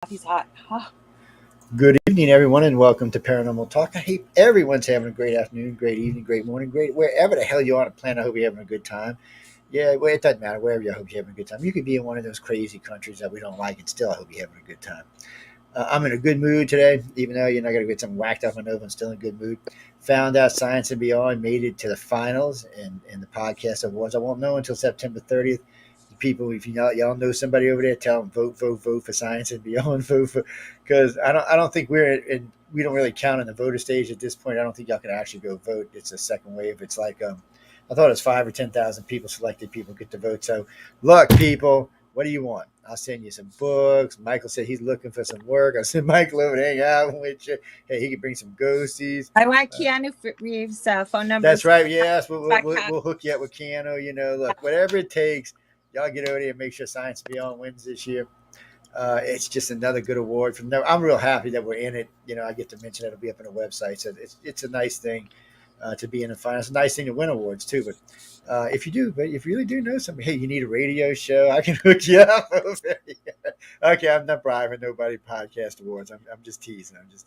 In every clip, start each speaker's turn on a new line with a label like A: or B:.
A: Coffee's hot. Oh,
B: Good evening, everyone, and welcome to Paranormal Talk. I hope everyone's having a great afternoon, great evening, great morning, great wherever the hell you're on the planet. I hope you're having a good time. Yeah, well, it doesn't matter wherever you. I hope you're having a good time. You could be in one of those crazy countries that we don't like, and still, I hope you're having a good time. I'm in a good mood today, even though you're not going to get something whacked up on over. I'm still in a good mood. Found out Science and Beyond made it to the finals in the podcast awards. I won't know until September 30th. People, if y'all know somebody over there, tell them vote, vote, vote for Science and Beyond. Vote for, because I don't think we don't really count in the voter stage at this point. I don't think y'all can actually go vote. It's a second wave. It's like I thought it was 5 or 10,000 people selected. People get to vote. So look, people, what do you want? I'll send you some books. Michael said he's looking for some work. I'll send Michael over to hang out with you. Hey, he could bring some ghosties.
A: I want Keanu Reeves' phone number.
B: That's right. Yes, we'll, we'll,
A: Podcast.
B: we'll hook you up with Keanu. Look, whatever it takes, y'all get over there and make sure Science Beyond wins this year. It's just another good award. I'm real happy that we're in it. I get to mention it'll be up on the website, so it's a nice thing to be in the finals. It's a nice thing to win awards too. But if you really do know somebody, hey, you need a radio show, I can hook you up. Okay, I'm not bribing nobody. Podcast awards. I'm just teasing. But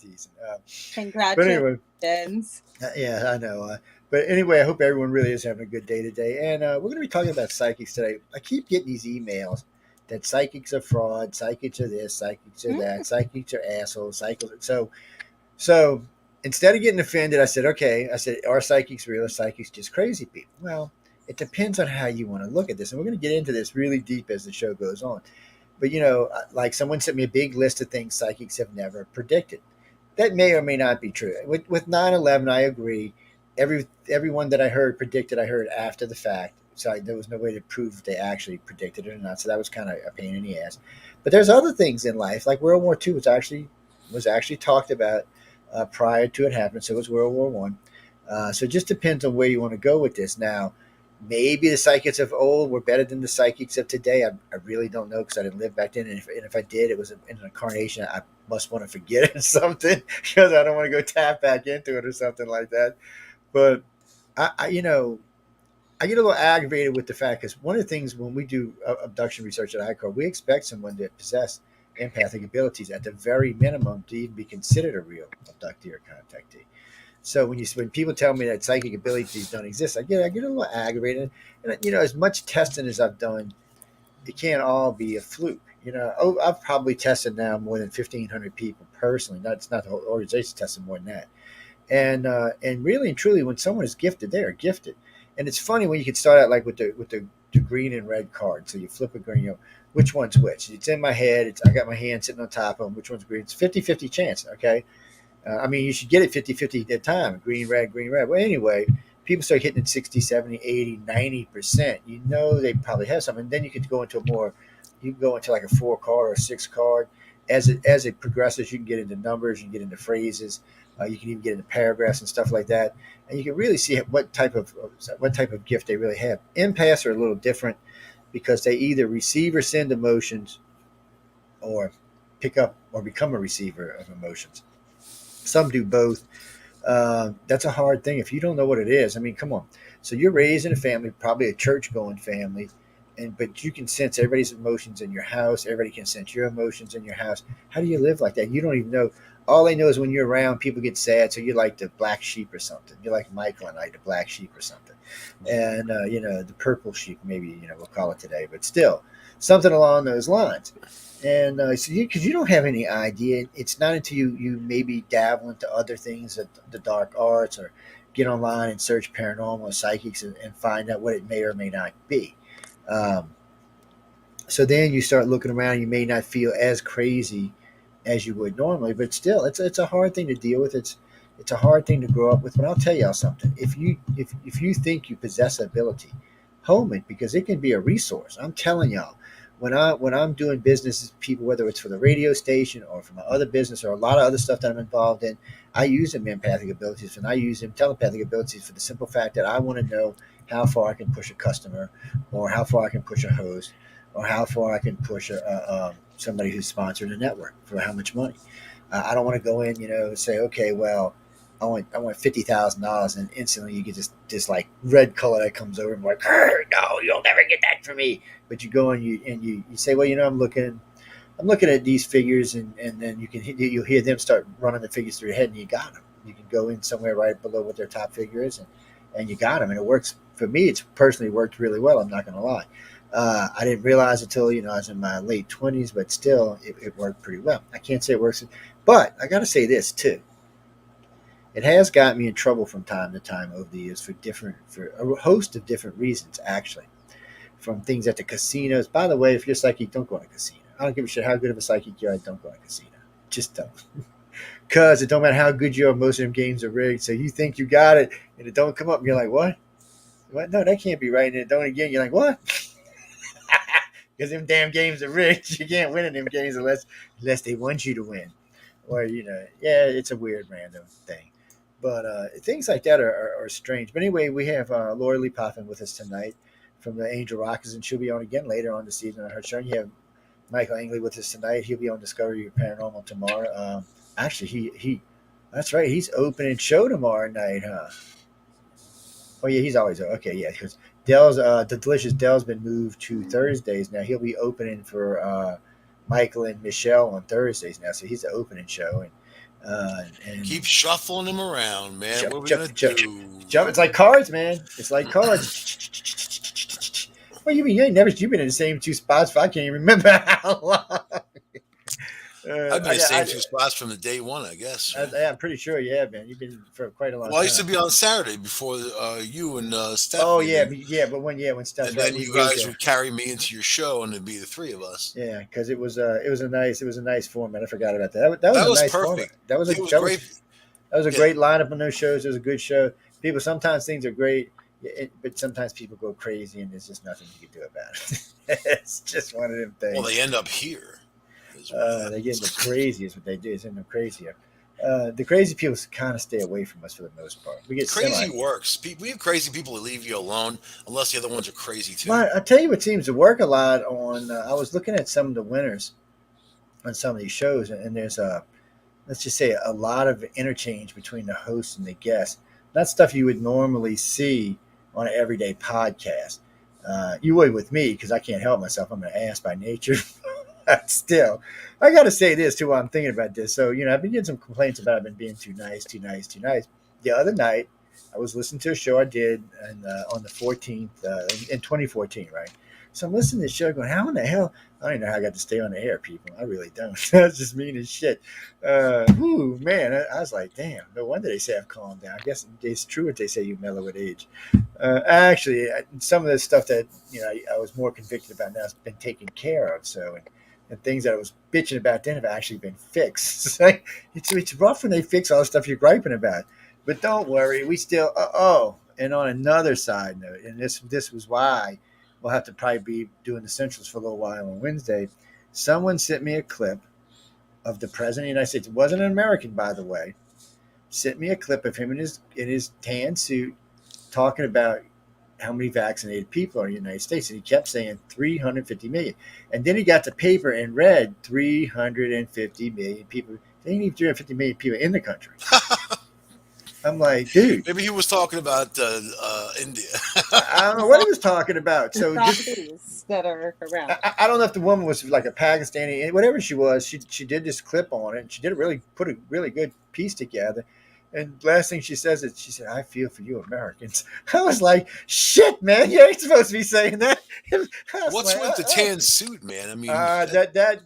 B: anyway,
A: Congratulations.
B: yeah, I know. But anyway, I hope everyone really is having a good day today. And we're going to be talking about psychics today. I keep getting these emails that psychics are fraud, psychics are this, psychics are that, psychics are assholes, psychics. So instead of getting offended, I said, okay, are psychics real? Are psychics just crazy people? Well, it depends on how you want to look at this. And we're going to get into this really deep as the show goes on. But, like someone sent me a big list of things psychics have never predicted. That may or may not be true. With 9/11, I agree. Everyone that I heard predicted, I heard after the fact. So there was no way to prove if they actually predicted it or not. So that was kind of a pain in the ass. But there's other things in life, like World War II was actually talked about prior to it happening. So was World War One. So it just depends on where you want to go with this. Now, maybe the psychics of old were better than the psychics of today. I really don't know because I didn't live back then. And if I did, it was in an incarnation. I must want to forget it or something because I don't want to go tap back into it or something like that. But I get a little aggravated with the fact because one of the things when we do abduction research at ICAR, we expect someone to possess empathic abilities at the very minimum to even be considered a real abductee or contactee. So when people tell me that psychic abilities don't exist, I get a little aggravated. And as much testing as I've done, it can't all be a fluke. I've probably tested now more than 1,500 people personally. That's not the whole organization tested more than that. And really and truly, when someone is gifted, they are gifted. And it's funny when you can start out like with the green and red card. So you flip a green, which one's which? It's in my head. I got my hand sitting on top of them. Which one's green? It's 50-50 chance. Okay. I mean, you should get it 50-50 at a time, green, red, green, red. Well, anyway, people start hitting it 60, 70, 80, 90%. They probably have something. And then you can go into like a 4 card or a 6 card. As it progresses, you can get into numbers, you can get into phrases, you can even get into paragraphs and stuff like that. And you can really see what type of gift they really have. Empaths are a little different because they either receive or send emotions or pick up or become a receiver of emotions. Some do both. That's a hard thing if you don't know what it is. I mean, come on. So you're raised in a family, probably a church-going family, but you can sense everybody's emotions in your house. Everybody can sense your emotions in your house. How do you live like that? You don't even know. All they know is when you're around, people get sad. So you're like the black sheep or something. You're like Michael and I, the black sheep or something. And the purple sheep, maybe we'll call it today, but still something along those lines. And because you don't have any idea, it's not until you maybe dabble into other things, the dark arts, or get online and search paranormal or psychics and find out what it may or may not be. Um, so then you start looking around. You may not feel as crazy as you would normally, but still, it's a hard thing to deal with. It's a hard thing to grow up with. But I'll tell y'all something. If you think you possess ability, home it because it can be a resource. I'm telling y'all when I'm doing business with people, whether it's for the radio station or for my other business or a lot of other stuff that I'm involved in, I use them empathic abilities and I use them telepathic abilities for the simple fact that I want to know how far I can push a customer or how far I can push a host or how far I can push somebody who's sponsored a network for how much money. I don't want to go in, and say, okay, well, I want $50,000, and instantly you get this like red color that comes over and like, no, you'll never get that from me. But you go and you say, well, I'm looking I'm looking at these figures, and then you'll hear them start running the figures through your head, and you got them. You can go in somewhere right below what their top figure is, and you got them, and it works for me. It's personally worked really well. I'm not going to lie. I didn't realize until I was in my late 20s, but still, it worked pretty well. I can't say it works, but I got to say this too. It has got me in trouble from time to time over the years for a host of different reasons, actually. From things at the casinos. By the way, if you're psychic, don't go in a casino. I don't give a shit how good of a psychic you are. Don't go in a casino. Just don't. Because it don't matter how good you are. Most of them games are rigged. So you think you got it, and it don't come up, and you're like, what? What? No, that can't be right. And it don't again. You're like, what? Because them damn games are rigged. You can't win in them games unless they want you to win. Or yeah, it's a weird random thing. But things like that are strange. But anyway, we have Laura Lee Poffin with us tonight from the Angel Rockers, and she'll be on again later on this evening on her show. And you have Michael Angley with us tonight. He'll be on Discovery Your Paranormal tomorrow. Actually, he that's right. He's opening show tomorrow night, huh? Oh yeah, he's always okay. Yeah, because Dell's the Delicious Dell's been moved to Thursdays now. He'll be opening for Michael and Michelle on Thursdays now. So he's the opening show, and
C: Keep shuffling them around, man.
B: jump,
C: What are we
B: jump,
C: gonna
B: jump,
C: do?
B: jump. It's like cards, man. It's like cards. What you mean? You've been in the same two spots for I can't even remember how long.
C: I've been in
B: I
C: the
B: got.
C: same two spots from the day one, I guess. Man.
B: I'm pretty sure you have been. You've been for quite a long
C: Well, I used to
B: time.
C: be on Saturday before you and
B: Oh
C: Stephanie,
B: yeah,
C: then,
B: but when stuff's
C: and
B: right,
C: then
B: we
C: you
B: moved
C: guys
B: there.
C: would carry me into your show, and it'd be the three of us.
B: Yeah, because it was a nice format. I forgot about that. That was
C: That
B: a
C: was
B: nice format.
C: perfect.
B: That was a
C: It was
B: that was
C: great.
B: that was a
C: Yeah,
B: great lineup on those shows. It was a good show. People sometimes things are great, but sometimes people go crazy, and there's just nothing you can do about it. It's just one of them
C: well,
B: things.
C: they end up here. Is what
B: They get into
C: happens.
B: crazy is what they do. It's in them crazier. The crazy people kind of stay away from us for the most part. We get
C: Crazy
B: semi.
C: works. We have crazy people that leave you alone, unless the other ones are crazy too.
B: But I tell you what seems to work a lot on. I was looking at some of the winners on some of these shows, and there's let's just say a lot of interchange between the host and the guest. Not stuff you would normally see on an everyday podcast. You would with me because I can't help myself. I'm an ass by nature. Still, I got to say this too while I'm thinking about this. So, I've been getting some complaints about I've been being too nice, too nice, too nice. The other night, I was listening to a show I did on the 14th in 2014, right? So I'm listening to the show going, how in the hell? I don't even know how I got to stay on the air, people. I really don't. That's just mean as shit. Man, I was like, damn, no wonder they say I've calmed down. I guess it's true what they say you mellow with age. Actually, some of the stuff that, I was more convicted about now has been taken care of. So, and things that I was bitching about then have actually been fixed. It's like, it's rough when they fix all the stuff you're griping about. But don't worry, we still, and on another side note, and this was why we'll have to probably be doing the Centrals for a little while on Wednesday. Someone sent me a clip of the president of the United States. It wasn't an American, by the way. Sent me a clip of him in his tan suit talking about how many vaccinated people are in the United States. And he kept saying 350 million. And then he got to paper and read 350 million people. There ain't even 350 million people in the country. I'm like, dude,
C: Maybe he was talking about India.
B: I don't know what he was talking about. So
A: properties that are around.
B: I don't know if the woman was like a Pakistani, whatever she was. She did this clip on it. And she did put a really good piece together. And last thing she says is, she said, "I feel for you Americans." I was like, "Shit, man, you ain't supposed to be saying that." I was
C: What's
B: like,
C: with the tan suit, man? I mean,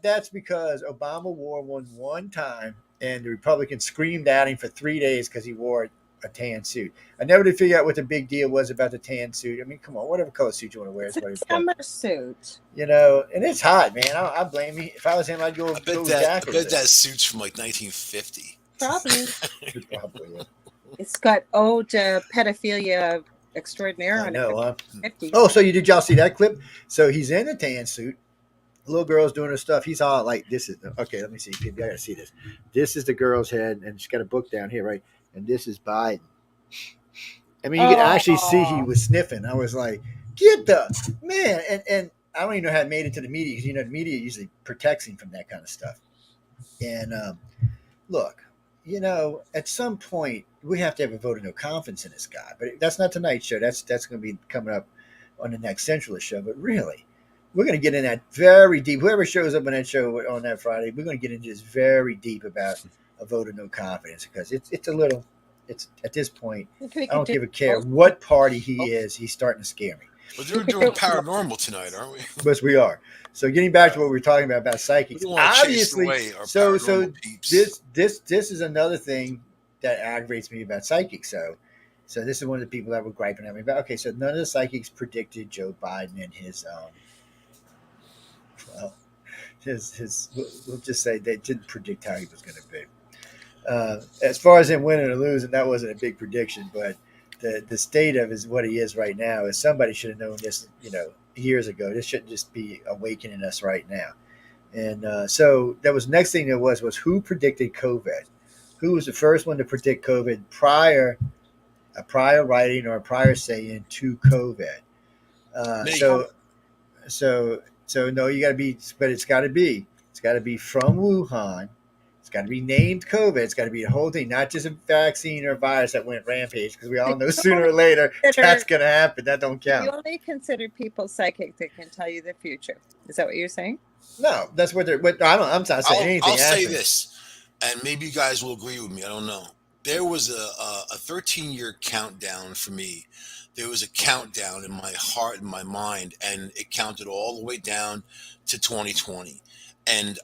B: that's because Obama wore one time, and the Republicans screamed at him for 3 days because he wore a tan suit. I never did figure out what the big deal was about the tan suit. I mean, come on, whatever color suit you want to wear is
A: It's a
B: what it's got.
A: summer suit.
B: And it's hot, man. I blame me. If I was him, I'd go
C: I bet
B: jacket with
C: that
B: it.
C: suit's from like 1950.
A: Probably.
B: Probably. Yeah.
A: It's got old pedophilia extraordinaire
B: I
A: on it
B: know,
A: from
B: huh?
A: the 50s.
B: Oh, so did y'all see that clip? So he's in a tan suit. Little girl's doing her stuff. He's all like, "This is okay." Let me see. I gotta see this. This is the girl's head, and she's got a book down here, right? And this is Biden. I mean, you could actually see he was sniffing. I was like, "Get the man!" And I don't even know how it made it to the media because the media usually protects him from that kind of stuff. And look, at some point we have to have a vote of no confidence in this guy. But that's not tonight's show. That's going to be coming up on the next Centralist show. But really, we're going to get in that very deep. Whoever shows up on that show on that Friday, we're going to get into this very deep about a vote of no confidence because it's a little. It's at this point,
A: If we
B: I
A: could
B: don't
A: do
B: give a care
A: both.
B: what party he is. He's starting to scare me.
C: But
A: We
C: we're
A: could
C: doing
A: do
C: paranormal tonight, aren't we?
B: But we are. So getting back to what we were talking about
C: We
B: psychics.
C: don't want to chase
B: Obviously,
C: away our
B: so
C: paranormal peeps.
B: this is another thing that aggravates me about psychics. So this is one of the people that were griping at me about. Okay, so none of the psychics predicted Joe Biden and his well his we'll just say they didn't predict how he was going to be. As far as him winning or losing, that wasn't a big prediction, but the state of is what he is right now is somebody should have known this, years ago. This shouldn't just be awakening us right now. And so that was next thing there was who predicted COVID? Who was the first one to predict COVID a prior writing or a prior saying to COVID? Uh,
C: Me.
B: so so no, you got to be, but it's got to be from Wuhan. It's got to be named COVID. It's got to be the whole thing, not just a vaccine or a virus that went rampage. Because we all know sooner or later that's going to happen. That don't
A: You
B: count.
A: only consider people psychic that can tell you the future. Is that what you're saying?
B: No, that's what they're. But I'm not saying anything.
C: I'll say
B: actually.
C: this, and maybe you guys will agree with me. I don't know. There was a 13-year countdown for me. There was a countdown in my heart and my mind, and it counted all the way down to 2020. And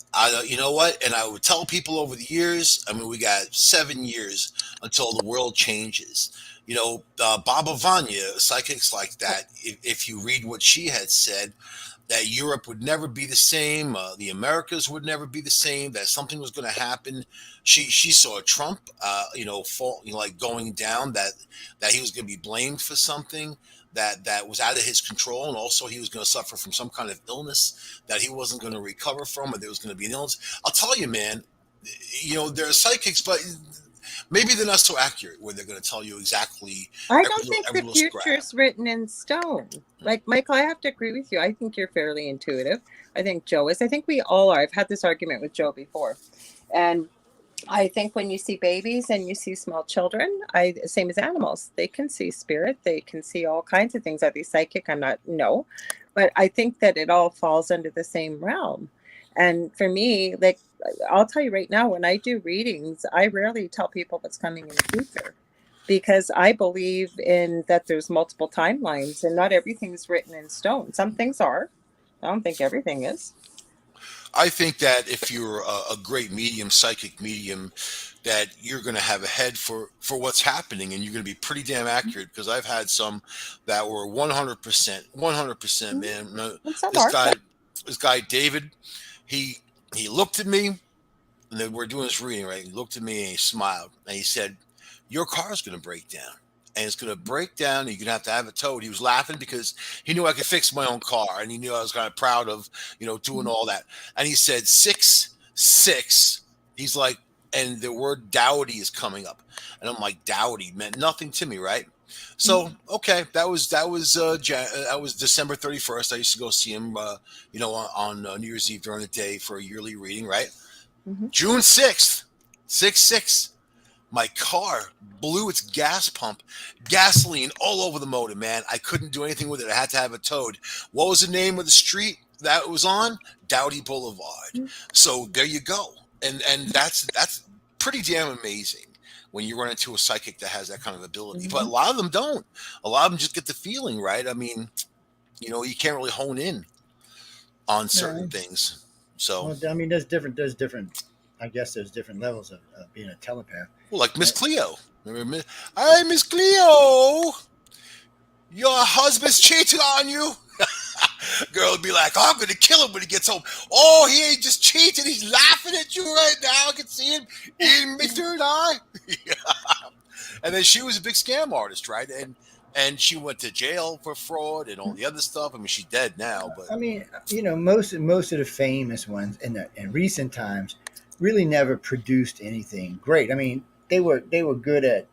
C: you know what? And I would tell people over the years. I mean, we got 7 years until the world changes. Baba Vanya, psychics like that. If you read what she had said, that Europe would never be the same, the Americas would never be the same, that something was going to happen. She saw Trump, fall, like going down, that he was going to be blamed for something that was out of his control, and also he was going to suffer from some kind of illness that he wasn't going to recover from, or there was going to be an illness. I'll tell you, man, there are psychics, but maybe they're not so accurate where they're going to tell you exactly.
A: I don't think
C: every
A: the
C: little
A: future
C: scrap.
A: is written in stone. Like, Michael, I have to agree with you. I think you're fairly intuitive. I think Joe is. I think we all are. I've had this argument with Joe before. And I think when you see babies and you see small children, same as animals, they can see spirit. They can see all kinds of things. Are they psychic? I'm not, no. But I think that it all falls under the same realm. And for me, like, I'll tell you right now, when I do readings, I rarely tell people what's coming in the future because I believe in that there's multiple timelines and not everything's written in stone. Some things are. I don't think everything is.
C: I think that if you're a great medium, psychic medium, that you're going to have a head for what's happening, and you're going to be pretty damn accurate. Because I've had some that were 100%, man. No,
A: And some
C: This
A: are.
C: guy, this guy David, he looked at me, and then we're doing this reading, right? He looked at me and he smiled, and he said, "Your car's going to break down." And it's going to break down. And you're going to have it towed. He was laughing because he knew I could fix my own car, and he knew I was kind of proud of, doing all that. And he said 666. He's like, and the word dowdy is coming up, and I'm like, dowdy meant nothing to me, right? So okay, that was December 31st. I used to go see him, on New Year's Eve during the day for a yearly reading, right?
A: Mm-hmm.
C: June 6th, 6/6. My car blew its gas pump, gasoline all over the motor, man. I couldn't do anything with it. I had to have it towed. What was the name of the street that it was on? Dowdy Boulevard. So there you go. And that's pretty damn amazing when you run into a psychic that has that kind of ability. But a lot of them don't. A lot of them just get the feeling, right? I mean, you can't really hone in on certain things. So,
B: Well, I mean, there's different. I guess there's different levels of being a telepath.
C: well, like Miss Cleo. Remember, hi, Miss Cleo. Your husband's cheating on you. Girl would be like, "Oh, I'm going to kill him when he gets home." "Oh, he ain't just cheating. He's laughing at you right now. I can see him in my third eye." And then she was a big scam artist, right? And she went to jail for fraud and all the other stuff. I mean, she's dead now, but
B: I mean, most of the famous ones in recent times really never produced anything great. I mean, they were good at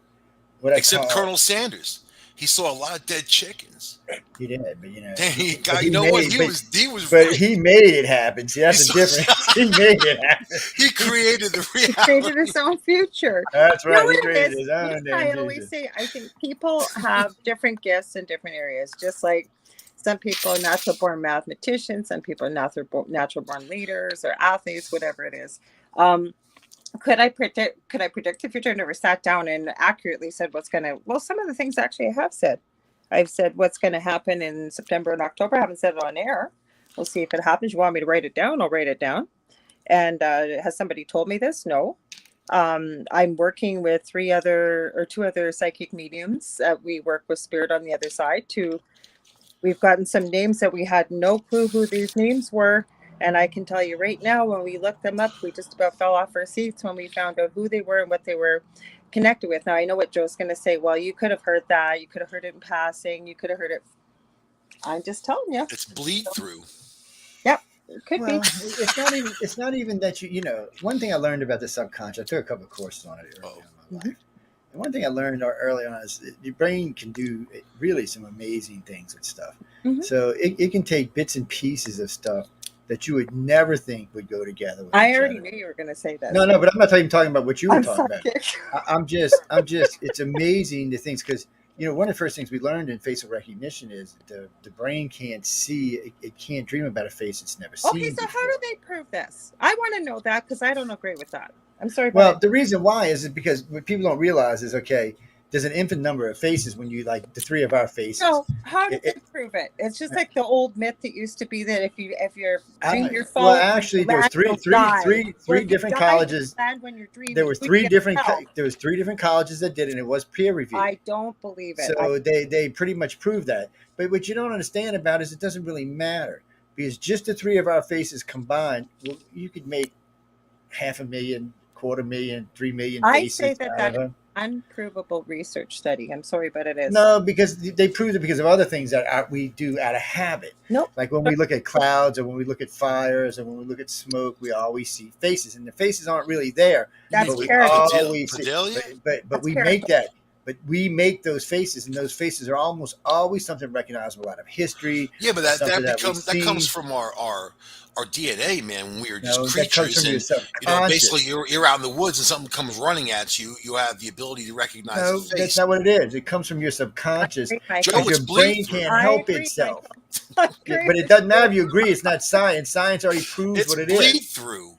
B: what
C: except
B: I call.
C: Colonel Sanders. He saw a lot of dead chickens.
B: He did, but
C: And he got,
B: but
C: you know what? He
B: but,
C: was
B: but
C: right.
B: he made it happen. See, that's the
C: He
B: difference. He made it happen.
C: He created the
A: He created
C: reality.
A: his own future.
B: That's
A: You know
B: right. He
A: what it
B: created
A: is?
B: his own
A: I
B: damn
A: always
B: future.
A: say, I think people have different gifts in different areas. Just like Some people are natural born mathematicians. Some people are natural born leaders or athletes, whatever it is. Um, could I predict? Could I predict the future? I never sat down and accurately said what's going to. Well, some of the things actually I have said. I've said what's going to happen in September and October. I haven't said it on air. We'll see if it happens. You want me to write it down? I'll write it down. And has somebody told me this? No. I'm working with two other psychic mediums. We work with spirit on the other side to. We've gotten some names that we had no clue who these names were. And I can tell you right now, when we looked them up, we just about fell off our seats when we found out who they were and what they were connected with. Now, I know what Joe's going to say. Well, you could have heard that. You could have heard it in passing. You could have heard it. I'm just telling you.
C: It's bleed through.
A: Yep. It could be.
B: It's not even that you know, one thing I learned about the subconscious, I took a couple of courses on it early in my life. And one thing I learned early on is your brain can do really some amazing things with stuff. So it can take bits and pieces of stuff that you would never think would go together with
A: I
B: each
A: already
B: other.
A: knew you were going to say that.
B: No, but I'm not even talking about what you were
A: I'm
B: talking about. I'm just, it's amazing the things, because, you know, one of the first things we learned in facial recognition is the brain can't see, it can't dream about a face it's never seen.
A: Okay, so how do they prove this? I want to know that because I don't agree with that. I'm sorry.
B: Well, the reason why is because what people don't realize is, okay, there's an infinite number of faces when you, like the three of our faces.
A: So how do they prove it? It's just like the old myth that used to be that if you're dreaming your phone.
B: Well, actually, there was three different colleges.
A: When you're dreaming,
B: there was three different colleges that did it, and it was peer reviewed.
A: I don't believe it.
B: So they pretty much proved that. But what you don't understand about is it doesn't really matter, because just the three of our faces combined, well, you could make 500,000, 250,000, 3 million faces.
A: I say that unprovable research study. I'm sorry, but it is.
B: No, because they proved it because of other things that we do out of habit.
A: Nope.
B: Like when we look at clouds, or when we look at fires, or when we look at smoke, we always see faces, and the faces aren't really there.
A: That's
B: but we
A: character.
B: always see, but we make that. But we make those faces, and those faces are almost always something recognizable out of history.
C: Yeah, but that comes from our DNA, man. When we were just creatures, and basically you're out in the woods and something comes running at you, you have the ability to recognize the face.
B: That's not what it is. It comes from your subconscious.
C: Joe,
B: your brain can't help itself. But it doesn't matter if you agree. It's not science. Science already proves what it is.
C: Bleed through.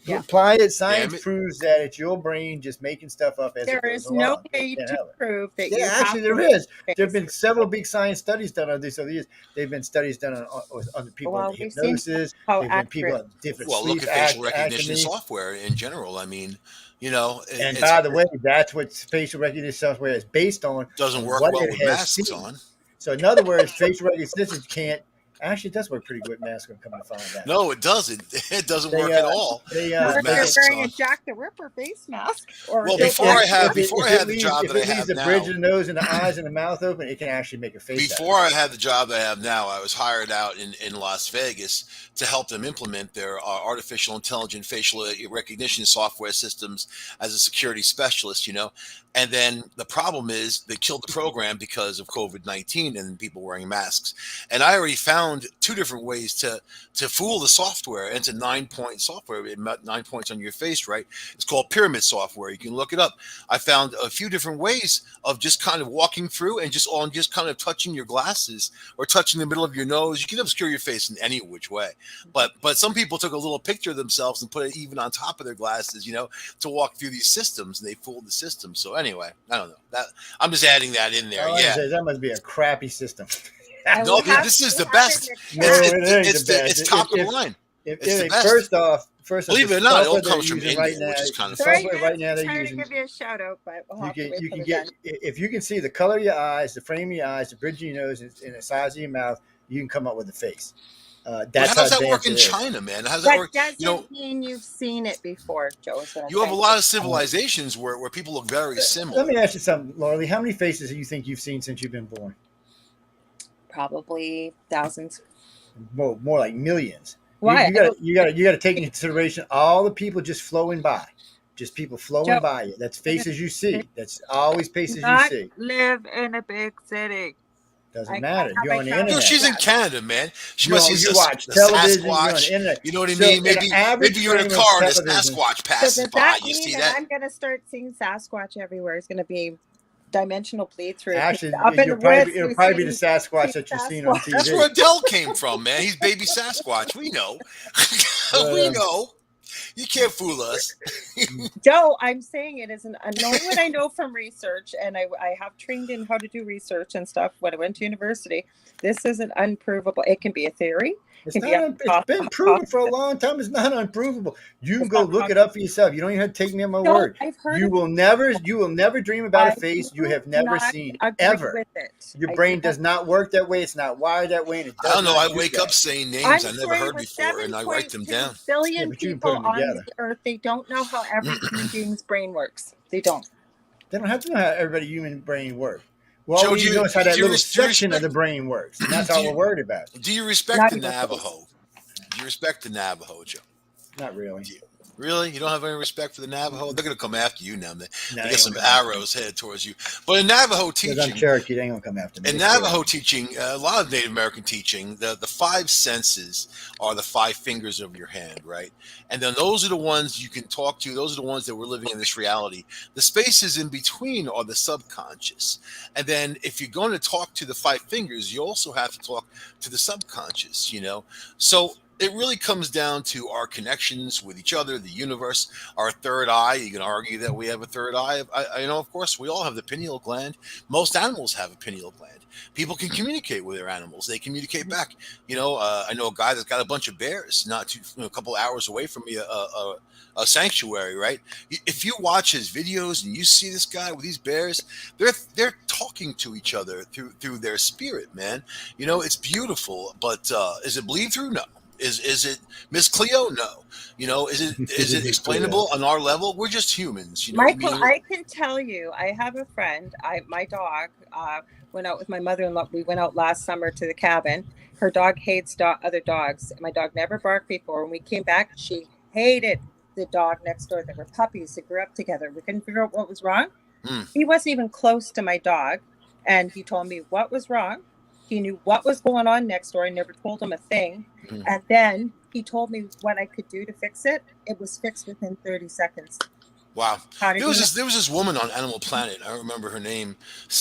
B: Yeah. Apply it. Science proves that it's your brain just making stuff up as it goes along.
A: There is no way to prove that.
B: Yeah, actually, there is. There have been several big science studies done on this over the years. There have been studies done on people under hypnosis. There have been people on different sleep.
C: Well, look at facial recognition software in general. I mean, you know.
B: And by the way, that's what facial recognition software is based on.
C: Doesn't work well with masks on.
B: So, in other words, facial recognition can't. Actually, it does work pretty good. Mask, I'm coming to find out.
C: No, it doesn't. It doesn't work at all.
A: You're wearing a Jack the Ripper face mask.
C: Before I had the job that I have
B: now, the bridge of the nose and the eyes and the mouth open, it can actually make a face.
C: Before I had the job that I have now, I was hired out in Las Vegas to help them implement their artificial intelligent facial recognition software systems as a security specialist. You know, and then the problem is they killed the program because of COVID-19 and people wearing masks. And I already found two different ways to fool the software. It's a 9-point software. 9 points on your face, right? It's called pyramid software. You can look it up. I found a few different ways of just kind of walking through and just kind of touching your glasses or touching the middle of your nose. You can obscure your face in any which way. But some people took a little picture of themselves and put it even on top of their glasses, you know, to walk through these systems, and they fooled the system. So anyway, I don't know. That I'm just adding that in there.
B: That must be a crappy system.
C: No, this is the best. It's top of the line. It's the best.
B: First off,
C: believe it or not, it all comes from India, which is kind of
A: funny.
C: funny.
A: Right now, they're using. Give you a shout out, but
B: you can get if you can see the color of your eyes, the frame of your eyes, the bridge of your nose, and the size of your mouth, you can come up with a face.
C: That's how does that work in China, man? How does that work?
A: Doesn't mean you've seen it before, Joe.
C: You have a lot of civilizations where people look very similar.
B: Let me ask you something, Laura Lee. How many faces do you think you've seen since you've been born?
A: Probably thousands.
B: More like millions.
A: Why?
B: You got to take into consideration all the people just flowing by. Just people flowing by you. That's faces you see. That's always faces you see.
A: Live in a big city.
B: Doesn't matter. You're on the internet.
C: No, she's in Canada, man. She must
B: you watch television. You're on the internet.
C: You know what I mean? Maybe you're in a car and a Sasquatch passes by. You see that?
A: I'm going to start seeing Sasquatch everywhere. It's going to be dimensional bleed through.
B: Actually,
A: Up in the woods,
B: it'll
A: we
B: probably be the
A: see
B: Sasquatch that you're seeing on
A: Sasquatch.
C: That's
B: TV.
C: where Adele came from, man. He's baby Sasquatch. We know. We know. You can't fool us.
A: Joe, I'm saying it isn't knowing what I know from research, and I have trained in how to do research and stuff when I went to university. This isn't unprovable. It can be a theory. It
B: It's
A: can be
B: not. It's been proven for a long time. It's not unprovable. You can go look it up for yourself. You don't even have to take me at my word.
A: I've heard
B: You will never. You will never dream about a face you have never
A: not
B: seen
A: agree
B: ever.
A: with it.
B: Your
A: I
B: brain
A: do
B: does not work that way. It's not wired that way, and it
C: I
B: does
C: don't know.
B: not
C: I
B: do
C: wake
B: that.
C: up saying names
A: I'm
C: I never
A: sorry,
C: heard
A: with
C: before, and I write them
A: 7.2
C: down.
A: billion
B: But you can put
A: people
B: them
A: on
B: together.
A: this earth, they don't know how every human being's brain works. They don't.
B: They don't have to know how everybody human brain works. Well, all
C: Joe,
B: we need to know is how that little section of
C: respect?
B: the brain works, and that's
C: Do
B: all
C: you,
B: we're worried about.
C: do you respect
A: Not
C: the
A: even close.
C: Navajo? Do you respect the Navajo, Joe?
B: Not really.
C: Do you, really? You don't have any respect for the Navajo? They're going to come after you now.
B: No,
C: They
B: they
C: get
B: ain't
C: some
B: gonna come after me.
C: arrows headed towards you. But in Navajo
B: Because I'm
C: teaching,
B: Cherokee, they ain't gonna come after me.
C: in
B: They scared.
C: Navajo teaching, a lot of Native American teaching, the five senses are the five fingers of your hand, right? And then those are the ones you can talk to. Those are the ones that we're living in this reality. The spaces in between are the subconscious. And then if you're going to talk to the five fingers, you also have to talk to the subconscious, you know? So it really comes down to our connections with each other, the universe, our third eye. You can argue that we have a third eye. I know, of course, we all have the pineal gland. Most animals have a pineal gland. People can communicate with their animals. They communicate back. You know, I know a guy that's got a bunch of bears, not too, a couple of hours away from me, a sanctuary, right? If you watch his videos and you see this guy with these bears, they're talking to each other through their spirit, man. You know, it's beautiful. But is it bleed through? No. Is it Miss Cleo? No. You know, is it explainable on our level? We're just humans. You know
A: Michael,
C: what I mean?
A: I can tell you, I have a friend. My dog went out with my mother-in-law. We went out last summer to the cabin. Her dog hates other dogs. My dog never barked before. When we came back, she hated the dog next door. They were puppies that grew up together. We couldn't figure out what was wrong. He wasn't even close to my dog, and he told me what was wrong. He knew what was going on next door. I never told him a thing. And then he told me what I could do to fix it. It was fixed within 30 seconds.
C: Wow.
A: How did
C: There was
A: he
C: this woman on Animal Planet. I don't remember her name.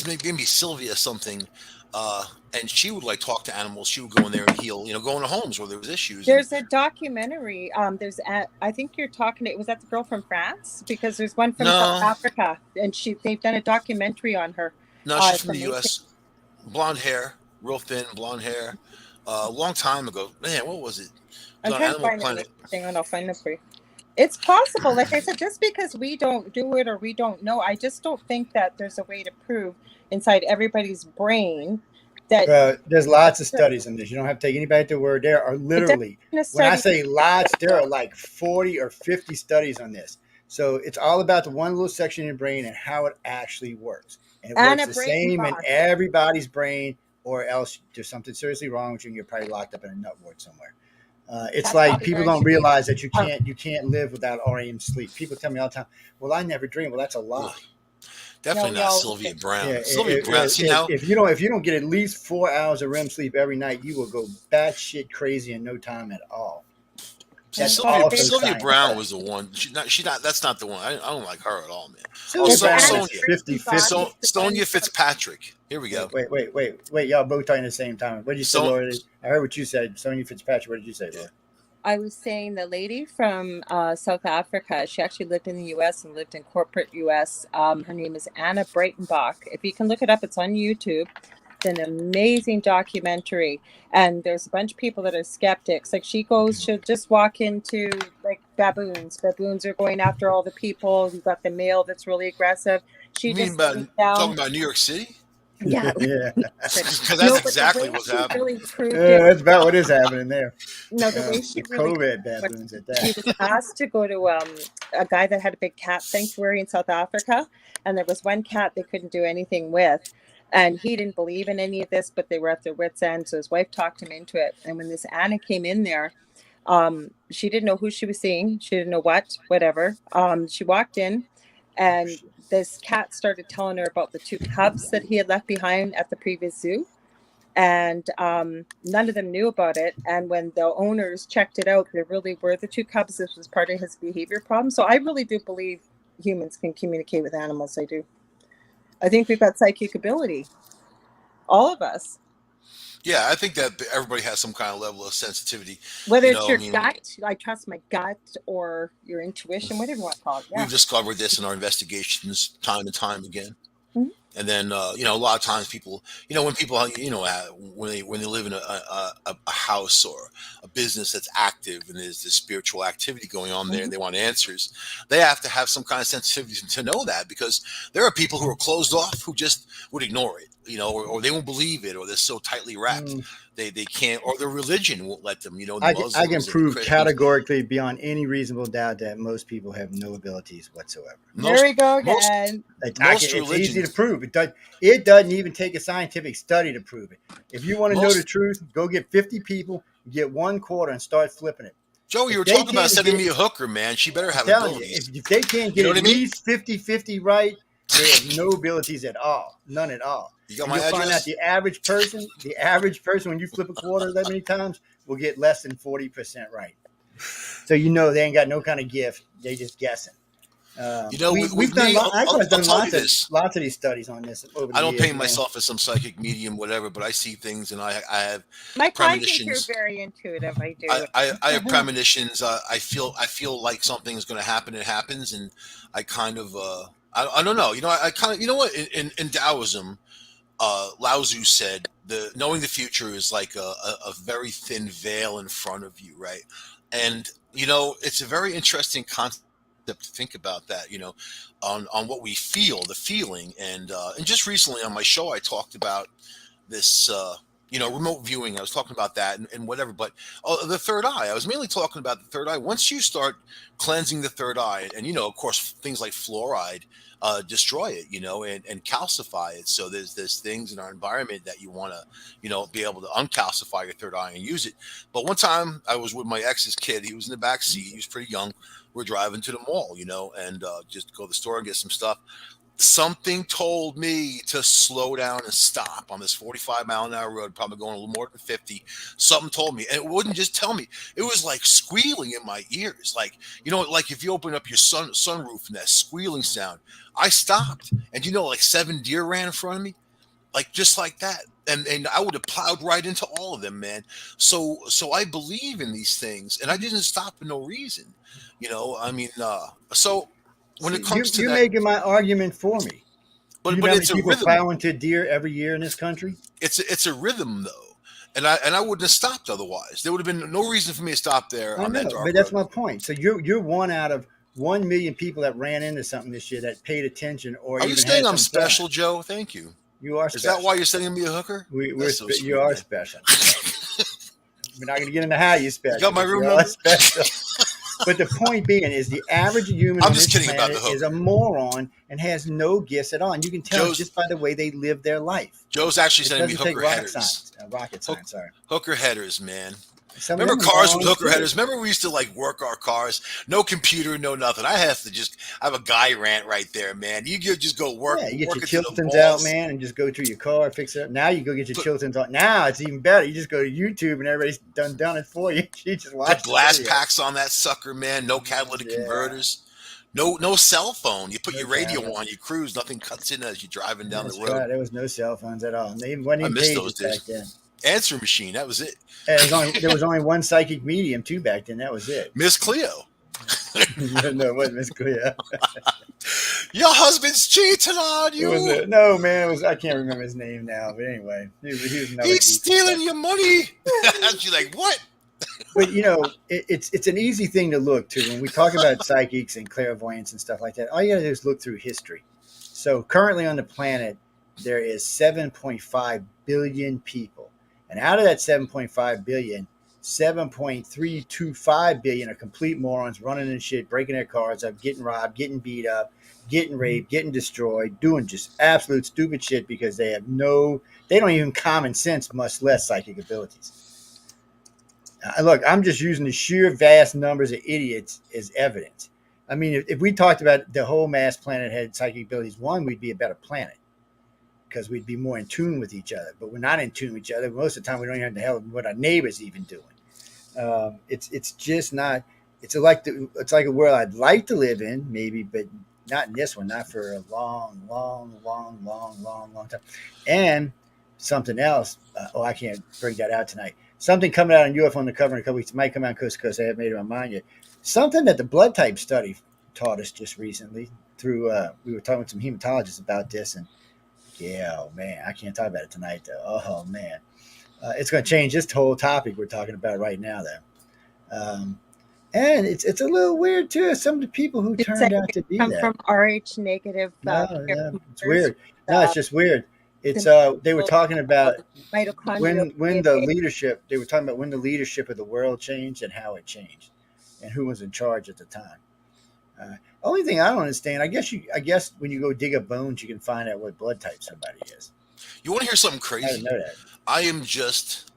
C: Maybe Sylvia something. And she would like talk to animals. She would go in there and heal. You know, go into homes where there was issues.
A: There's a documentary. I think you're talking. It was that the girl from France, because there's one from South
C: No,
A: Africa, and they've done a documentary on her.
C: no, she's
A: It's
C: from the
A: amazing.
C: U.S. Blonde hair, real thin, blonde hair. A long time ago. Man, what was it? It
A: I'm
C: was on
A: trying to
C: Animal
A: find
C: Planet.
A: it. Hang on, I'll find it for you. It's possible. Like I said, just because we don't do it or we don't know, I just don't think that there's a way to prove inside everybody's brain that
B: There's lots of studies on this. You don't have to take anybody at their word. There are literally, when I say lots, there are like 40 or 50 studies on this. So it's all about the one little section in your brain and how it actually works. And it works the same in everybody's brain, or else there's something seriously wrong with you and you're probably locked up in a nut ward somewhere. It's like people don't realize that you can't live without REM sleep. People tell me all the time, "Well, I never dream." Well, that's a lie.
C: Definitely not Sylvia Brown.
B: Yeah,
C: Sylvia Brown. See now,
B: if you don't get at least 4 hours of REM sleep every night, you will go batshit crazy in no time at all. That's
C: Sylvia Brown was the one. She's not. That's not the one. I don't like her at all, man. Sonia Fitzpatrick. Here we go.
B: Wait. Y'all both talking at the same time. What did you say, Laura? I heard what you said. Sonia Fitzpatrick. What did you say, Laura?
A: I was saying the lady from South Africa, she actually lived in the U.S. and lived in corporate U.S. Her name is Anna Breitenbach. If you can look it up, it's on YouTube. It's an amazing documentary. And there's a bunch of people that are skeptics. Like she'll just walk into like baboons. Baboons are going after all the people. You've got the male that's really aggressive.
C: You mean talking about New York City?
A: Yeah.
C: Because that's exactly what's happening.
B: That's about what is happening there.
A: No, the way she
B: COVID baboons at that.
A: She was asked to go to a guy that had a big cat sanctuary in South Africa, and there was one cat they couldn't do anything with, and he didn't believe in any of this, but they were at their wits' end, so his wife talked him into it. And when this Anna came in there, she didn't know who she was seeing. She didn't know whatever. She walked in, and this cat started telling her about the two cubs that he had left behind at the previous zoo. And none of them knew about it. And when the owners checked it out, there really were the two cubs. This was part of his behavior problem. So I really do believe humans can communicate with animals. I do. I think we've got psychic ability, all of us.
C: Yeah, I think that everybody has some kind of level of sensitivity.
A: Whether
C: You
A: it's
C: know, I
A: your
C: mean,
A: gut, I trust my gut, or your intuition, whatever you want to call it. Yeah.
C: we've discovered this in our investigations time and time again.
A: Mhm.
C: And then a lot of times people, when people, when they live in a house or a business that's active and there's this spiritual activity going on there,
A: Mhm.
C: and they want answers, they have to have some kind of sensitivity to know that, because there are people who are closed off who just would ignore it, or they won't believe it, or they're so tightly wrapped
B: Mm,
C: they can't, or their religion won't let them. The
B: I can
C: Muslims and the
B: prove
C: Christians.
B: categorically beyond any reasonable doubt that most people have no abilities whatsoever.
A: There we
C: most
A: go
C: most
A: again.
C: most
B: It's easy to
C: religions
B: prove. It doesn't even take a scientific study to prove it. If you want to know the
C: most
B: truth, go get 50 people, get one quarter, and start flipping it.
C: Joe, you
B: If
C: were
B: they
C: talking about
B: can't
C: sending
B: get,
C: me a hooker, man. She better
B: I'm
C: have
B: telling you,
C: abilities.
B: if they can't
C: You
B: get
C: know
B: at
C: what I mean?
B: least 50-50 right, they have no abilities at all. None at all.
C: You got
B: And
C: my
B: you'll find out
C: address?
B: the average person, when you flip a quarter that many times, will get less than 40% right. So they ain't got no kind of gift. They just guessing.
C: With
B: We've done.
C: me,
B: Icar's
C: I'll
B: done
C: tell you
B: lots of
C: this.
B: these studies on this over the
C: I don't
B: years,
C: paint
B: man.
C: myself as some psychic medium, whatever, but I see things, and I have
A: Mike, I think you're
C: premonitions.
A: very intuitive. I
C: I,
A: do.
C: I have premonitions. I feel like something is going to happen. It happens, and I kind of I don't know. I kind of, what, in Taoism, Lao Tzu said, the knowing the future is like a very thin veil in front of you, right? And it's a very interesting concept to think about that, on what we feel, the feeling. And just recently on my show I talked about this, remote viewing. I was talking about that, and whatever. But the third eye, I was mainly talking about the third eye. Once you start cleansing the third eye, and of course things like fluoride destroy it, and calcify it. So there's things in our environment that you want to, be able to uncalcify your third eye and use it. But one time I was with my ex's kid. He was in the back seat. He was pretty young. We're driving to the mall, and just go to the store and get some stuff. Something told me to slow down and stop on this 45-mile-an-hour road, probably going a little more than 50. Something told me, and it wouldn't just tell me. It was like squealing in my ears, like, like if you open up your sunroof and that squealing sound. I stopped, and like 7 deer ran in front of me, like just like that, and I would have plowed right into all of them, man. So I believe in these things, and I didn't stop for no reason. I mean, so when it
B: See,
C: comes to
B: you're
C: that,
B: making my argument for me. Do you
C: but
B: know how many
C: it's a
B: people
C: rhythm.
B: plow into deer every year in this country?
C: It's a rhythm though, and I wouldn't have stopped otherwise. There would have been no reason for me to stop there
B: I
C: on that
B: know,
C: dark
B: but that's
C: road.
B: my point. So you're one out of 1 million people that ran into something this year that paid attention or
C: Are you
B: even
C: saying
B: had
C: I'm
B: some thought.
C: special, Joe? Thank you.
B: You are
C: Is that why
B: special.
C: you're sending me a hooker? That's so
B: You
C: sweet,
B: are
C: man.
B: special. We're not going to get into how you're
C: You got
B: special,
C: my
B: but
C: room
B: you are
C: number?
B: special. But the point being is the average human
C: I'm
B: on
C: just
B: this
C: kidding about the
B: planet is a
C: hooker.
B: moron and has no gifts at all. And you can tell
C: Joe's
B: just by the way they live their life.
C: Joe's actually
B: It
C: sending me
B: doesn't take
C: hooker headers.
B: rocket
C: Hook,
B: science. Sorry.
C: hooker headers, man.
B: Some of
C: Remember
B: them are
C: cars with
B: morons
C: hooker
B: too.
C: headers? Remember we used to like work our cars? No computer, no nothing. I have to just have a guy rant right there, man. You could just go
B: Yeah, you get
C: work
B: your
C: it to the
B: Chiltons out,
C: balls.
B: man, and just go through your car, fix it up. Now you go get your
C: Put
B: Chiltons on. Now it's even better. You just go to YouTube and everybody's done it for you. You just
C: put
B: watch the
C: glass
B: video.
C: packs on that sucker, man. No catalytic
B: Yeah,
C: converters. No cell phone. You put
B: no
C: your radio
B: tablet.
C: on, you cruise, nothing cuts in as you're driving down the
B: That's
C: road.
B: right. There was no cell phones at all. And they wasn't
C: I
B: even
C: miss
B: pages
C: those
B: back
C: days.
B: then.
C: Answer machine, that was it.
B: And there was only one psychic medium too back then. That was it.
C: Miss Cleo.
B: No, it wasn't Miss Cleo.
C: Your husband's cheating on
B: It was
C: you.
B: no man. It was I can't remember his name now. But anyway, he was another
C: He's
B: geek.
C: stealing your money. She's like, what?
B: But it's an easy thing to look to when we talk about psychics and clairvoyance and stuff like that. All you got to do is look through history. So currently on the planet, there is 7.5 billion people, and out of that 7.5 billion, 7.325 billion are complete morons running and shit, breaking their cars up, getting robbed, getting beat up, getting raped, getting destroyed, doing just absolute stupid shit because they don't even common sense, much less psychic abilities. Look, I'm just using the sheer vast numbers of idiots as evidence. I mean, if we talked about the whole mass planet had psychic abilities, one, we'd be a better planet because we'd be more in tune with each other. But we're not in tune with each other. Most of the time, we don't even know the hell what our neighbors even doing. It's just not. It's like a world I'd like to live in, maybe, but not in this one, not for a long time. And something else. I can't bring that out tonight. Something coming out on UFO Undercover in a couple weeks. It might come out coast to coast. I haven't made it my mind yet. Something that the blood type study taught us just recently through. We were talking with some hematologists about this, and yeah, oh man, I can't talk about it tonight though. Oh man, it's going to change this whole topic we're talking about right now, though. And it's a little weird too. Some of the people who
A: It's
B: turned
A: like
B: out to be
A: come
B: that.
A: from RH negative
B: No, yeah, it's
A: markers,
B: weird. No, it's just weird. It's they were talking about
A: mitochondrial
B: when the
A: DNA.
B: leadership they were talking about when the leadership of the world changed and how it changed, and who was in charge at the time. Only thing I don't understand, I guess when you go dig up bones, you can find out what blood type somebody is.
C: You want to hear something
B: I didn't
C: crazy?
B: know that.
C: I am just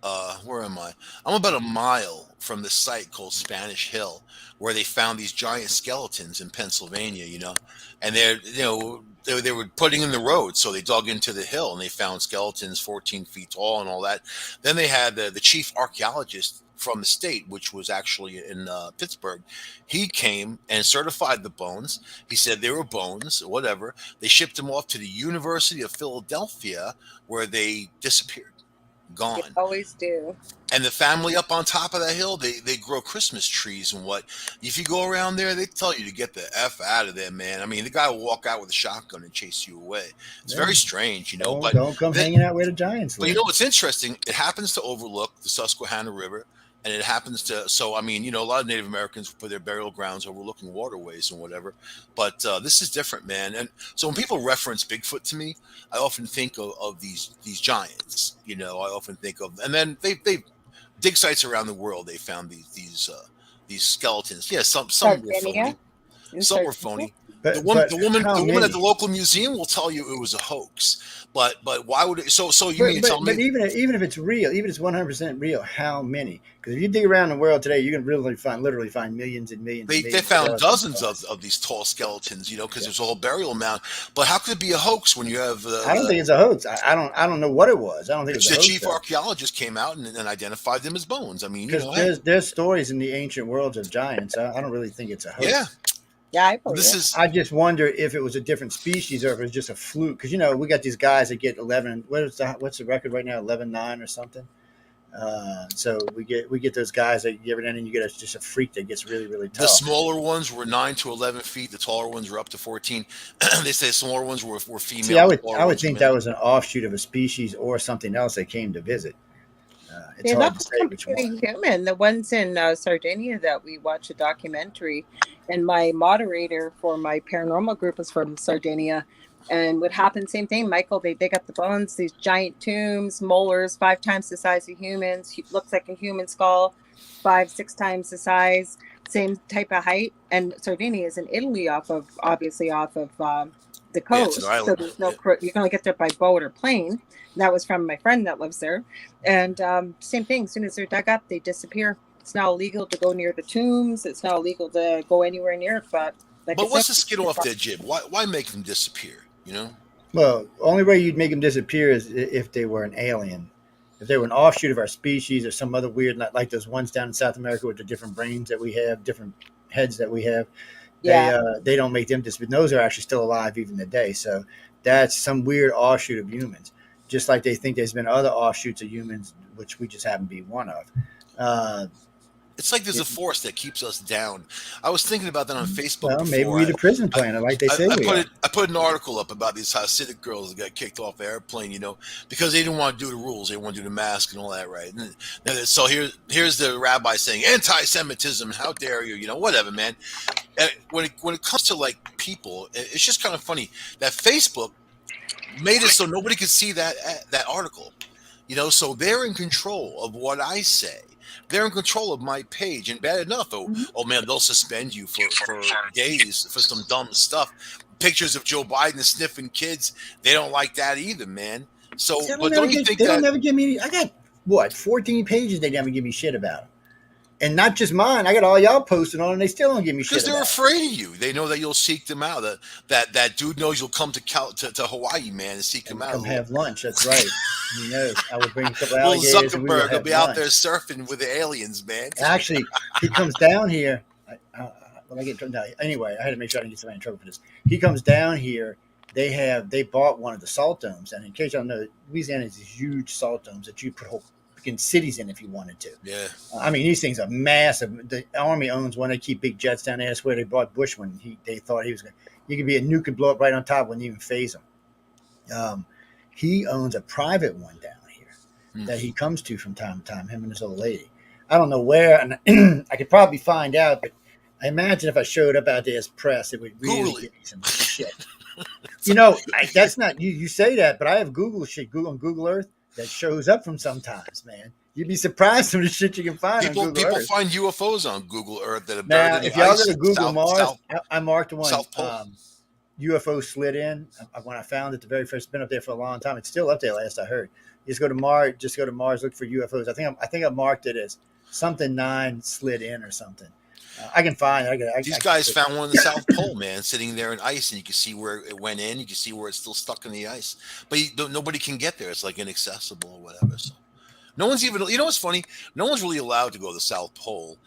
C: where am I? I'm about a mile from the site called Spanish Hill, where they found these giant skeletons in Pennsylvania. And they were putting in the road, so they dug into the hill and they found skeletons 14 feet tall and all that. Then they had the chief archaeologist from the state, which was actually in Pittsburgh. He came and certified the bones. He said they were bones, whatever. They shipped them off to the University of Philadelphia, where they disappeared,
A: They
C: gone.
A: always do.
C: And the family up on top of that hill, they grow Christmas trees and what. If you go around there, they tell you to get the F out of there, man. I mean, the guy will walk out with a shotgun and chase you away. It's
B: Yeah.
C: very strange, But
B: Don't come hanging out where the giants
C: but
B: live.
C: what's interesting? It happens to overlook the Susquehanna River, and it happens to. So I mean, a lot of Native Americans put their burial grounds overlooking waterways and whatever. But this is different, man. And so when people reference Bigfoot to me, I often think of these giants. I often think of, and then they dig sites around the world. They found these skeletons. Yeah, some were
A: Sardinia.
C: phony. Some were phony. The
B: But
C: woman
B: how
C: the woman at
B: many?
C: the local museum will tell you it was a hoax. But why would it? So you mean to tell me?
B: But even if it's real, even if it's 100% real, how many? Because if you dig around the world today, you can literally find millions and millions
C: They
B: and millions of
C: found
B: skeletons.
C: dozens of these tall skeletons, because there's a whole burial mound. But how could it be a hoax when you have
B: I don't think it's a hoax. I don't know what it was. I don't think it was
C: the
B: a hoax
C: chief
B: though.
C: archaeologist came out and identified them as bones? I mean,
B: Because
C: hey,
B: there's stories in the ancient worlds of giants. I don't really think it's a
C: yeah,
B: hoax.
A: Yeah, I believe
C: this
A: it.
C: is
B: I just wonder if it was a different species or if it was just a fluke. Because we got these guys that get 11. What's the record right now? 11.9 or something. So we get those guys that you ever and you get just a freak that gets really really
C: the
B: tall.
C: smaller ones were 9 to 11 feet. The taller ones were up to 14. They say the smaller ones were
B: See,
C: female. The taller
B: I would
C: ones were
B: think
C: male.
B: that was an offshoot of a species or something else that came to visit. It's
A: They
B: hard
A: look
B: to say which one.
A: completely human. The ones in Sardinia that we watched a documentary, and my moderator for my paranormal group was from Sardinia. And what happened, same thing, Michael, they dig up the bones, these giant tombs, molars, 5 times the size of humans, looks like a human skull, 5, 6 times the size, same type of height. And Sardinia is in Italy obviously off of the
C: Yeah, it's an
A: coast. So
C: island.
A: there's
C: Yeah.
A: you can only get there by boat or plane. That was from my friend that lives there. And same thing, as soon as they're dug up, they disappear. It's now illegal to go near the tombs. It's now illegal to go anywhere near it. But like I
C: But
A: said,
C: what's the skin off their jib? Why make them disappear?
B: Well, only way you'd make them disappear is if they were an alien. If they were an offshoot of our species or some other weird, like those ones down in South America with the different brains that we have, different heads that we have,
A: yeah,
B: they don't make them disappear. Those are actually still alive even today. So that's some weird offshoot of humans. Just like they think there's been other offshoots of humans, which we just happen to be one of. Uh,
C: It's like there's a force that keeps us down. I was thinking about that on Facebook
B: well, maybe
C: before.
B: we're the prison planet, like they say we are.
C: I put an article up about these Hasidic girls that got kicked off the airplane, because they didn't want to do the rules. They want to do the mask and all that, right? And so here's the rabbi saying anti-Semitism. How dare you? Whatever, man. And when it comes to like people, it's just kind of funny that Facebook made it so nobody could see that article. So they're in control of what I say. They're in control of my page, and bad enough. Oh man, they'll suspend you for days for some dumb stuff. Pictures of Joe Biden sniffing kids. They don't like that either, man. So, but don't you think
B: They
C: that?
B: don't never give me. I got what 14 pages. They never give me shit about, and not just mine. I got all y'all posted on, and they still don't give me shit
C: Because they're
B: about.
C: afraid of you. They know that you'll seek them out. That dude knows you'll come to Hawaii, man, and seek them out.
B: Come have lunch. That's right. He knows. I will bring a couple
C: Little
B: alligators, and we will
C: Zuckerberg will
B: have
C: be out
B: lunch.
C: there surfing with the aliens, man.
B: Actually, he comes down here. Well, I get no, anyway. I had to make sure I didn't get somebody in trouble for this. He comes down here. They bought one of the salt domes, and in case y'all know, Louisiana is these huge salt domes that you put whole freaking cities in if you wanted to.
C: Yeah.
B: I mean, these things are massive. The Army owns one. They keep big jets down there. That's where they bought Bush when they thought he was going. You could be a nuke could blow up right on top, wouldn't even phase him. He owns a private one down here that he comes to from time to time. Him and his old lady. I don't know where, and I could probably find out, but I imagine if I showed up out there as press, it would really give me some shit. That's not you. You say that, but I have Google shit, Google Earth that shows up from sometimes, man. You'd be surprised some of the shit you can find on Google
C: People
B: Earth.
C: find UFOs on Google Earth that are
B: Now,
C: buried in
B: if
C: the
B: y'all
C: ice.
B: go to Google Mars,
C: South,
B: I marked one.
C: South Pole.
B: UFO slid in when I found it. The very first, been up there for a long time. It's still up there. Last I heard, you just go to Mars. Just go to Mars. Look for UFOs. I think I marked it as something 9 slid in or something. I can find it.
C: These guys found one in the South Pole, man, sitting there in ice, and you can see where it went in. You can see where it's still stuck in the ice, but nobody can get there. It's like inaccessible or whatever. So no one's even. You know what's funny? No one's really allowed to go to the South Pole,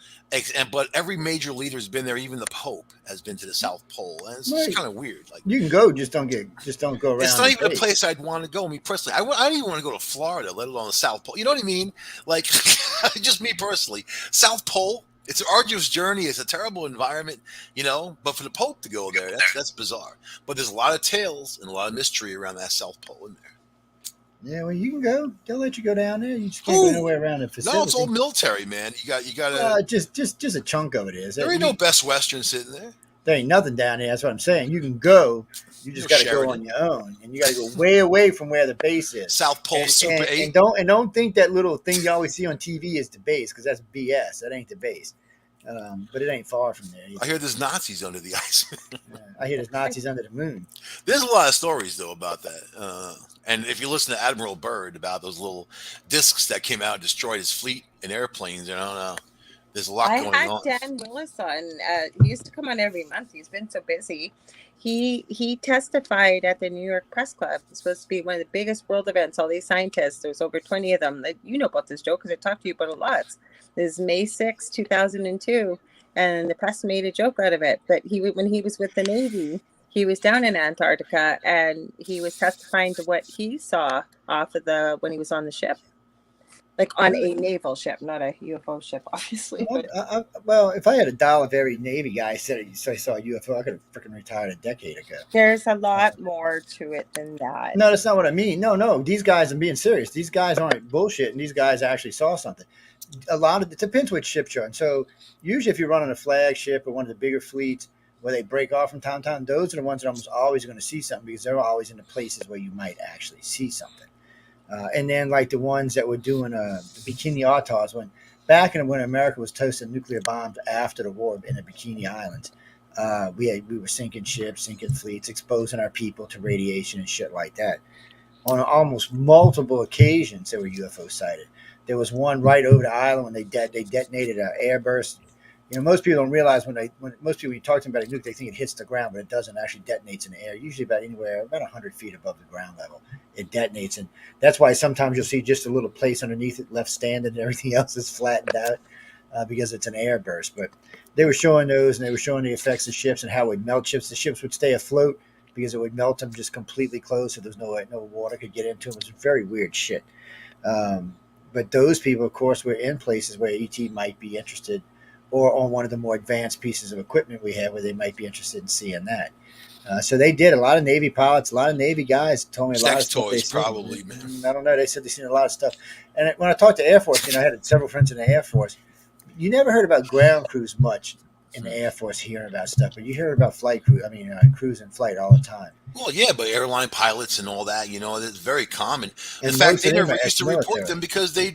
C: but every major leader has been there. Even the Pope has been to the South Pole, and it's just kind of weird. Like
B: you can go, just don't go around.
C: It's not even a place I'd want to go. Me personally, I don't even want to go to Florida, let alone the South Pole. You know what I mean? Like just me personally, South Pole. It's an arduous journey. It's a terrible environment, But for the Pope to go there, that's bizarre. But there's a lot of tales and a lot of mystery around that South Pole in there.
B: Yeah, well, you can go. They'll let you go down there. You just can't go anywhere around the facility.
C: No, it's all military, man. You got to.
B: Just a chunk of it is.
C: There ain't no Best Western sitting there.
B: There ain't nothing down there. That's what I'm saying. You can go. You just got to go on your own, and you got to go way away from where the base is.
C: South Pole Super 8.
B: And don't think that little thing you always see on TV is the base, because that's BS. That ain't the base. But it ain't far from there either.
C: I hear there's Nazis under the ice.
B: I hear there's Nazis under the moon.
C: There's a lot of stories though about that. And if you listen to Admiral Byrd about those little discs that came out and destroyed his fleet and airplanes, I don't know. There's a lot going on.
A: I had Dan Willis on. He used to come on every month. He's been so busy. He testified at the New York Press Club. It's supposed to be one of the biggest world events. All these scientists, there's over 20 of them. You know about this, Joe, because I talked to you about it a lot. This is May 6, 2002, and the press made a joke out of it. But when he was with the Navy, he was down in Antarctica, and he was testifying to what he saw off of when he was on the ship. Like on a naval ship, not a UFO ship, obviously.
B: Well, if I had $1 for every Navy guy said I saw a UFO, I could have freaking retired a decade ago.
A: There's a lot more to it than that.
B: No, that's not what I mean. No. These guys, I'm being serious. These guys aren't bullshit, and these guys actually saw something. It depends which ship you're on. So usually if you're running a flagship or one of the bigger fleets where they break off from time to time, those are the ones that are almost always going to see something, because they're always in the places where you might actually see something. And then like the ones that were doing the Bikini Atolls, when America was toasting nuclear bombs after the war in the Bikini Islands, we were sinking ships, sinking fleets, exposing our people to radiation and shit like that. On almost multiple occasions, there were UFO sighted. There was one right over the island when they detonated an airburst. Most people don't realize when you talk to them about a nuke, they think it hits the ground, but it doesn't. Actually detonates in the air, usually about 100 feet above the ground level. It detonates, and that's why sometimes you'll see just a little place underneath it left standing, and everything else is flattened out because it's an airburst. But they were showing those, and they were showing the effects of ships and how it would melt ships. The ships would stay afloat because it would melt them just completely closed, so there's no water could get into them. It was very weird shit. But those people, of course, were in places where ET might be interested, or on one of the more advanced pieces of equipment we have where they might be interested in seeing that. So they did. A lot of Navy pilots, a lot of Navy guys told me a lot of stuff.
C: Toys, probably, man.
B: I don't know. They said they've seen a lot of stuff. And when I talked to Air Force, I had several friends in the Air Force. You never heard about ground crews much in the Air Force hearing about stuff, but you hear about crews in flight all the time.
C: Well, yeah, but airline pilots and all that, it's very common. In fact, they never used to report them because they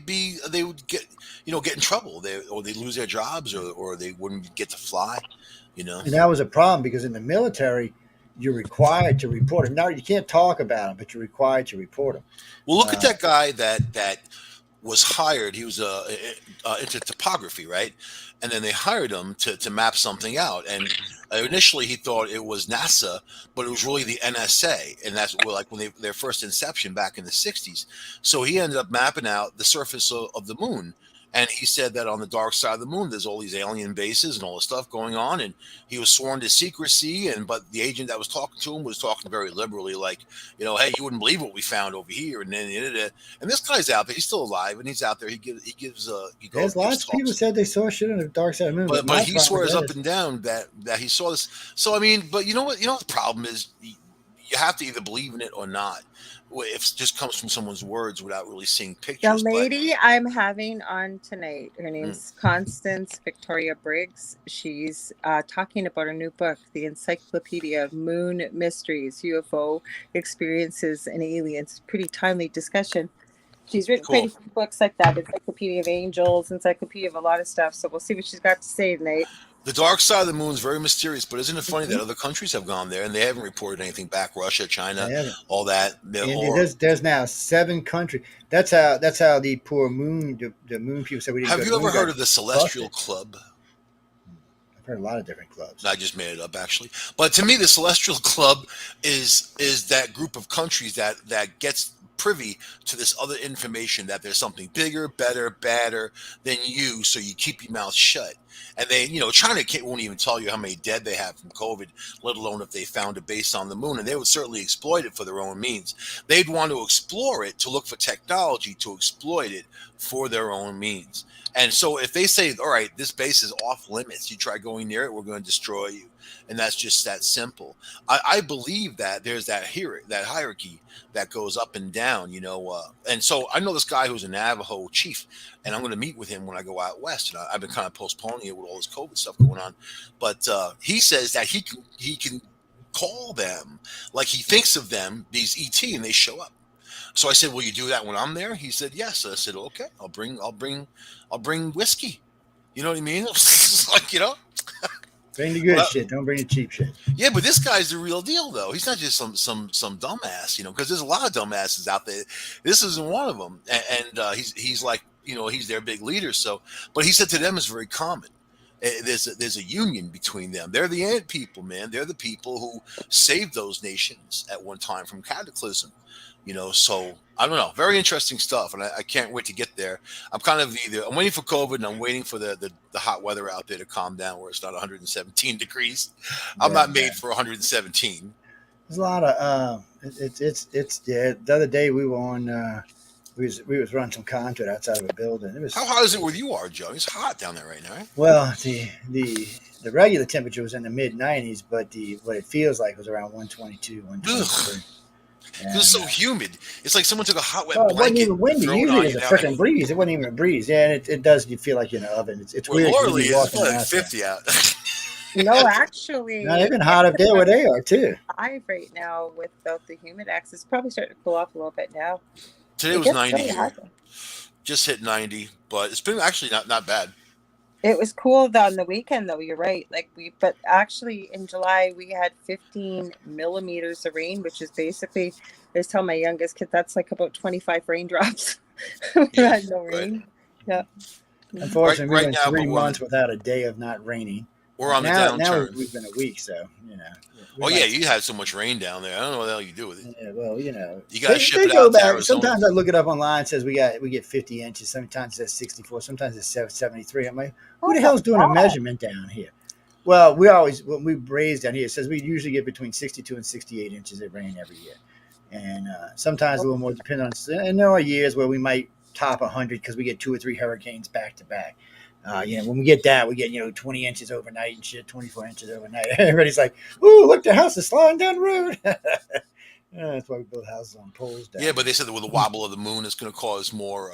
C: would get, get in trouble. They'd lose their jobs, or they wouldn't get to fly, And
B: that was a problem, because in the military, you're required to report them. Now, you can't talk about them, but you're required to report them.
C: Well, look at that guy that was hired. He was into topography, right? And then they hired him to map something out. And initially he thought it was NASA, but it was really the NSA. And that's when their first inception back in the 60s. So he ended up mapping out the surface of the moon. And he said that on the dark side of the moon, there's all these alien bases and all this stuff going on. And he was sworn to secrecy. But the agent that was talking to him was talking very liberally, like, hey, you wouldn't believe what we found over here. And then, and this guy's out there. He's still alive, and he's out there.
B: There's lots of people
C: talks.
B: said they saw shit on the dark side of the moon,
C: But
B: my
C: he
B: problem with
C: swears
B: that
C: up
B: is
C: and down that he saw this. So I mean, but you know what? The problem is you have to either believe in it or not. If it just comes from someone's words without really seeing
A: The
C: pictures. But
A: lady I'm having on tonight, her
C: mm,
A: name's Constance Victoria Briggs. She's talking about a new book, The Encyclopedia of Moon Mysteries, UFO Experiences, and Aliens. Pretty timely discussion. She's written quite a
C: cool.
A: few books like that, Encyclopedia of Angels, Encyclopedia of a lot of stuff. So we'll see what she's got to say tonight.
C: The dark side of the moon is very mysterious, but isn't it funny
A: Mhm.
C: that other countries have gone there and they haven't reported anything back? Russia,
B: they
C: China,
B: haven't.
C: all that.
B: India,
C: Or
B: there's now 7 countries. That's how the poor the moon people said we didn't
C: have
B: go to
C: you
B: the moon
C: ever
B: got
C: heard of the Celestial
B: busted.
C: Club?
B: I've heard a lot of different clubs.
C: I just made it up, actually. But to me, the Celestial Club is that group of countries that gets privy to this other information that there's something bigger, better, badder than you, so you keep your mouth shut. And China won't even tell you how many dead they have from COVID, let alone if they found a base on the moon. And they would certainly exploit it for their own means. They'd want to explore it to look for technology to exploit it for their own means. And so if they say, all right, this base is off limits, you try going near it, we're going to destroy you. And that's just that simple. I believe that there's that hierarchy that goes up and down, and so I know this guy who's a Navajo chief, and I'm going to meet with him when I go out west. And I've been kind of postponing it with all this COVID stuff going on, but he says that he can call them, like he thinks of them, these ET, and they show up. So I said, "Will you do that when I'm there?" He said, "Yes." I said, "Okay, I'll bring whiskey." You know what I mean? It's like,
B: Bring the good
C: well,
B: shit. Don't bring the cheap shit.
C: yeah, but this guy's the real deal, though. He's not just some dumbass, because there's a lot of dumbasses out there. This isn't one of them, and he's like, he's their big leader. So, but he said to them it's very common. There's a union between them. They're the ant people, man. They're the people who saved those nations at one time from cataclysm. So I don't know. Very interesting stuff, and I can't wait to get there. I'm waiting for COVID, and I'm waiting for the hot weather out there to calm down, where it's not 117 degrees. I'm
B: Yeah,
C: not
B: yeah.
C: made for 117.
B: There's a lot of it's yeah. The other day we were on we was running some content outside of a building. It
C: How
B: was
C: hot is it where you are, Joe? It's hot down there right now, right?
B: well the regular temperature was in the mid 90s, but the what it feels like was around 122,
C: Ugh,
B: 123.
C: it's
B: And
C: so humid. It's like someone took a hot, wet
B: well, it wasn't
C: blanket
B: even
C: and
B: windy.
C: throw it
B: Usually
C: on
B: there's
C: you
B: a
C: down there.
B: freaking breeze. It wasn't even a breeze. Yeah, and it does. You feel like you're in an oven. It's
C: Where
B: weird because
C: Laura
B: you'll be
C: is, it's
B: walking
C: probably like
B: around there.
C: 50 out.
A: No,
B: No,
A: actually,
B: they've been hot
A: it's
B: up there where they are too.
A: live right now without the humidex. It's probably starting to cool off a little bit now.
C: Today
A: It
C: was
A: gets
C: 90
A: really
C: here.
A: hot.
C: Just hit 90, but it's been actually not bad.
A: It was cool on the weekend, though. You're right. But actually in July we had 15 millimeters of rain, which is basically, I just tell my youngest kid that's like about 25 raindrops. We
C: Yeah,
A: had no
C: right.
A: rain. Yeah. Mhm.
C: Right,
B: Unfortunately, we
C: right
B: went
C: now, but
B: 3 months without a day of not raining.
C: we're on the
B: Now
C: downturn.
B: we've been a week, so we
C: Oh yeah,
B: might.
C: you had so much rain down there. I don't know what the hell you do with it.
B: Yeah, well,
C: You got to ship
B: they
C: it
B: go
C: out to
B: back.
C: Arizona.
B: Sometimes I look it up online. It says we get 50 inches. Sometimes it says 64. Sometimes it's 73. I'm like, who the
A: That's a
B: hell's doing a
A: lot.
B: measurement down here? Well, when we raise down here, it says we usually get between 62 and 68 inches of rain every year, and sometimes a little more depending on. And there are years where we might top 100 because we get 2 or 3 hurricanes back to back. When we get that, we get 20 inches overnight and shit, 24 inches overnight. Everybody's like, "Ooh, look, the house is sliding down the road." That's why we build houses on poles down
C: Yeah, but
B: here.
C: they said that with the wobble of the moon, it's going to cause more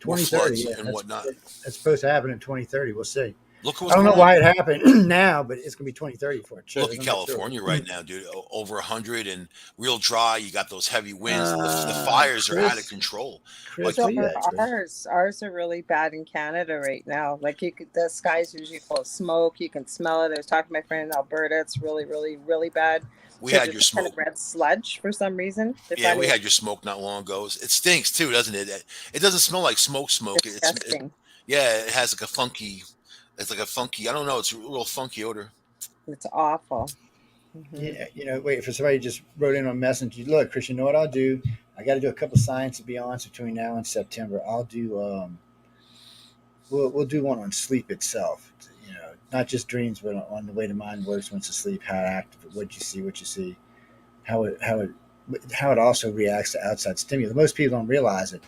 B: 2030,
C: floods
B: yeah,
C: and whatnot.
B: that's supposed to happen in 2030. We'll see.
C: Look at
B: I
C: what's
B: don't know
C: going
B: why
C: on.
B: it happened now, but it's gonna be 2030 for it. Sure,
C: Look at
B: I'm not sure.
C: California right now, dude. Over 100 and real dry. You got those heavy winds. The fires are out of
B: Chris,
C: control. Like,
B: Chris,
A: So
B: where you
A: are
B: at, Chris?
A: ours are really bad in Canada right now. Like the sky's usually full of smoke. You can smell it. I was talking to my friend in Alberta. It's really, really, really bad.
C: we
A: So
C: had
A: there's
C: your
A: some kind of
C: smoke.
A: red sludge for some reason. They're
C: Yeah, we
A: finding it
C: had your smoke not long ago. It stinks too, doesn't it? It doesn't smell like smoke.
A: disgusting.
C: Yeah, it has like a funky. It's like a funky. I don't know. It's a real funky odor.
A: It's awful. Hmm.
B: Yeah, wait for somebody just wrote in on Messenger. Look, Chris, you know what I'll do? I got to do a couple science to be honest between now and September. I'll do we'll do one on sleep itself. Not just dreams, but on the way the mind works once asleep, how active, what you see, how it also reacts to outside stimuli. Most people don't realize it.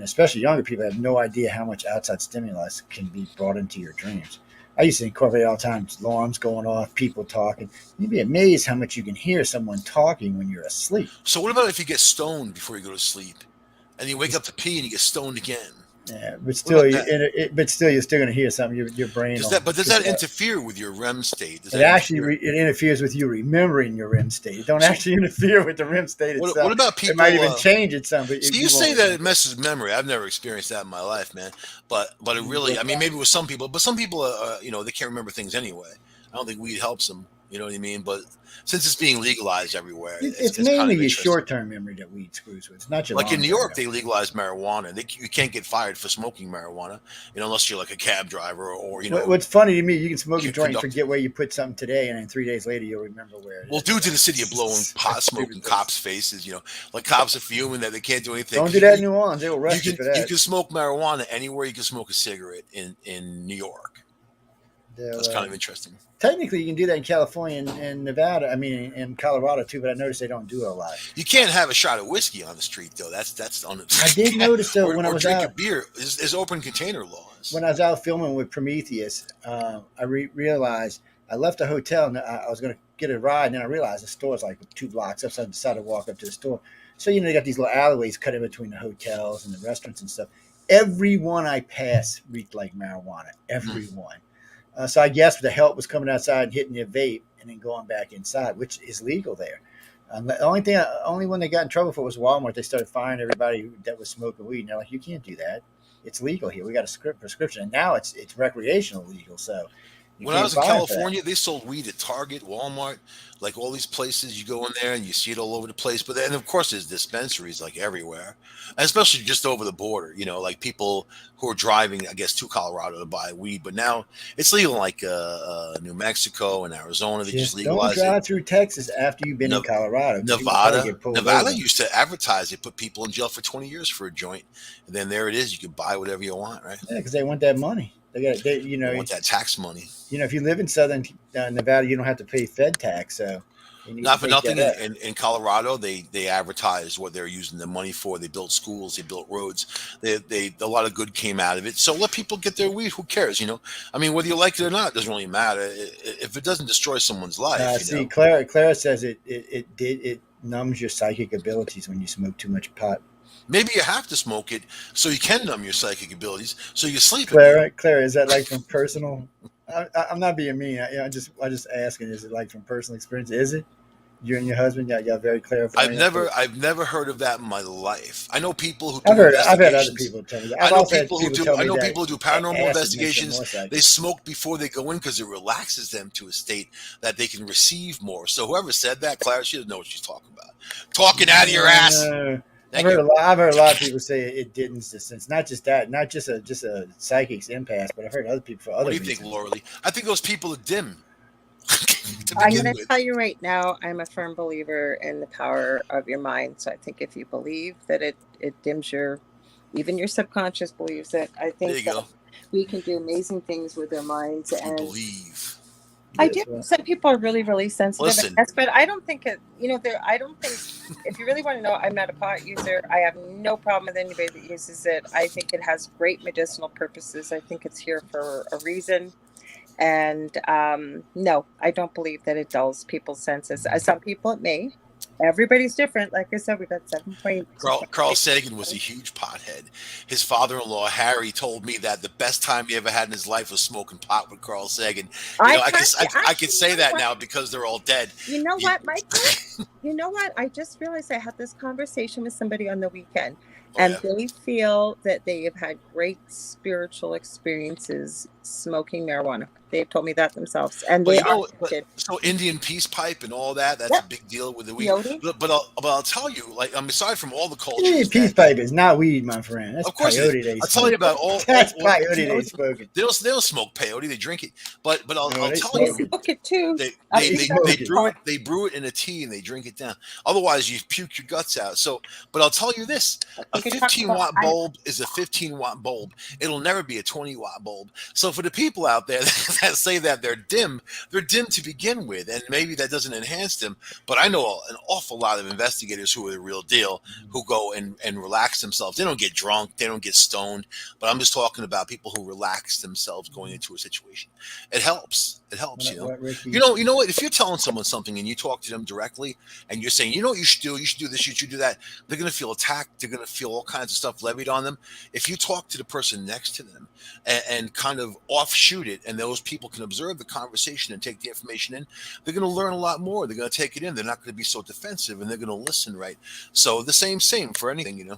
B: Especially younger people have no idea how much outside stimulus can be brought into your dreams. I used to incorporate all the time alarms going off, people talking. You'd be amazed how much you can hear someone talking when you're asleep.
C: So what about if you get stoned before you go to sleep, and you wake up to pee and you get stoned again?
B: Yeah, but
C: What
B: still,
C: about that?
B: you're still going to hear something. Your brain
C: Does
B: will
C: that? But does
B: pick
C: that
B: it up.
C: interfere with your REM state? Does
B: It
C: that
B: actually
C: interfere?
B: it interferes with you remembering your REM state. It don't
C: So
B: actually interfere with the REM state
C: what
B: itself.
C: about
B: It might
C: people?
B: even change it some, but
C: So you
B: you won't
C: say that it
B: remember it.
C: messes memory. I've never experienced that in my life, man. But it really,
B: Well,
C: I mean, maybe with some people, but some people, they can't remember things anyway. I don't think weed helps them. You know what I mean? But since it's being legalized everywhere,
B: it's
C: it's kind
B: mainly
C: of
B: your
C: interesting.
B: short-term memory that weed screws with. It's not your
C: Like in New
B: long-term
C: York,
B: memory.
C: they legalized marijuana. You can't get fired for smoking marijuana, unless you're like a cab driver or
B: What's funny to me, you can smoke a
C: you're
B: joint and
C: conducting.
B: forget where you put something today, and then 3 days later you'll remember where it
C: Well,
B: is.
C: dudes in the city are blowing pot
B: That's
C: smoke
B: stupid
C: in
B: things.
C: cops' faces. Like cops are fuming that they can't do anything
B: Don't
C: because
B: do that in New Orleans. They will
C: you
B: arrest you
C: can
B: for
C: you
B: that.
C: can smoke marijuana anywhere. You can smoke a cigarette in New York.
B: They'll,
C: That's kind of interesting.
B: technically, you can do that in California and Nevada. I mean, in Colorado too, but I noticed they don't do it a lot.
C: You can't have a shot of whiskey on the street though. That's on
B: I did
C: the
B: notice though
C: or drink a beer. There's open container laws.
B: when I was out filming with Prometheus, I realized I left the hotel and I was going to get a ride, and then I realized the store's like 2 blocks up, so I decided to walk up to the store. So they got these little alleyways cut in between the hotels and the restaurants and stuff. Everyone I passed reeked like marijuana.
C: Mm.
B: Everyone. So I guess the help was coming outside and hitting their vape and then going back inside, which is legal there. The only one they got in trouble for was Walmart. They started firing everybody that was smoking weed. And they're like, "You can't do that. It's legal here. We got a script prescription, and now it's recreational legal, so you
C: When I
B: can't
C: was in
B: fine for that."
C: California, they sold weed at Target, Walmart, like all these places. You go in there and you see it all over the place. But then, of course, there's dispensaries like everywhere, and especially just over the border. Like people who are driving, I guess, to Colorado to buy weed. But now it's legal, in, like New Mexico and Arizona. They just
B: Just don't
C: legalize it.
B: drive through Texas after you've been in
C: Ne-
B: Colorado, because you will probably
C: Nevada,
B: get pulled
C: Nevada
B: over.
C: used to advertise. They put people in jail for 20 years for a joint, and then there it is. You can buy whatever you want, right?
B: Yeah, because they want that money.
C: They want that tax money.
B: if you live in southern Nevada, you don't have to pay Fed tax, so you need to
C: Not for
B: take
C: nothing
B: that up.
C: in Colorado, they advertise what they're using the money for. They built schools, they built roads. A lot of good came out of it. So let people get their weed. Who cares? I mean, whether you like it or not, it doesn't really matter. If it doesn't destroy someone's life,
B: See, Clara says it numbs your psychic abilities when you smoke too much pot.
C: Maybe you have to smoke it so you can numb your psychic abilities, so you sleep again.
B: Clara, is that like from personal? I'm not being mean. I just asking. Is it like from personal experience? Is it? You and your husband, y'all very clairvoyant.
C: I've never heard of that in my life. I know people who
B: I've
C: do
B: heard. I've had other
C: investigations.
B: people tell me that.
C: I
B: I've
C: know
B: also had
C: people who
B: people
C: do.
B: tell
C: I
B: me
C: know
B: that
C: people who do paranormal
B: acid makes them
C: investigations.
B: more
C: They
B: psychic.
C: smoke before they go in because it relaxes them to a state that they can receive more. So whoever said that, Clara, she doesn't know what she's talking about. Talking out of your ass. Thank you.
B: I've heard a lot of people say it didn't. Since not just that, not just a psychic's impasse, but I've heard other people for
C: What
B: other
C: do you think,
B: reasons.
C: Laura Lee? I think those people are dim to
A: I'm
C: begin
A: going to
C: with.
A: tell you right now, I'm a firm believer in the power of your mind. So I think if you believe that it dims even your subconscious believes it, I
C: There
A: think
C: you
A: that
C: go.
A: we can do amazing things with our minds.
C: If you
A: And
C: believe.
A: I do.
B: Yes, well,
A: Some people are really, really sensitive, I
C: Listen,
A: guess, but I don't think I don't think, if you really want to know, I'm not a pot user. I have no problem with anybody that uses it. I think it has great medicinal purposes. I think it's here for a reason. And no, I don't believe that it dulls people's senses. Some people it may. Everybody's different. Like I said, we got 7.2.
C: Carl Sagan was a huge pothead. His father-in-law Harry told me that the best time he ever had in his life was smoking pot with Carl Sagan. I could say that now because they're all dead.
A: You know what, Michael? You know what? I just realized I had this conversation with somebody on the weekend, and they feel that they have had great spiritual experiences smoking marijuana. They've told me that themselves, and they are
C: so Indian peace pipe and all that's a big deal with the weed. But I'll tell you, like aside from all the cultures,
B: peace pipe is not weed, my friend. That's
C: of course
B: peyote.
C: I'll tell you about all.
B: That's peyote they smoking.
C: They don't smoke peyote; they drink it. But I'll tell you,
A: they smoke it too.
C: They brew it in a tea and they drink it down. Otherwise, you puke your guts out. So, but I'll tell you this: a
A: could talk
C: 15
A: about.
C: watt bulb is a 15-watt bulb. It'll never be a 20-watt bulb. So for the people out there that say that they're dim to begin with, and maybe that doesn't enhance them. But I know an awful lot of investigators who are the real deal, who go and relax themselves. They don't get drunk, they don't get stoned. But I'm just talking about people who relax themselves going into a situation. It helps. It helps,
B: Ricky?
C: You know what? If you're telling someone something and you talk to them directly, and you're saying, you know what you should do? You should do this. You should do that. They're going to feel attacked. They're going to feel all kinds of stuff levied on them. If you talk to the person next to them and kind of offshoot it, and those people can observe the conversation and take the information in, they're going to learn a lot more. They're going to take it in. They're not going to be so defensive, and they're going to listen right. So the same for anything.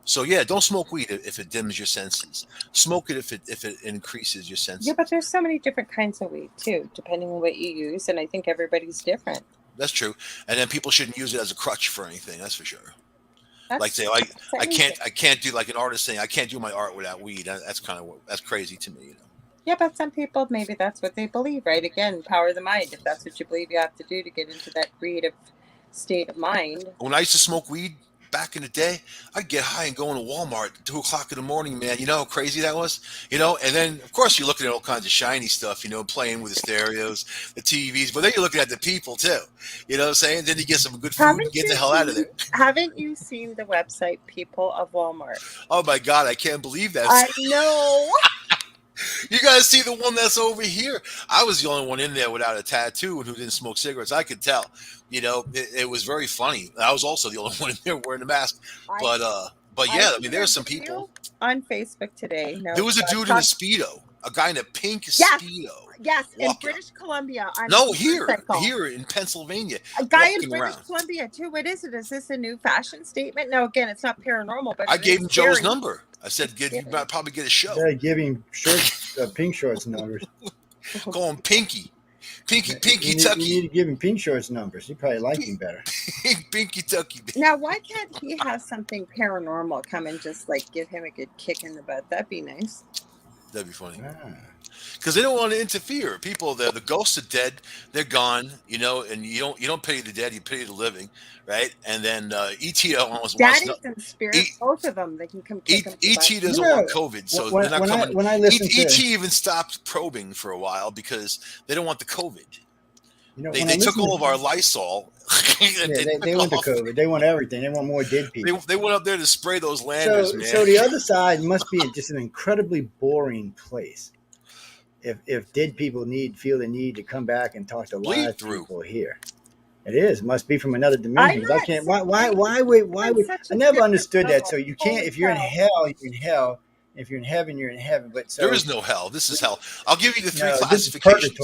C: So yeah, don't smoke weed if it dims your senses. Smoke it if it increases your senses.
A: Yeah, but there's so many different kinds of weed too, depending on what you use, and I think everybody's different.
C: That's true. And then people shouldn't use it as a crutch for anything. That's for sure.
A: That's,
C: Like say, I can't do, like an artist saying I can't do my art without weed. That's crazy to me.
A: Yeah, but some people, maybe that's what they believe, right? Again, power of the mind. If that's what you believe you have to do to get into that creative state of mind.
C: When I used to smoke weed back in the day, I'd get high and go into Walmart at 2:00 in the morning, man. You know how crazy that was? And then of course you're looking at all kinds of shiny stuff, playing with the stereos, the TVs, but then you're looking at the people too. You know what I'm saying? Then you get some good food and get the hell out of there.
A: Haven't you seen the website People of Walmart?
C: Oh my God, I can't believe that.
A: I know.
C: You guys see the one that's over here? I was the only one in there without a tattoo and who didn't smoke cigarettes. I could tell. It was very funny. I was also the only one in there wearing a mask. But yeah, I mean, there's some people
A: on Facebook today.
C: There was a dude in a Speedo, a guy in a pink Speedo.
A: Yes, in British Columbia.
C: Here in Pennsylvania.
A: A guy in British Columbia too. What is it? Is this a new fashion statement? No, again, it's not paranormal. But
C: I gave him Joe's number. I said, you might probably get a show.
B: Yeah, give him pink shorts numbers.
C: Call him Pinky. Pinky Tucky.
B: You need to give him pink shorts numbers. He probably like him better.
C: Pinky Tucky.
A: Now, why can't he have something paranormal come and just like give him a good kick in the butt? That'd be nice.
C: That'd be funny. Because they don't want to interfere. People, the ghosts are dead, they're gone, and you don't pity the dead, you pity the living, right? And then ET almost
A: Daddies and spirits, both of them, they can come kick
C: ET doesn't want COVID, so they're not coming. When I listen ET even stopped probing for a while because they don't want the COVID. They took all of our Lysol.
B: They want the COVID. They want everything. They want more dead people.
C: They went up there to spray those landers, man.
B: So the other side must be just an incredibly boring place. If dead people feel the need to come back and talk to live people here, it must be from another dimension. I can't. Why would I never understood that? So you can't. If you're in hell, you're in hell. If you're in heaven, you're in heaven. But
C: there is no hell. This is hell. I'll give you the three classifications.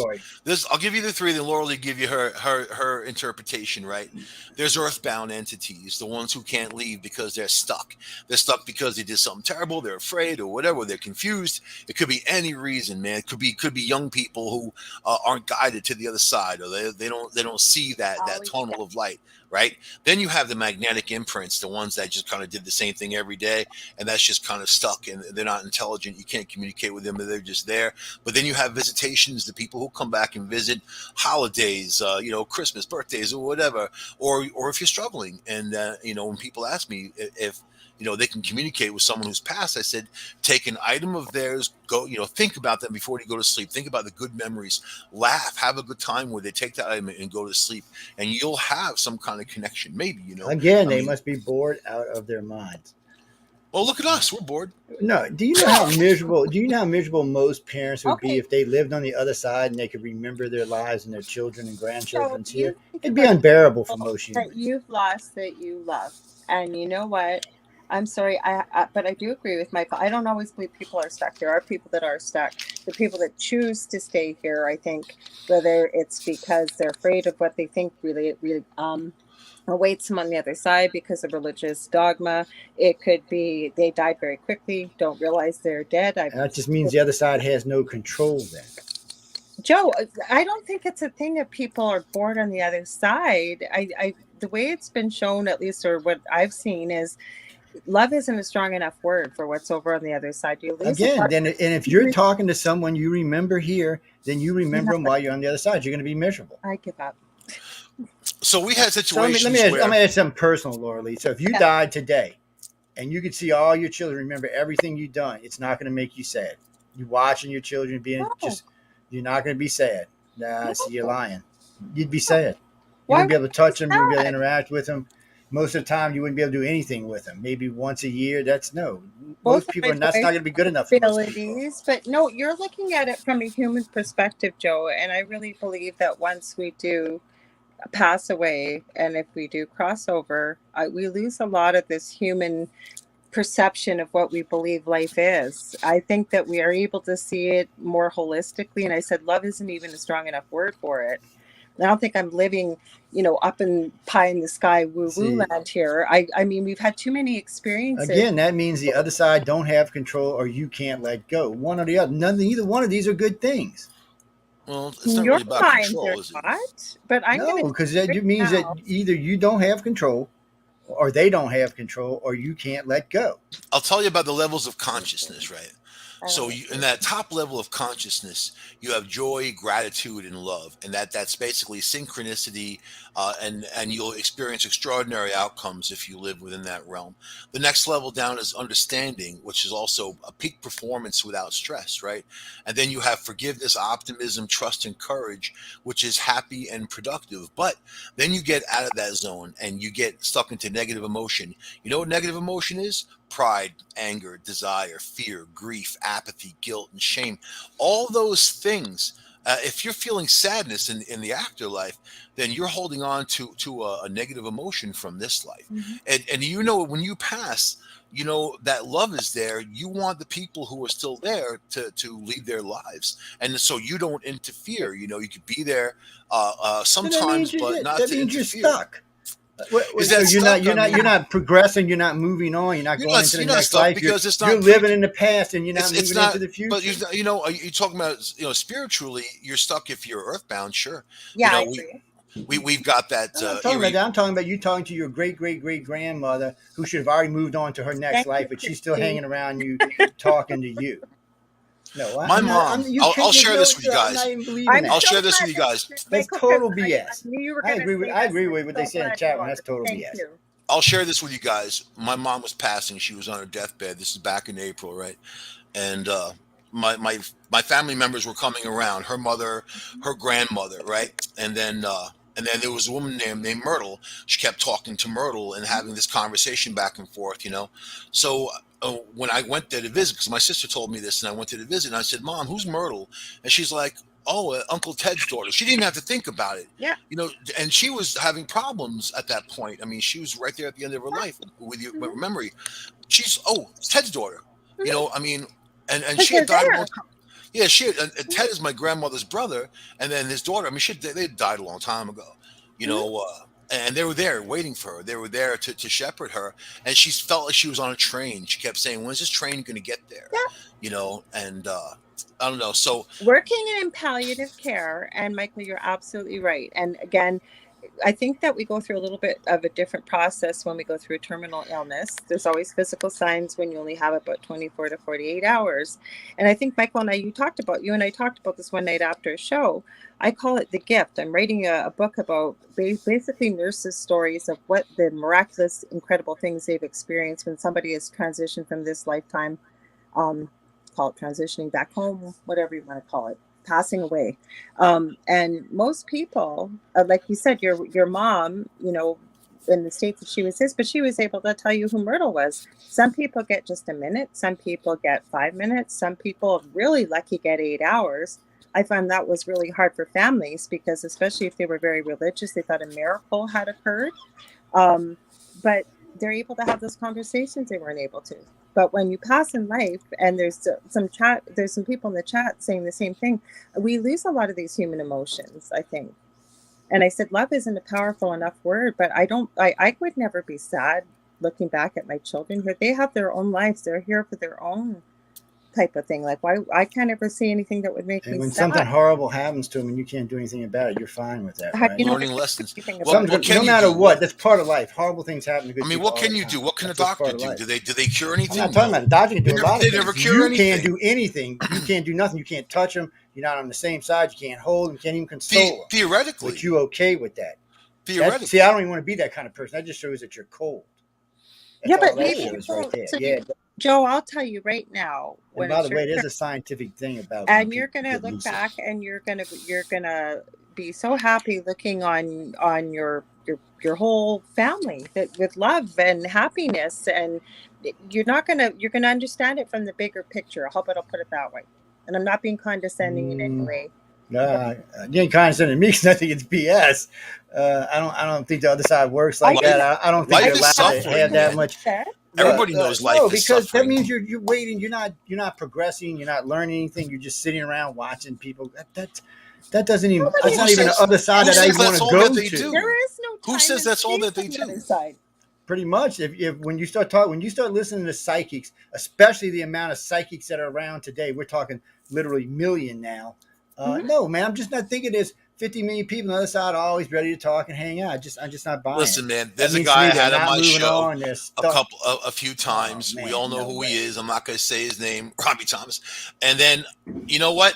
C: I'll give you the three, then Laura will give you her interpretation, right? There's earthbound entities, the ones who can't leave because they're stuck. They're stuck because they did something terrible, they're afraid, or whatever, they're confused. It could be any reason, man. It could be young people who aren't guided to the other side, or they don't see that tunnel of light. Right? Then you have the magnetic imprints, the ones that just kind of did the same thing every day, and that's just kind of stuck, and they're not intelligent. You can't communicate with them, but they're just there. But then you have visitations, the people who come back and visit holidays, Christmas, birthdays, or whatever. Or if you're struggling, and when people ask me if they can communicate with someone who's passed, I said, take an item of theirs, go, think about them before you go to sleep. Think about the good memories, laugh, have a good time with it, take that item and go to sleep. And you'll have some kind of connection, maybe,
B: Again, they must be bored out of their minds.
C: Well, look at us. We're bored.
B: No. Do you know how miserable most parents would be if they lived on the other side and they could remember their lives and their children and grandchildren here? It'd be unbearable for most humans.
A: That you've lost that you love. And you know what? I'm sorry, but I do agree with Michael. I don't always believe people are stuck. There are people that are stuck. The people that choose to stay here, I think, whether it's because they're afraid of what they think really awaits them on the other side because of religious dogma. It could be they died very quickly, don't realize they're dead.
B: That just means the other side has no control then.
A: Joe, I don't think it's a thing that people are bored on the other side. The way it's been shown, at least, or what I've seen, is love isn't a strong enough word for what's over on the other side.
B: And if you're talking to someone you remember here, then you remember them while you're on the other side. You're going to be miserable.
A: I give up.
C: So we had situations.
B: Let me ask something personal, Laura Lee. So if you died today and you can see all your children remember everything you've done, it's not going to make you sad. You watching your children being
A: No,
B: you're not going to be sad. Nah, see, you're
A: no.
B: lying. You'd be sad. You
A: Why
B: wouldn't be
A: would
B: able to
A: I be
B: touch them. You wouldn't be able to
A: sad?
B: interact with them. Most of the time, you wouldn't be able to do anything with them. Maybe once a year. That's no.
A: Both
B: Most
A: of
B: people,
A: my
B: and that's
A: boys
B: not going to be good enough for most people.
A: abilities, but no, you're looking at it from a human perspective, Joe. And I really believe that once we do pass away, and if we do cross over, we lose a lot of this human perception of what we believe life is. I think that we are able to see it more holistically. And I said, love isn't even a strong enough word for it. I don't think I'm living, up in pie in the sky woo woo
B: See,
A: land here. I mean, we've had too many experiences.
B: again, that means the other side don't have control, or you can't let go. One or the other. Neither one of these are good things.
C: Well, it's
A: In
C: not
A: your
C: really about
A: mind, they're
C: control, is it?
A: not. But I'm going to
B: No,
A: tell
B: because
A: you
B: that
A: right
B: means that
A: now.
B: either you don't have control, or they don't have control, or you can't let go.
C: I'll tell you about the levels of consciousness, right?
A: I don't
C: So
A: know.
C: in that top level of consciousness, you have joy, gratitude, and love, and that's basically synchronicity, and you'll experience extraordinary outcomes if you live within that realm. The next level down is understanding, which is also a peak performance without stress, right? And then you have forgiveness, optimism, trust, and courage, which is happy and productive. But then you get out of that zone and you get stuck into negative emotion. You know what negative emotion is? Pride, anger, desire, fear, grief, apathy, guilt, and shame. All those things. If you're feeling sadness in the afterlife, then you're holding on to a negative emotion from this life.
A: Mhm.
C: And when you pass, that love is there. You want the people who are still there to lead their lives, and so you don't interfere. You could be there
B: Then that means
C: sometimes, but not
B: that
C: to
B: means you're
C: interfere.
B: stuck.
C: Is
B: So
C: that stuck? I
B: you're
C: mean,
B: not progressing. You're not moving on. You're not
C: you're
B: going
C: not
B: into the
C: you're not
B: next
C: stuck
B: life.
C: because it's
B: You're
C: not
B: living in the past, and you're not
C: it's
B: moving into
C: not.
B: the
C: But
B: future.
C: you're talking about spiritually. You're stuck if you're earthbound. Sure, you
A: Yeah, I
C: know we
A: agree.
C: we've got that
B: I'm not talking about
C: eerie.
B: that. I'm talking about you talking to your great grandmother who should have already moved on to her next
A: Thank you,
B: life, but she's still
A: Christy.
B: hanging around you, talking to you. No,
C: My
B: I'm not.
C: mom.
B: You
C: I'll
B: can't.
C: share this with you
B: I'm not
C: guys.
B: even believing
A: I'm
C: I'll
B: that.
A: so
C: share this
A: glad
C: with you
A: that
C: guys.
A: you
B: That's
A: Michael, because
B: total
A: I
B: BS.
A: knew you were going to say
B: I
A: this,
B: agree
A: and I'm
B: with what they
A: so
B: say in the
A: glad
B: chat
A: you
B: room.
A: are.
B: That's total
A: Thank
B: BS.
A: you.
C: I'll share this with you guys. My mom was passing. She was on her deathbed. This is back in April, right? And my family members were coming around. Her mother, her grandmother, right? And then there was a woman named Myrtle. She kept talking to Myrtle and having this conversation back and forth. So when I went there to visit, because my sister told me this, and I went there to visit, and I said, "Mom, who's Myrtle?" And she's like, "Oh, Uncle Ted's daughter." She didn't even have to think about it,
A: Yeah.
C: and she was having problems at that point. I mean, she was right there at the end of her life with your
A: Mhm.
C: memory. She's it's Ted's daughter. I mean, and
A: Because
C: she had
A: they're
C: died a long
A: there.
C: time. Yeah, she had, and Ted is my grandmother's brother, and then his daughter. I mean, they died a long time ago. You
A: Mhm.
C: know, and they were there waiting for her. They were there to shepherd her, and she felt like she was on a train. She kept saying, "When's this train going to get there?"
A: Yeah.
C: And I don't know. So
A: Working in palliative care, and Michael, you're absolutely right. And again, I think that we go through a little bit of a different process when we go through a terminal illness. There's always physical signs when you only have about 24 to 48 hours. And I think Michael and you and I talked about this one night after a show. I call it the gift. I'm writing a book about basically nurses' stories of what the miraculous, incredible things they've experienced when somebody has transitioned from this lifetime, um, call it transitioning back home, whatever you want to call it, passing away. And most people, like you said, your mom, in the state that she was but she was able to tell you who Myrtle was. Some people get just a minute, some people get 5 minutes, some people really lucky get 8 hours. I found that was really hard for families because, especially if they were very religious, they thought a miracle had occurred. Um, but they're able to have those conversations they weren't able to. But when you pass in life, and there's some people in the chat saying the same thing, we lose a lot of these human emotions, I think. And I said, love isn't a powerful enough word, but I would never be sad looking back at my children here. They have their own lives. They're here for their own type of thing. Like, why I can't ever see anything that would make
B: And
A: me
B: when something
A: sad.
B: horrible happens to them and you can't do anything about it, you're fine with that,
A: How do
B: right?
A: you know I
C: learning
A: can't do
C: lessons.
A: anything
C: What
A: about
C: what
A: it?
C: can
B: No
C: you
B: matter
C: do?
B: what, that's part of life. Horrible things happen to
C: I
B: good
C: mean,
B: people
C: what
B: all the
C: can you do?
B: time.
C: What can a
B: That's just
C: doctor
B: part of
C: do?
B: life.
C: Do they cure
B: I'm
C: anything?
B: not talking about
C: No.
B: the doctor can do a lot of
C: They never
B: things.
C: cure
B: You can't
C: anything.
B: do anything. You can't do nothing. You can't touch them. You're not on the same side. You can't hold them. You can't even console them.
C: Theoretically,
B: But you okay with that? See, I
C: theoretically.
B: don't even want to be that kind of person. That just shows that you're cold. That's
A: but
B: all that
A: maybe
B: shows right
A: Joe.
B: there.
A: So
B: Yeah.
A: Joe, I'll tell you right now
B: And
A: when
B: by the
A: it's your
B: way,
A: turn,
B: there's a scientific thing about when
A: and you're
B: people
A: gonna
B: get
A: look
B: lucid.
A: back, and you're gonna be so happy looking on your whole family that with love and happiness, and you're gonna understand it from the bigger picture. I hope I'll put it that way. And I'm not being condescending in any
B: Mm,
A: way.
B: you ain't condescending to me because I think it's BS. I don't think the other side works
A: I
B: like
A: didn't.
B: that. I don't think
A: I
C: Life
B: you're
C: is
A: didn't
B: allowed
A: ask
B: to
A: what
B: have
C: suffering,
B: that
A: you
C: man.
B: much.
A: said.
B: Well,
C: Everybody knows
B: no,
C: life is
B: because that
C: suffering.
B: means you're waiting. You're not progressing. You're not learning anything. You're just sitting around watching people. That doesn't even.
C: Well,
B: That's
A: Nobody
C: who
B: not even the
C: says
B: other side
C: who
B: that I
C: says
B: even want
C: that's
B: to
C: all that
B: go
C: they
B: to.
C: do?
A: There is no
C: Who
A: time
C: says
A: and
C: that's all
A: space
C: that
A: on
C: they
A: the
C: do?
A: other side.
B: Pretty much, if when you start talking, when you start listening to psychics, especially the amount of psychics that are around today, we're talking literally million now.
A: Mhm.
B: No, man, I'm just not thinking there's 50 million people on the other side always ready to talk and hang out. I'm just not buying it.
C: Listen, man,
B: That
C: there's a
B: means to
C: guy
B: me
C: I
B: they're
C: had on
B: not
C: my
B: moving
C: show
B: on. They're stuck.
C: a few
B: Oh
C: times. We
B: man,
C: all know
B: no
C: who he
B: way.
C: is. I'm not going to say his name, Robbie Thomas. And then, you know what?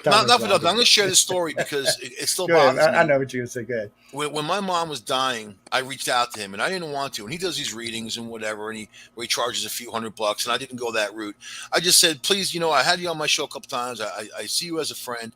C: Not
B: Thomas
C: for nothing. I'm
B: Robbie.
C: going to share this story because it still
B: Go ahead.
C: bothers
B: I
C: me.
B: know what you're gonna say. Go ahead.
C: When my mom was dying, I reached out to him, and I didn't want to. And he does these readings and whatever, and he charges a few $100, and I didn't go that route. I just said, please, I had you on my show a couple times. I see you as a friend,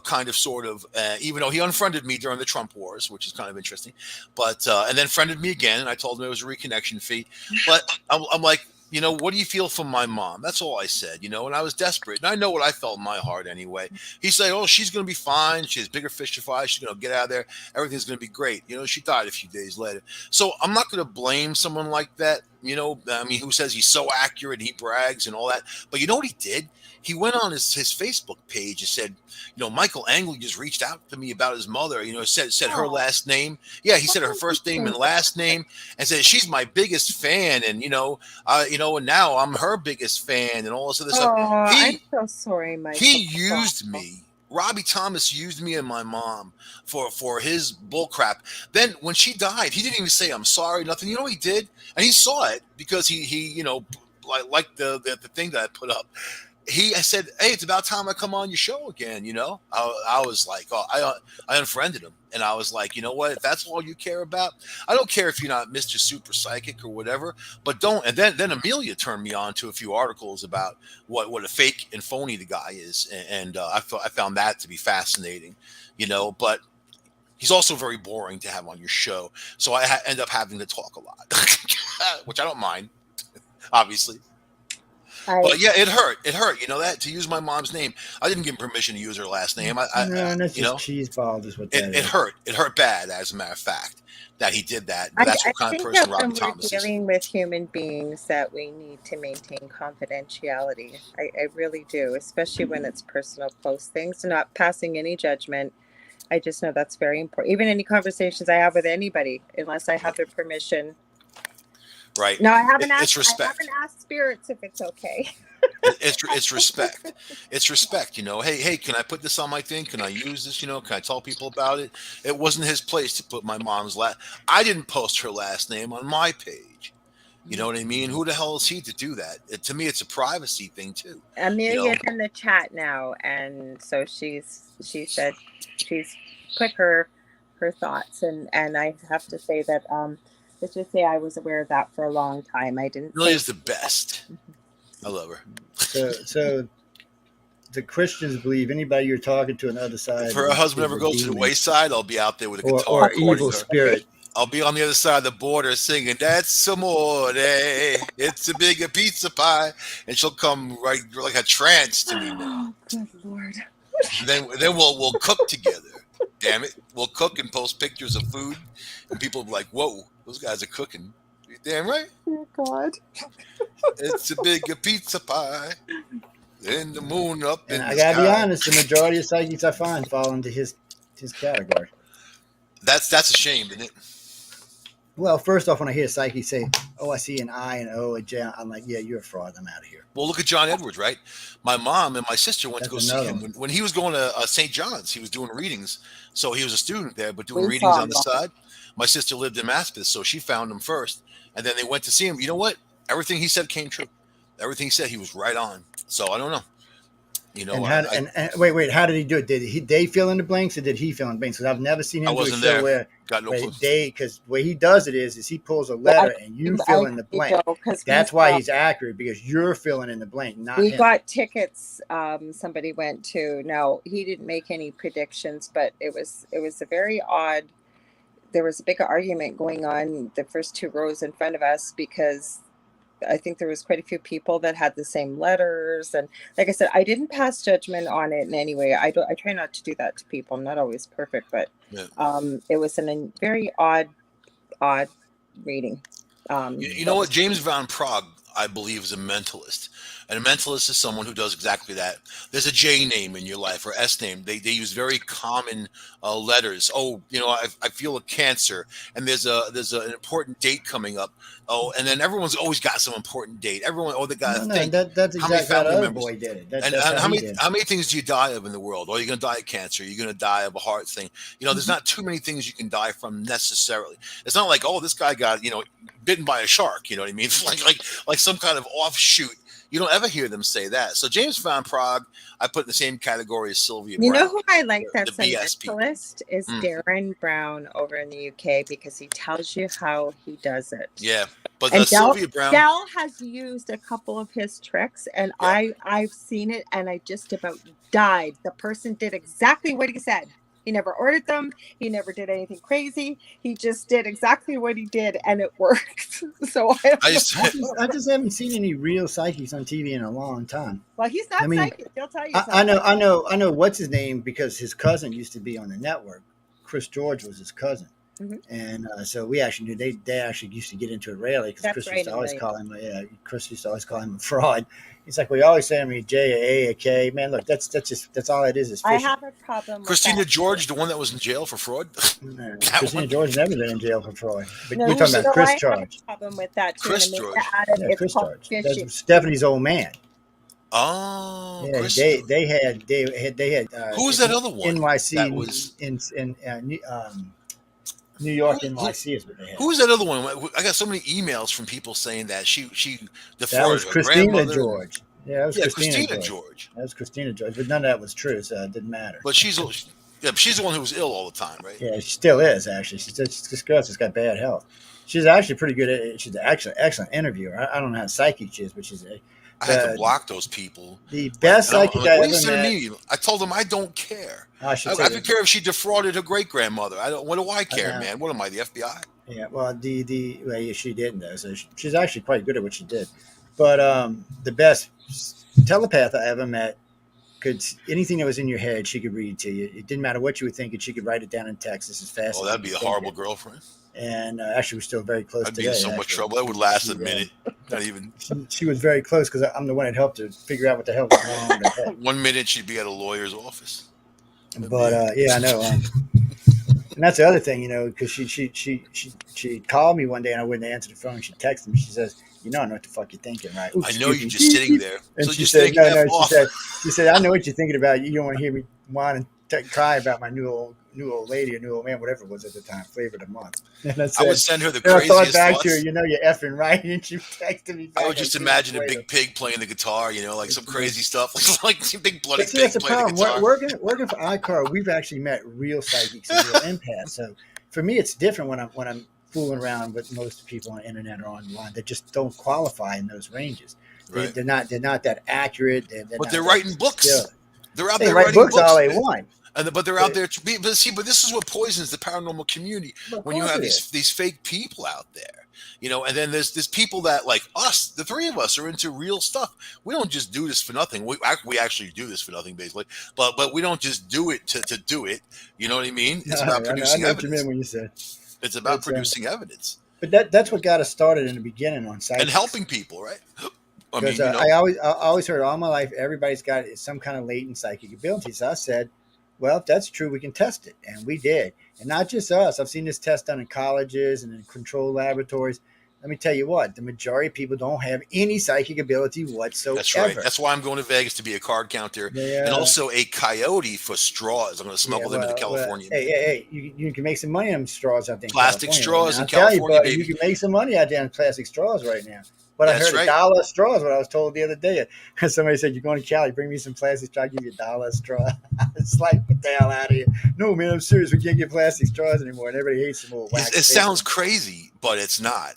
C: kind of, sort of. Even though he unfriended me during the Trump wars, which is kind of interesting, but and then friended me again, and I told him it was a reconnection fee. But I'm like, what do you feel from my mom? That's all I said, and I was desperate. And I know what I felt in my heart anyway. He said, oh, she's going to be fine. She has bigger fish to fry. She's going to get out of there. Everything's going to be great. She died a few days later. So I'm not going to blame someone like that. I mean, who says he's so accurate and he brags and all that. But you know what he did? He went on his Facebook page and said, Michael Angley just reached out to me about his mother, said her
A: Oh,
C: last name. Yeah, he said her
A: why would
C: first name
A: you
C: and
A: say that?
C: last name and said she's my biggest fan. And, and now I'm her biggest fan and all this other stuff.
A: Oh, I'm
C: He
A: so sorry,
C: he
A: Michael. That's
C: used
A: awful.
C: me. Robbie Thomas used me and my mom for his bullcrap. Then when she died, he didn't even say I'm sorry, nothing. You know what he did? And he saw it because he like the thing that I put up. I said, hey, it's about time I come on your show again. I was like, oh, I unfriended him, and I was like, you know what? If that's all you care about, I don't care if you're not Mr. Super Psychic or whatever, but don't. And then Amelia turned me on to a few articles about what a fake and phony the guy is, and I found that to be fascinating, But he's also very boring to have on your show, so I end up having to talk a lot, which I don't mind, obviously.
A: I
C: But yeah, it hurt. It hurt. You know that to use my mom's name. I didn't give him permission to use her last name.
B: No, and that's
C: You
B: just
C: know,
B: cheese balls, is what
C: it,
B: that
C: it
B: is.
C: hurt. It hurt bad, as a matter of fact, that he did that. But
A: I,
C: that's
A: I
C: what kind of
A: think
C: person
A: that
C: Robbie
A: when we're
C: Thomas is.
A: dealing with human beings that we need to maintain confidentiality. I really do, especially when it's personal, close things. Not passing any judgment. I just know that's very important. Even any conversations I have with anybody, unless I have their permission.
C: Right.
A: No, I haven't
C: It's
A: asked. I haven't
C: respect.
A: asked spirits if it's okay.
C: It's respect. It's respect. Hey, can I put this on my thing? Can I use this? Can I tell people about it? It wasn't his place to put my mom's last. I didn't post her last name on my page. You know what I mean? Who the hell is he to do that? To me, it's a privacy thing too. You know,
A: Amelia's in the chat now, and so she said she's put her thoughts, and I have to say that let's just say I was aware of that for a long time. I didn't
C: really
A: say
C: is the best. I love her.
B: So the Christians believe anybody you're talking to on the other
C: If
B: side
C: her husband
B: is
C: ever
B: a
C: goes to the
B: demon
C: wayside, I'll be out there with a guitar
B: or
C: recording
B: evil
C: her.
B: spirit.
C: I'll be on the other side of the border singing "That's amore." It's a bigger pizza pie, and she'll come right like a trance to me, man.
A: Oh, good Lord.
C: Then we'll cook together. Damn it, we'll cook and post pictures of food, and people will be like, "Whoa, those guys are cooking." You damn right.
A: Dear God.
C: It's a bigger pizza pie, and the moon up
B: And
C: in
B: I
C: the
B: gotta be
C: sky.
B: honest, the majority of psychics I find fall into his category.
C: That's a shame, isn't it?
B: Well, first off, when I hear a psychic say, "Oh, I see an I and O a J," I'm like, "Yeah, you're a fraud. I'm out of here."
C: Well, look at John Edwards, right? My mom and my sister went to
B: That's
C: go see
B: another
C: him
B: one.
C: when he was going to St. John's. He was doing readings. So he was a student there, but doing
A: We
C: readings
A: saw
C: on
A: him
C: the
A: once.
C: side. My sister lived in Maspeth, so she found him first. And then they went to see him. You know what? Everything he said came true. Everything he said, he was right on. So I don't know. You know,
B: And wait, how did he do it? Did they fill in the blanks or did he fill in the blanks? Because I've never seen
C: I
B: him do a
C: wasn't
B: show
C: there.
B: where
C: Got no clue.
B: because the way he does it is he pulls a
A: But
B: letter and you fill in the
A: agree,
B: blank.
A: Joe, because
B: That's why he's accurate, because you're filling in the blank, not
A: we
B: him.
A: got tickets. Somebody went to. Now he didn't make any predictions, but it was a very odd. There was a big argument going on the first two rows in front of us because I think there was quite a few people that had the same letters. And like I said, I didn't pass judgment on it in any way. I try not to do that to people. I'm not always perfect, but
C: Yeah.
A: it was a very odd reading.
C: You know what? James Van Prague, I believe, is a mentalist. And a mentalist is someone who does exactly that. There's a J name in your life or S name. They use very common letters. Oh, you know, I feel a cancer, and there's an important date coming up. Oh, and then everyone's always got some important date. They got to think.
B: That's
C: How many
B: exactly how the
C: family
B: other
C: members?
B: boy did it.
C: And
B: That's
C: how
B: he
C: many
B: did.
C: how many things do you die of in the world? Oh, you're going to die of cancer. You're going to die of a heart thing. You know, there's not too many things you can die from necessarily. It's not like, oh, this guy got, bitten by a shark. You know what I mean? like some kind of offshoot. You don't ever hear them say that. So James Van Prague, I put in the same category as Sylvia Brown.
A: You know who I like that's
C: the
A: a
C: BS people.
A: mentalist is Darren Brown over in the UK, because he tells you how he does it.
C: Yeah, but
A: And
C: Sylvia Brown.
A: Del has used a couple of his tricks, and
C: Yeah.
A: I've seen it, and I just about died. The person did exactly what he said. He never ordered them. He never did anything crazy. He just did exactly what he did, and it worked. So
B: I just haven't seen any real psychics on TV in a long time.
A: Well, he's not psychic. He'll tell you.
B: I know. What's his name? Because his cousin used to be on the network. Chris George was his cousin. Mm-hmm. And so we actually knew they actually used to get into it rarely, because Chris used to always call him a fraud. He's like, we always say I'm a J, a A, a K. Man, look, that's all it is fishing.
A: I have a problem.
C: Christina George, the one that was in jail for fraud.
B: No, Christina George never been in jail for fraud. But
A: no,
B: you're talking about Chris George.
A: I have a problem with that too.
C: Chris George.
B: Chris George. That's Stephanie's old man.
C: Oh,
B: yeah, they had.
C: Who was that other one?
B: NYC
C: that was
B: in New York. NYC is what they had.
C: Who was that other one? I got so many emails from people saying that she
B: that was Christina George. Yeah, that was
C: Christina George.
B: That was Christina George, but none of that was true, so it didn't matter.
C: But she's the one who was ill all the time, right?
B: Yeah, she still is, actually. This girl's just got bad health. She's actually pretty good. She's actually an excellent interviewer. I don't know how psychic she is, but she's
C: I had to block those people.
B: The best psychic I ever met.
C: I told them I don't care. I could care if she defrauded her great grandmother. What do I care, man? What am I, the FBI?
B: Yeah, well, she didn't though. So she's actually quite good at what she did. But the best telepath I ever met could anything that was in your head, she could read to you. It didn't matter what you were thinking; she could write it down in text as fast.
C: Oh, that'd be a horrible girlfriend.
B: And actually, we're still very close.
C: I'd be in so much trouble. That would last a minute. Not even.
B: She was very close, because I'm the one that helped her figure out what the hell was going on with her head.
C: 1 minute she'd be at a lawyer's office.
B: But I know. And that's the other thing, because she called me one day and I wouldn't answer the phone. She texted me. She says, I know what the fuck you're thinking, right?
C: Ooh, I know you're just sitting there.
B: And
C: so
B: she said, no. She said, I know what you're thinking about. You don't want to hear me whine and cry about my new old lady or new old man, whatever it was at the time, flavor of the month. And I
C: would send her the craziest
B: I thought back
C: thoughts.
B: to her, you're effing right. And she texted me back.
C: I would just imagine a big pig playing the guitar, like some crazy stuff, like big bloody pig
B: that's the
C: playing
B: problem.
C: the guitar.
B: Working for iCar, we've actually met real psychics and real empaths. So for me, it's different when I'm fooling around with most people on the internet or online that just don't qualify in those ranges.
C: Right.
B: They're not that accurate.
C: They're writing books.
B: Skilled.
C: They're out
B: they
C: there
B: write
C: writing
B: books all they want.
C: But they're out there to be. But this is what poisons the paranormal community when you have these fake people out there. And then there's people that, like us, the three of us, are into real stuff. We don't just do this for nothing. We actually do this for nothing, basically. But we don't just do it to do it. You know what I mean? It's about producing
B: evidence. I know
C: what
B: you meant when you said.
C: It's about producing evidence.
B: But that's what got us started in the beginning on psychics.
C: And helping people, right?
B: Because I always heard all my life, everybody's got some kind of latent psychic ability. So I said, well, if that's true, we can test it. And we did. And not just us. I've seen this test done in colleges and in controlled laboratories. Let me tell you what, the majority of people don't have any psychic ability whatsoever.
C: That's right. That's why I'm going to Vegas, to be a card counter and also a coyote for straws. I'm going to smuggle them into California.
B: Hey, you can make some money on straws out there.
C: Plastic straws in
B: California,
C: baby.
B: You can make some money out there on plastic straws right now. But I
C: That's
B: heard
C: right.
B: $1 straw is what I was told the other day. Somebody said, "You're going to Cali, bring me some plastic straw, I'll give you $1 straw." It's like, get the hell out of here. No, man, I'm serious. We can't get plastic straws anymore. And everybody hates them old wax
C: It
B: paper.
C: sounds crazy, but it's not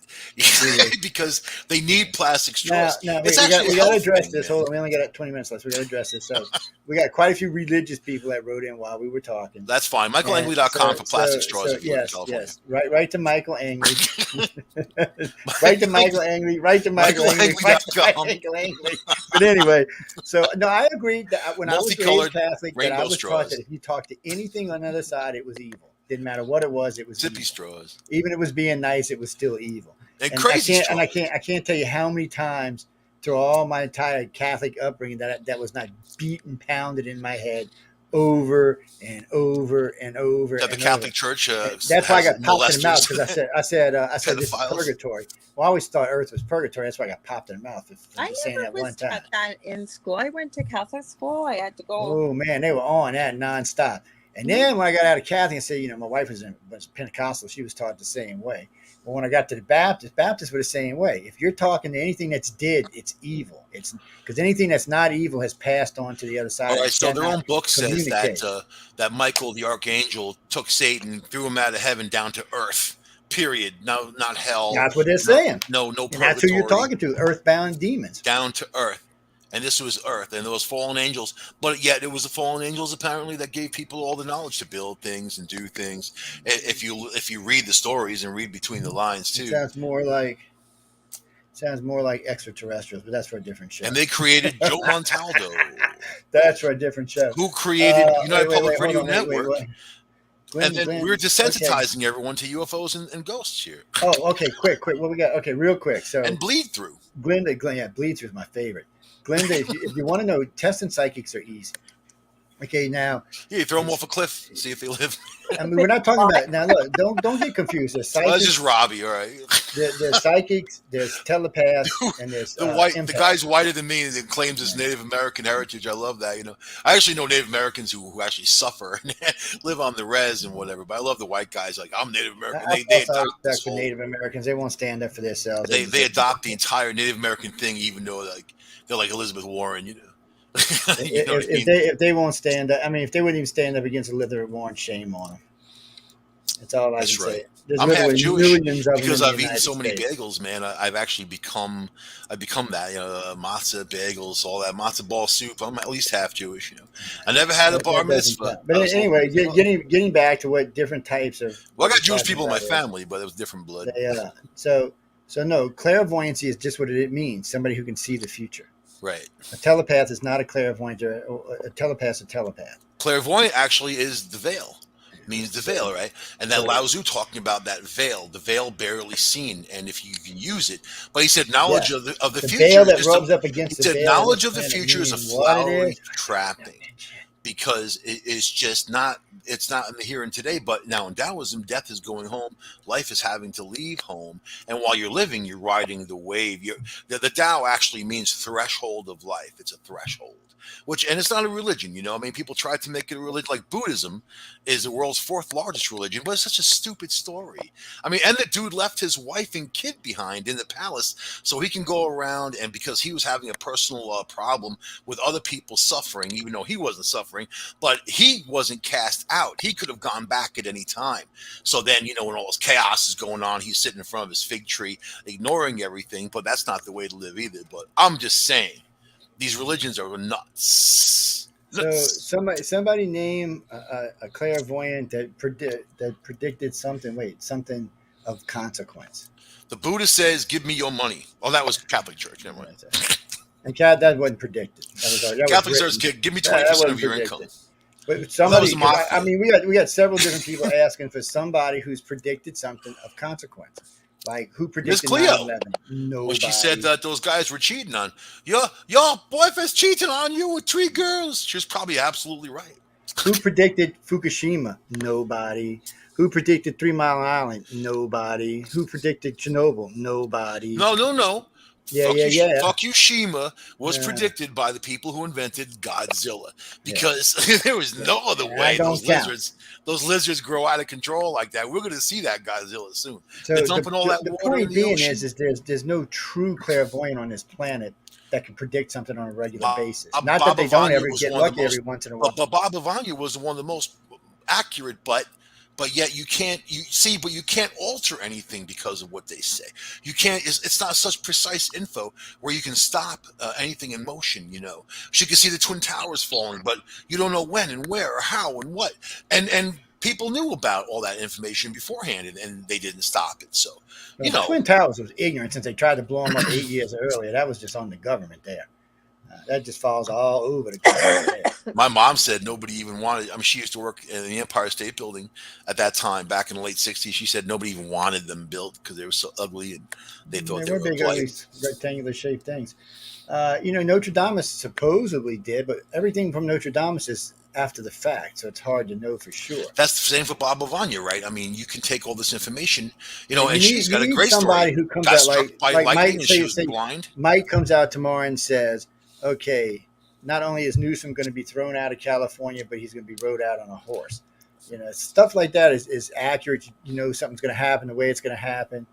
B: Really.
C: because they need plastic
B: Now,
C: straws.
B: now
C: It's
B: we got
C: actually a
B: we got to
C: health
B: address
C: thing,
B: this.
C: man.
B: Hold on, we only got 20 minutes left. We got to address this. So we got quite a few religious people that wrote in while we were talking.
C: That's fine.
B: And
C: MichaelAngley.com for plastic straws if you live in
B: yes,
C: California.
B: yes. Right to Michael Angley. Right to Michael Angley. Right to Michael Angley. Right to
C: MichaelAngley.com.
B: Michael Angley. But anyway, so no, I agreed that when I was
C: Multicolored
B: raised Catholic, that I
C: rainbow
B: was taught
C: straws.
B: that if you talked to anything on the other side, it was evil. Didn't matter what it was
C: Sippy
B: evil.
C: straws.
B: Even if it was being nice, it was still evil.
C: And
B: And
C: crazy straws.
B: I can't tell you how many times through all my entire Catholic upbringing that was not beaten, pounded in my head over and over and over.
C: That the
B: and
C: Catholic
B: over.
C: Church
B: That's why I
C: has
B: got popped in the mouth
C: molesters.
B: because I said this is
C: Pedophiles.
B: purgatory. Well, I always thought Earth was purgatory. That's why I got popped in the mouth for
A: I
B: saying
A: never
B: that one
A: was
B: time.
A: taught that in school. I went to Catholic school. I had to go.
B: Oh man, they were on that nonstop. And then when I got out of Catholic, I said, my wife was Pentecostal. She was taught the same way. But when I got to the Baptists were the same way. If you're talking to anything that's dead, it's evil. It's because anything that's not evil has passed on to the other side.
C: All right,
B: You
C: so their
B: cannot
C: own book says
B: communicate.
C: that Michael the archangel took Satan, threw him out of heaven down to earth. Period. No, not hell.
B: That's what they're saying.
C: No
B: And that's who you're
C: purgatory.
B: talking to, earthbound demons.
C: Down to earth. And this was earth and those fallen angels. But yet it was the fallen angels apparently that gave people all the knowledge to build things and do things. If you read the stories and read between the lines too.
B: It sounds more like extraterrestrials, but that's for a different show.
C: And they created Joe Montaldo.
B: That's for a different show.
C: Who created United Public Radio
B: hold on,
C: Network.
B: Glenn,
C: And then
B: Glenn,
C: we're desensitizing
B: okay.
C: everyone to UFOs and ghosts here.
B: Oh, okay, quick. What we got? Okay, real quick. So
C: And bleed through.
B: Glenda, yeah, bleeds is my favorite. Glenda, if you want to know, testing psychics are easy. Okay, now.
C: Yeah, you throw them off a cliff, see if they live.
B: I mean, we're not talking about now. Look, don't get confused. There's psychics.
C: Well, that's just Robbie, all right.
B: There's psychics. There's telepaths, and there's
C: the guy's whiter than me and claims his Native American heritage. I love that. I actually know Native Americans who actually suffer and live on the res and whatever. But I love the white guys. Like, I'm Native American. They adopt this whole,
B: Native Americans. They won't stand up for themselves.
C: They adopt the entire Native American thing, even though they're like Elizabeth Warren.
B: If they won't stand up, I mean, if they wouldn't even stand up against Elizabeth Warren, shame on them. That's all I can say. There's
C: I'm half Jewish because I've eaten so many bagels, man. I've actually become that. Matzah bagels, all that matzo ball soup. I'm at least half Jewish. I never had a bar mitzvah.
B: But anyway, getting back to what different types of.
C: Well, I got Jewish people in my family, but it was different blood.
B: Yeah. So no, clairvoyancy is just what it means. Somebody who can see the future.
C: Right.
B: A telepath is not a clairvoyant. A telepath is a telepath.
C: Clairvoyant actually is the veil. Means the veil, right? And that Lao Tzu talking about that veil, the veil barely seen, and if you can use it. But he said knowledge of the future.
B: Veil that rubs up against
C: the veil. He said knowledge of the future is a flowery trapping. Because it's just not, it's not in the here and today. But now in Taoism, death is going home. Life is having to leave home. And while you're living, you're riding the wave. The Tao actually means threshold of life. It's a threshold. And it's not a religion, I mean, people try to make it a religion. Like Buddhism is the world's 4th largest religion, but it's such a stupid story. I mean, and the dude left his wife and kid behind in the palace so he can go around, and because he was having a personal problem with other people suffering, even though he wasn't suffering, but he wasn't cast out. He could have gone back at any time. So then, when all this chaos is going on, he's sitting in front of his fig tree, ignoring everything, but that's not the way to live either. But I'm just saying, these religions are nuts.
B: So somebody name a clairvoyant that predicted something. Something of consequence.
C: The Buddha says, "Give me your money." Oh, that was Catholic Church. Never mind.
B: And that wasn't predicted.
C: Catholic Church, give me 20% of your income.
B: But somebody, I mean, we got several different people asking for somebody who's predicted something of consequence. Like, who predicted 9/11? Nobody.
C: Well, she said that those guys were cheating on your boyfriend's cheating on you with 3 girls. She was probably absolutely right.
B: Who predicted Fukushima? Nobody. Who predicted 3 Mile Island? Nobody. Who predicted Chernobyl? Nobody.
C: No.
B: Yeah.
C: Fukushima was
B: Yeah.
C: predicted by the people who invented Godzilla
B: Yeah.
C: because there was no other
B: That
C: way
B: don't count.
C: those lizards grow out of control like that. We're going to see that Godzilla soon. They're
B: So
C: dumping all that
B: the
C: water in
B: point
C: the
B: being
C: ocean.
B: is there's no true clairvoyant on this planet that can predict something on a regular basis. Not that
C: Bob
B: they don't
C: Avanya
B: ever
C: was
B: get
C: one of the
B: lucky every
C: most,
B: once in a while.
C: but Bob Avanya was one of the most accurate, but yet but you can't alter anything because of what they say. You can't. It's not such precise info where you can stop anything in motion. She can see the twin towers falling, but you don't know when and where or how and what. And people knew about all that information beforehand, and they didn't stop it. So,
B: Well, the Twin Towers was ignorant since they tried to blow them up 8 years earlier. That was just on the government there. That just falls all over the government there.
C: my mom said nobody even wanted. I mean, she used to work in the Empire State Building at that time, back in the late '60s. She said nobody even wanted them built because they were so ugly and they thought
B: They
C: they
B: were
C: were a
B: big,
C: blight.
B: ugly, rectangular shaped things. Notre Dame supposedly did, but everything from Notre Dame is after the fact, so it's hard to know for sure.
C: That's the same for Bob Avanya, right? I mean, you can take all this information,
B: Yeah,
C: and she's
B: you
C: got a
B: need
C: great story.
B: somebody who comes
C: Got
B: out
C: struck by
B: like
C: lightning
B: Mike.
C: and she
B: Say
C: was blind.
B: Mike comes out tomorrow and says, "Okay, not only is Newsom going to be thrown out of California, but he's going to be rode out on a horse." Stuff like that is accurate. Something's going to happen the way it's going to happen,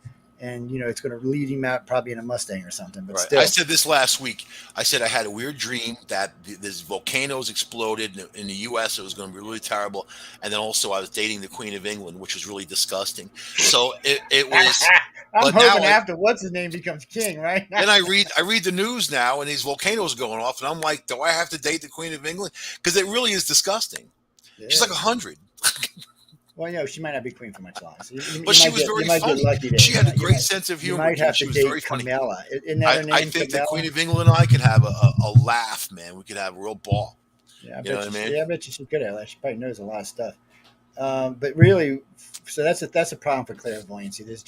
B: and it's going to lead him out probably in a Mustang or something. But
C: Right. I
B: still,
C: said this last week. I said I had a weird dream that this volcanoes exploded in the U.S. It was going to be really terrible, and then also I was dating the Queen of England, which was really disgusting. So it was.
B: I'm
C: But now
B: hoping after what's his name becomes king, right?
C: then I read the news now, and these volcanoes are going off, and I'm like, do I have to date the Queen of England? Because it really is disgusting. She's like
B: Yeah.
C: 100.
B: Well, she might not be queen for much longer. So
C: But
B: you
C: she
B: might
C: was
B: get
C: very
B: lucky
C: funny.
B: there.
C: She had a great sense of
B: You
C: humor
B: might
C: too.
B: have
C: She
B: to
C: was very
B: date
C: funny.
B: Camilla. Isn't that her
C: I
B: name,
C: think the Queen
B: Camilla?
C: of England and I could have a laugh, man. We could have a real ball.
B: Yeah, I
C: You know
B: bet
C: what I
B: you.
C: mean?
B: Yeah, I bet you she could have. She probably knows a lot of stuff. But really, so that's a problem for clairvoyancy. It's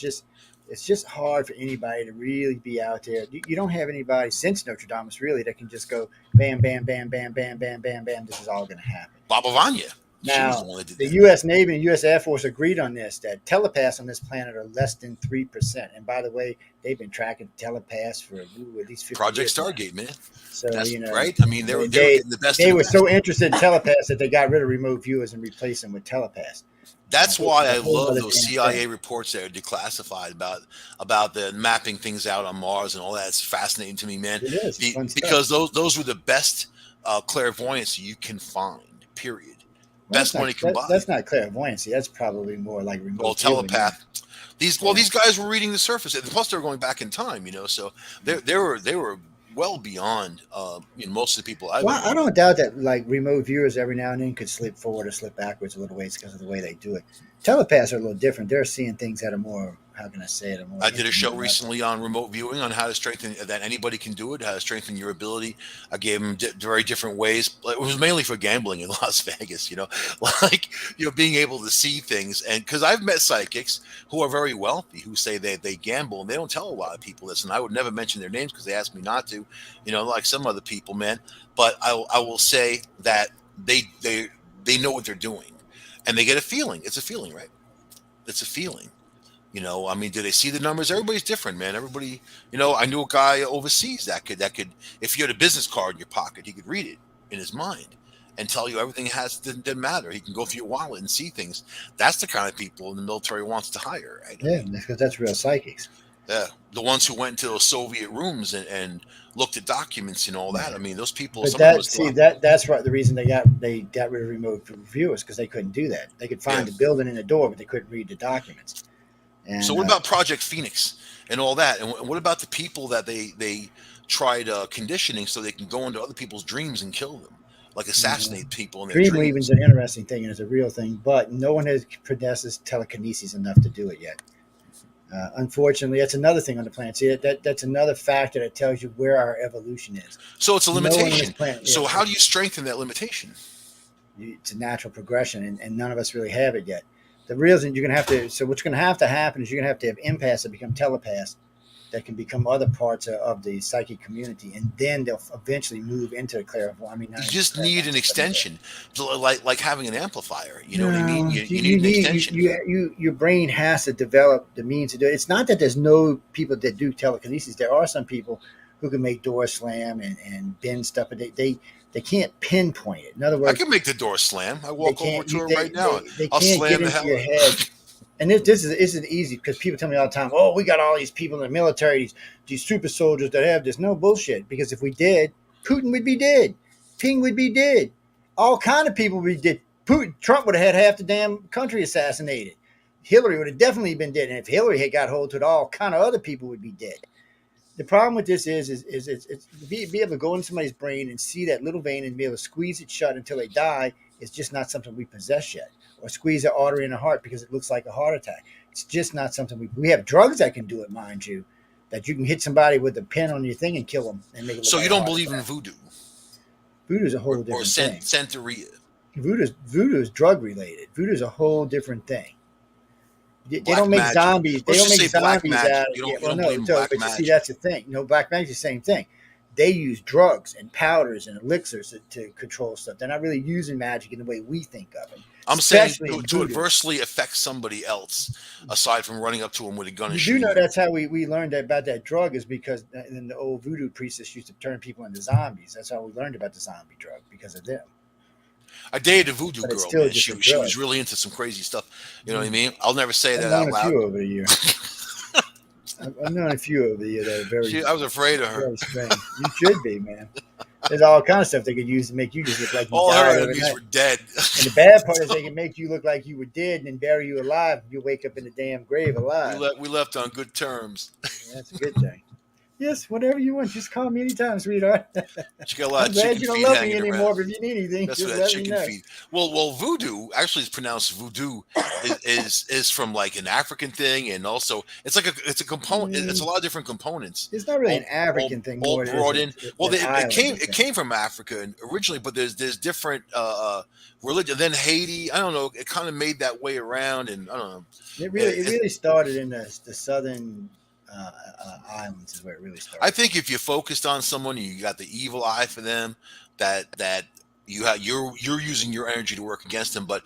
B: just hard for anybody to really be out there. You don't have anybody since Notre Dame really that can just go bam, bam, bam, bam, bam, bam, bam, bam. This is all going to happen.
C: Bob Avanya. She was the
B: Now,
C: one that did
B: the
C: that.
B: U.S. Navy and U.S. Air Force agreed on this, that telepaths on this planet are less than 3%. And by the way, they've been tracking telepaths for at least 50
C: Project
B: years now.
C: Stargate, man.
B: So,
C: That's right. I mean, they were
B: they,
C: getting the best
B: they
C: of the
B: were
C: best.
B: so interested in telepaths that they got rid of remote viewers and replaced them with telepaths.
C: That's
B: Which
C: why
B: is a
C: I
B: whole
C: love
B: other
C: those
B: damn
C: CIA
B: thing.
C: reports that are declassified about the mapping things out on Mars and all that. It's fascinating to me, man.
B: It is. It's fun stuff.
C: Because those were the best clairvoyance you can find. Period.
B: Well,
C: Best money can buy.
B: that's not clairvoyancy. That's probably more like remote
C: Well,
B: viewing.
C: telepath. These guys were reading the surface, and plus they were going back in time. So they were well beyond most of the people I've
B: Well,
C: ever
B: I
C: met.
B: don't doubt that like remote viewers every now and then could slip forward or slip backwards a little ways because of the way they do it. Telepaths are a little different. They're seeing things that are more, how can I say it?
C: I did a show recently on remote viewing on how to strengthen that anybody can do it, how to strengthen your ability. I gave them very different ways. It was mainly for gambling in Las Vegas, like being able to see things. And because I've met psychics who are very wealthy who say they gamble and they don't tell a lot of people this. And I would never mention their names because they asked me not to, like some other people, man. But I will say that they know what they're doing, and they get a feeling. It's a feeling, right? It's a feeling. I mean, do they see the numbers? Everybody's different, man. Everybody, I knew a guy overseas that could, if you had a business card in your pocket, he could read it in his mind and tell you everything didn't matter. He can go through your wallet and see things. That's the kind of people the military wants to hire, right?
B: Yeah, because that's real psychics.
C: Yeah, the ones who went into those Soviet rooms and looked at documents and all that. I mean, those people.
B: But that's right. The reason they got rid of remote viewers because they couldn't do that. They could find the building in the door, but they couldn't read the documents. And,
C: so what about Project Phoenix and all that? And what about the people that they tried conditioning so they can go into other people's dreams and kill them, like assassinate people in their
B: dream
C: dreams?
B: weaving is an interesting thing and it's a real thing, but no one has possesses telekinesis enough to do it yet. Unfortunately, that's another thing on the planet. See, that's another factor that tells you where our evolution is.
C: So it's a limitation.
B: Planet,
C: so how do you strengthen that limitation?
B: It's a natural progression, and none of us really have it yet. The reason you're going to have to, so what's going to have to happen is you're going to have empaths that become telepaths that can become other parts of the psychic community, and then they'll eventually move into the clairvoyant. I mean,
C: You
B: not into
C: just need an
B: clairvoyance, but into
C: extension, so like having an amplifier. You know what I mean?
B: no,
C: You need an extension.
B: your brain has to develop the means to do it. It's not that there's no people that do telekinesis. There are some people who can make doors slam and bend stuff, but they can't pinpoint it. In other
C: I
B: words,
C: can make the door slam. I
B: they
C: walk over
B: can't
C: to it right now.
B: they
C: I'll
B: can't get
C: slam the
B: into
C: hell
B: your
C: out.
B: head. And this isn't easy because people tell me all the time, "Oh, we got all these people in the military, these super soldiers that have this." No bullshit. Because if we did, Putin would be dead. Ping would be dead. All kind of people would be dead. Trump would have had half the damn country assassinated. Hillary would have definitely been dead. And if Hillary had got hold to it, all kind of other people would be dead. The problem with this is it's be able to go into somebody's brain and see that little vein and be able to squeeze it shut until they die is just not something we possess yet. Or squeeze the artery in the heart because it looks like a heart attack. It's just not something we have drugs that can do it, mind you, that you can hit somebody with a pin on your thing and kill them and make it look
C: So
B: like
C: you
B: a
C: don't
B: heart
C: believe in
B: attack.
C: voodoo
B: Voodoo is a whole
C: or
B: different thing.
C: Santeria?
B: Voodoo is drug related. Voodoo is a whole different thing. They don't
C: Black
B: make
C: magic.
B: zombies. They
C: Let's
B: don't
C: just
B: make
C: say black
B: zombies
C: magic.
B: out of
C: You
B: well,
C: don't
B: no.
C: believe in
B: So,
C: black
B: but you see,
C: magic.
B: that's the thing. Black magic is the same thing. They use drugs and powders and elixirs to control stuff. They're not really using magic in the way we think of it,
C: I'm saying
B: especially in
C: to
B: voodoo.
C: adversely affect somebody else, aside from running up to him with a gun and
B: You do
C: shooting
B: know
C: him.
B: that's how we learned about that drug is because in the old voodoo priestess used to turn people into zombies. That's how we learned about the zombie drug because of them.
C: I dated a voodoo
B: But it's
C: girl,
B: still
C: man.
B: just a
C: She was
B: drug.
C: really into some crazy stuff. You know what I mean? I'll never say
B: I've
C: that out
B: known a
C: loud.
B: few over the years. I've known a few over the year that are very,
C: I was afraid of her.
B: very strange. You should be, man. There's all kinds of stuff they could use to make you just look like you
C: All her
B: died
C: enemies
B: overnight.
C: were dead.
B: And the bad part is they can make you look like you were dead and then bury you alive. You wake up in the damn grave alive.
C: We left on good terms.
B: Yeah, that's a good thing. Yes, whatever you want. Just call me anytime, sweetheart.
C: She got a lot
B: I'm
C: of
B: glad
C: chicken
B: you don't
C: feet
B: love me
C: hanging around.
B: anymore, but if you need anything,
C: That's
B: just
C: for that
B: let me
C: chicken
B: know.
C: feet. Well, voodoo actually is pronounced voodoo is from like an African thing, and also it's a component. It's a lot of different components.
B: It's not really
C: All,
B: an African thing
C: all
B: more. It is
C: brought in. Well,
B: an islander
C: it
B: thing.
C: came from Africa originally, but there's different religion. Then Haiti, I don't know. It kind of made that way around, and I don't know.
B: It
C: It-
B: really started in the southern islands is where it really started.
C: I think if you focused on someone, you got the evil eye for them. That you're using your energy to work against them. But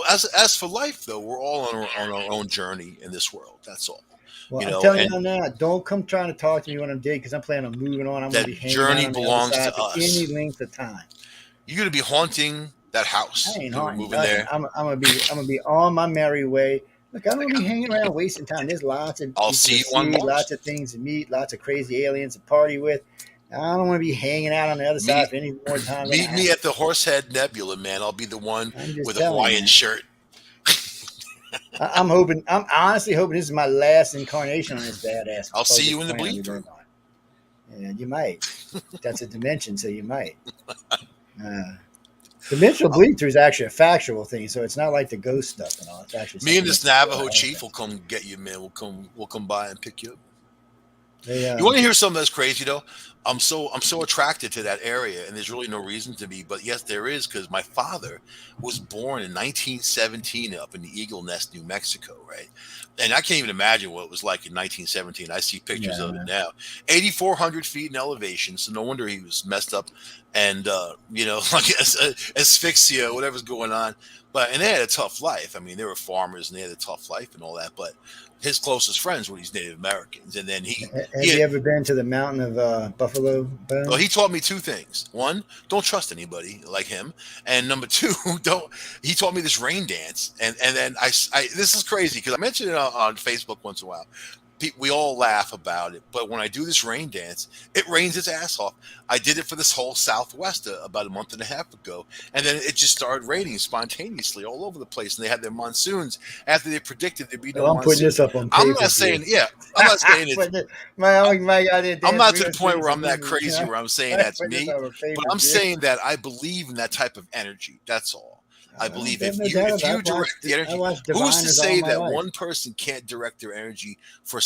C: as for life, though, we're all on our own journey in this world. That's all.
B: Well,
C: You
B: I'm
C: know,
B: telling
C: and
B: you now, don't come trying to talk to me when I'm dead because I'm planning on moving on. I'm going
C: that
B: to be hanging out
C: journey
B: on the other
C: belongs to
B: side for any
C: us.
B: length of time.
C: You're gonna be haunting that
B: I
C: house.
B: ain't
C: You're
B: haunting
C: moving
B: nothing.
C: there.
B: I'm gonna be on my merry way. Look, I don't want to be hanging around wasting time. There's lots of
C: I'll
B: people
C: see
B: to
C: you on
B: see,
C: Mars.
B: lots of things to meet, lots of crazy aliens to party with. I don't want to be hanging out on the other
C: Meet
B: side for any more time than I
C: meet me
B: have.
C: at the Horsehead Nebula, man. I'll be the one
B: I'm just
C: with a
B: telling you,
C: Hawaiian
B: man.
C: shirt.
B: I'm hoping. I'm honestly hoping this is my last incarnation on this badass.
C: I'll see
B: this
C: you in the
B: planet we
C: bleed
B: live
C: room.
B: on. Yeah, you might. That's a dimension, so you might. Dimensional bleed through is actually a factual thing, so it's not like the ghost stuff and all. It's actually
C: Me and
B: something
C: this
B: that's
C: Navajo
B: real.
C: chief will come get you, man. We'll come by and pick you up.
B: They,
C: You want to hear something that's crazy though? I'm so attracted to that area, and there's really no reason to be, but yes, there is because my father was born in 1917 up in the Eagle Nest, New Mexico, right? And I can't even imagine what it was like in 1917. I see pictures of it now. 8,400 feet in elevation, so no wonder he was messed up, and like asphyxia, whatever's going on. And they had a tough life. I mean, they were farmers and they had a tough life and all that, but his closest friends were these Native Americans, and then
B: Have you ever been to the mountain of Buffalo Bones?
C: well, he taught me two things. One, don't trust anybody like him, and number two, don't. He taught me this rain dance, and then I this is crazy because I mentioned it on Facebook once in a while. We all laugh about it, but when I do this rain dance, it rains its ass off. I did it for this whole Southwest about a month and a half ago, and then it just started raining spontaneously all over the place. And they had their monsoons after they predicted there'd be no
B: I'm
C: monsoon.
B: putting this up on paper.
C: I'm not saying, I'm not saying it's. I'm not to the point where I'm that crazy where I'm saying that's me, but I'm saying that I believe in that type of energy. That's all. I believe if you direct the energy, who's to say that one person can't direct their energy for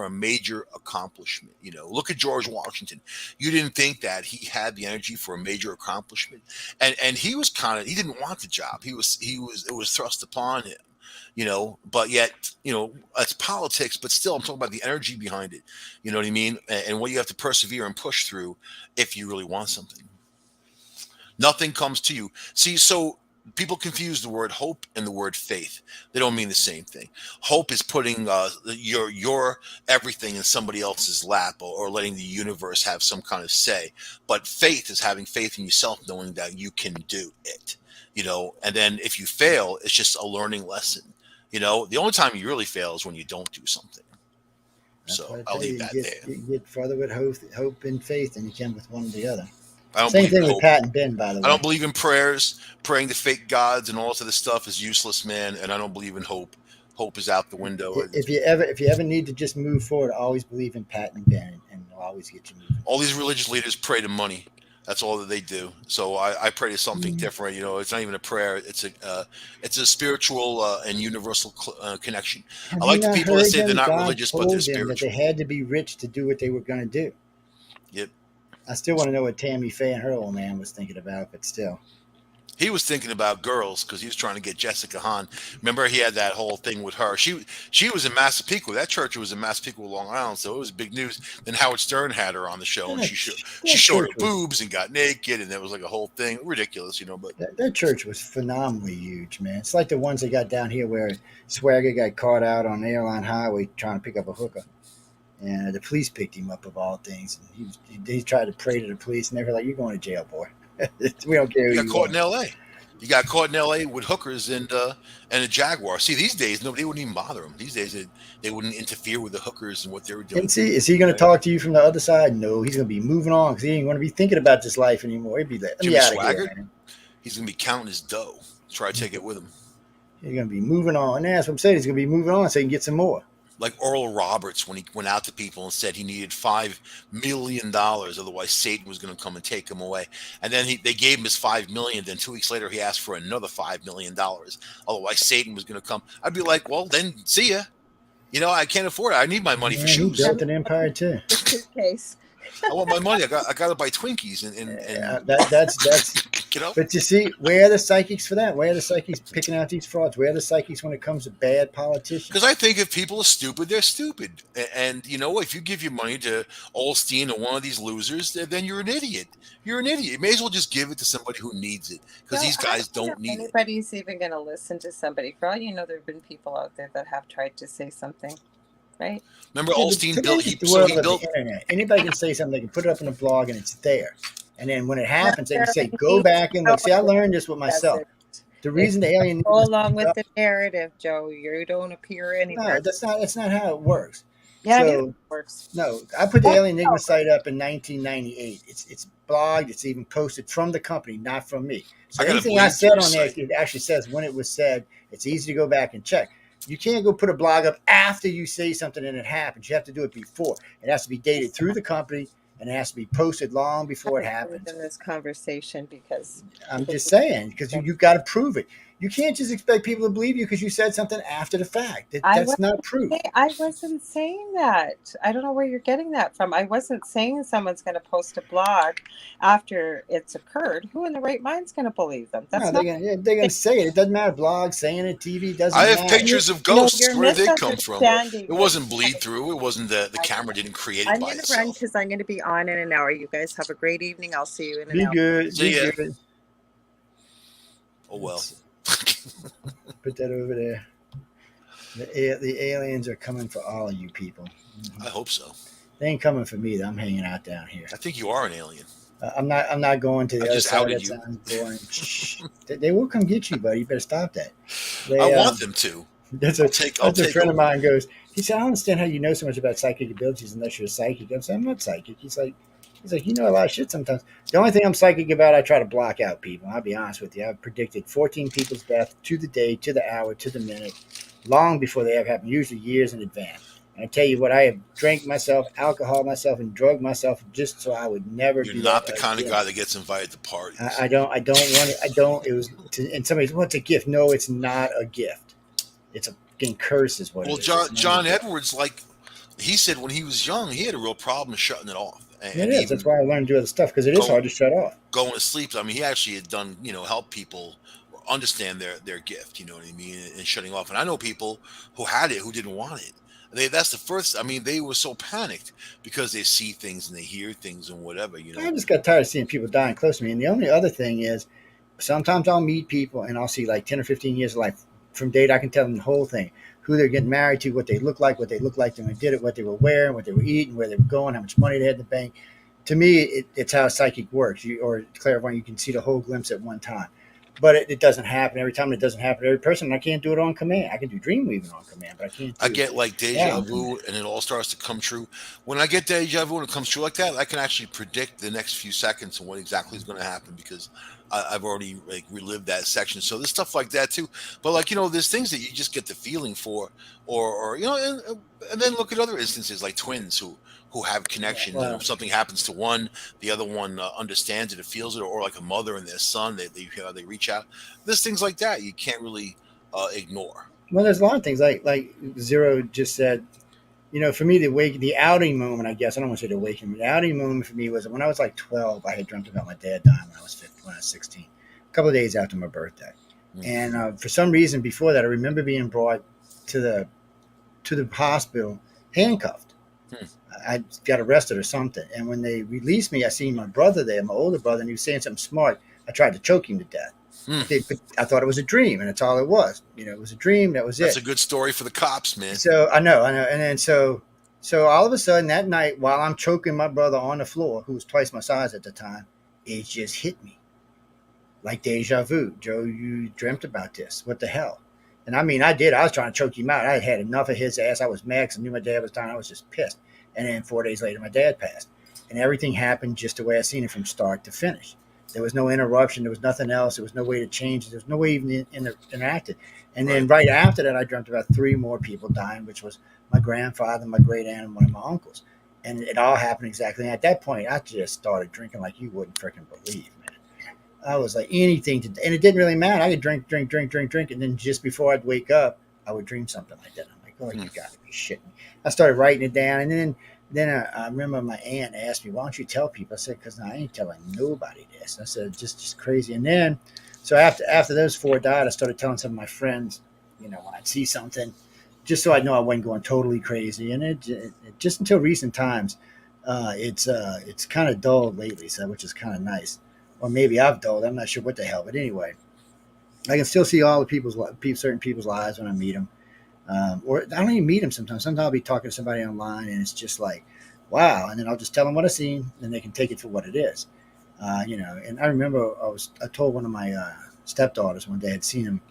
C: a major accomplishment? Look at George Washington. You didn't think that he had the energy for a major accomplishment, and he was he didn't want the job. It was thrust upon him. but yet, it's politics, but still, I'm talking about the energy behind it. You know what I mean? And what you have to persevere and push through if you really want something. Nothing comes to you. See, so people confuse the word hope and the word faith. They don't mean the same thing. Hope is putting your everything in somebody else's lap, or letting the universe have some kind of say. But faith is having faith in yourself, knowing that you can do it. And then if you fail, it's just a learning lesson. The only time you really fail is when you don't do something.
B: That's
C: So
B: why I
C: I'll
B: tell you,
C: leave that there.
B: you get farther with hope and faith than you can with one or the other.
C: I don't
B: Same
C: believe in
B: thing with
C: hope.
B: Pat and Ben, by the
C: I don't
B: way.
C: believe in prayers. Praying to fake gods and all this other stuff is useless, man. And I don't believe in hope. Hope is out the window.
B: If you ever need to just move forward, always believe in Pat and Ben, and they'll always get you moving.
C: All these religious leaders pray to money. That's all that they do. So I pray to something different. It's not even a prayer. It's a spiritual and universal connection.
B: Have
C: I
B: you
C: like the
B: not
C: people that
B: heard
C: say they're
B: them?
C: not
B: God
C: religious, but they're
B: told them that they
C: spiritual.
B: had to be rich to do what they were going to do.
C: Yep.
B: I still want to know what Tammy Faye and her old man was thinking about, but still.
C: He was thinking about girls because he was trying to get Jessica Hahn. Remember, he had that whole thing with her. She was in Massapequa. That church was in Massapequa, Long Island, so it was big news. Then Howard Stern had her on the show, and
B: That,
C: she
B: that
C: showed her
B: church was
C: boobs and got naked, and that was like a whole thing, ridiculous, But
B: that church was phenomenally huge, man. It's like the ones they got down here where Swagger got caught out on the airline highway trying to pick up a hooker, and the police picked him up of all things. And he tried to pray to the police, and they were like, "You're going to jail, boy. We don't care
C: he
B: who
C: got
B: you
C: caught
B: are."
C: in L.A. He got caught in L.A. with hookers and a Jaguar. See, these days nobody wouldn't even bother him. These days they wouldn't interfere with the hookers and what they were doing.
B: And see, is he going to
C: Right?
B: talk to you from the other side? No, he's going to be moving on because he ain't going to be thinking about this life anymore. He'd be like, "Let me
C: Jimmy
B: out of here,
C: Swaggart,
B: man."
C: he's gonna be counting his dough. Try to take it with him.
B: He's going to be moving on. And that's what I'm saying. He's going to be moving on so he can get some more.
C: Like Oral Roberts when he went out to people and said he needed $5 million, otherwise Satan was going to come and take him away. And then they gave him his $5 million. Then 2 weeks later, he asked for another $5 million, otherwise Satan was going to come. I'd be like, well, then see ya. I can't afford it. I need my money for
B: Man, he
C: shoes.
B: built an empire too.
A: The suitcase.
C: I want my money. I got to buy Twinkies and
B: That's.
C: you know.
B: But you see, where are the psychics for that? Where are the psychics picking out these frauds? Where are the psychics when it comes to bad politicians?
C: Because I think if people are stupid, they're stupid. And if you give your money to Olstein or one of these losers, then you're an idiot. You're an idiot. You may as well just give it to somebody who needs it, because these guys don't need it.
A: Anybody's even going to listen to somebody. For all you know, there have been people out there that have tried to say something, right?
C: Remember,
B: Yeah,
C: Olstein built.
B: the world of the internet. Anybody can say something. They can put it up in a blog, and it's there. And then when it happens, they can say, "Go back and look." See, I learned this with myself. The reason the alien
A: go along with the narrative, Joe. You don't appear anywhere.
B: No, that's not how it works.
A: Yeah,
B: So,
A: it works.
B: No, I put the Alien Enigma site up in 1998. It's blogged. It's even posted from the company, not from me. So anything I said on there, it actually says when it was said. It's easy to go back and check. You can't go put a blog up after you say something and it happens. You have to do it before. It has to be dated through the company, and it has to be posted long before it happens.
A: In this conversation, because
B: I'm just saying, because you got to prove it. You can't just expect people to believe you because you said something after the fact. That's not proof.
A: I wasn't saying that. I don't know where you're getting that from. I wasn't saying someone's going to post a blog after it's occurred. Who in the right mind is going to believe them? That's
B: they're going to say it. It doesn't matter. Blog, saying it, TV doesn't matter.
C: I have pictures of ghosts. Where did they come from?
A: It
C: wasn't bleed through. It wasn't the camera didn't create it by itself.
A: I'm going to run because I'm going to be on in an hour. You guys have a great evening. I'll see you in an hour.
B: Be good.
C: See ya.
B: Good.
C: Oh, well.
B: Put that over there. The aliens are coming for all of you people.
C: I hope so.
B: They ain't coming for me. I'm hanging out down here.
C: I think you are an alien.
B: I'm not going to the other side. That sounds boring. They will come get you, buddy. You better stop that.
C: I want them to.
B: That's a friend of mine goes. He said, "I don't understand how you know so much about psychic abilities unless you're a psychic." I said, "I'm not psychic." He's like, "You know a lot of shit sometimes." The only thing I'm psychic about, I try to block out people. I'll be honest with you. I've predicted 14 people's death to the day, to the hour, to the minute, long before they ever happen, usually years in advance. And I tell you what, I have drank myself, alcohol myself, and drugged myself just so I would never.
C: You're not the kind of guy that gets invited to parties.
B: I don't want it. I don't. It was. And somebody said, "What's a gift?" No, it's not a gift. It's a fucking curse, is what.
C: Well,
B: it is.
C: John Edwards, like he said when he was young, he had a real problem shutting it off.
B: And it is. That's why I learned to do other stuff, because it is hard to shut off.
C: Going to sleep. I mean, he actually had done, help people understand their gift. You know what I mean? And shutting off. And I know people who had it who didn't want it. That's the first. I mean, they were so panicked because they see things and they hear things and whatever. You
B: I
C: know.
B: just got tired of seeing people dying close to me. And the only other thing is, sometimes I'll meet people and I'll see like 10 or 15 years of life from date. I can tell them the whole thing, who they're getting married to, what they look like when they did it, what they were wearing, what they were eating, where they were going, how much money they had in the bank. To me, it's how psychic works. Or clairvoyant, you can see the whole glimpse at one time. But it doesn't happen every time. It doesn't happen to every person. I can't do it on command. I can do dream weaving on command, but I can't
C: I
B: do
C: get like
B: that
C: deja
B: on command.
C: vu and it all starts to come true. When I get deja vu and it comes true like that, I can actually predict the next few seconds and what exactly is going to happen because I've already like relived that section. So there's stuff like that too. But like, there's things that you just get the feeling for or and then look at other instances like twins who have
B: Yeah,
C: connection.
B: well,
C: Something happens to one, the other one understands it, it feels it, or like a mother and their son, they reach out. There's things like that you can't really ignore.
B: there's a lot of things like Zero just said. For me, the outing moment, I guess I don't want to say the awakening. The outing moment for me was when I was like 12. I had dreamt about my dad dying when I was 15, when I was 16, a couple of days after my birthday.
C: Mm.
B: And for some reason, before that, I remember being brought to the hospital handcuffed.
C: Hmm.
B: I got arrested or something. And when they released me, I seen my brother there, my older brother, and he was saying something smart. I tried to choke him to death.
C: Hmm.
B: But I thought it was a dream, and that's all it was. It was a dream. That was
C: That's
B: it.
C: a good story for the cops, man.
B: So I know, and then so all of a sudden that night, while I'm choking my brother on the floor, who was twice my size at the time, it just hit me like deja vu. Joe, you dreamt about this. What the hell? And I mean, I did. I was trying to choke him out. I had enough of his ass. I was mad because I knew my dad was dying. I was just pissed. And then 4 days later, my dad passed, and everything happened just the way I seen it from start to finish. There was no interruption. There was nothing else. There was no way to change it. There was no way even to interact it. And then right after that, I dreamt about three more people dying, which was my grandfather, my great aunt, and one of my uncles. And it all happened exactly. And at that point, I just started drinking like you wouldn't freaking believe, man. I was like anything to, and it didn't really matter. I could drink, and then just before I'd wake up, I would dream something like that. I'm like, oh,
C: Hmm.
B: you got to be shitting me. I started writing it down, and then I remember my aunt asked me, "Why don't you tell people?" I said, "Because I ain't telling nobody this." I said, "Just crazy." And then, so after those four died, I started telling some of my friends, when I'd see something, just so I know I wasn't going totally crazy. And it just until recent times, it's kind of dulled lately, so which is kind of nice. Or maybe I've dulled. I'm not sure what the hell, but anyway, I can still see all the certain people's lives when I meet them. Or I don't even meet them sometimes. Sometimes I'll be talking to somebody online, and it's just like, wow. And then I'll just tell them what I seen, and they can take it for what it is. And I remember I told one of my stepdaughters one day I'd seen him.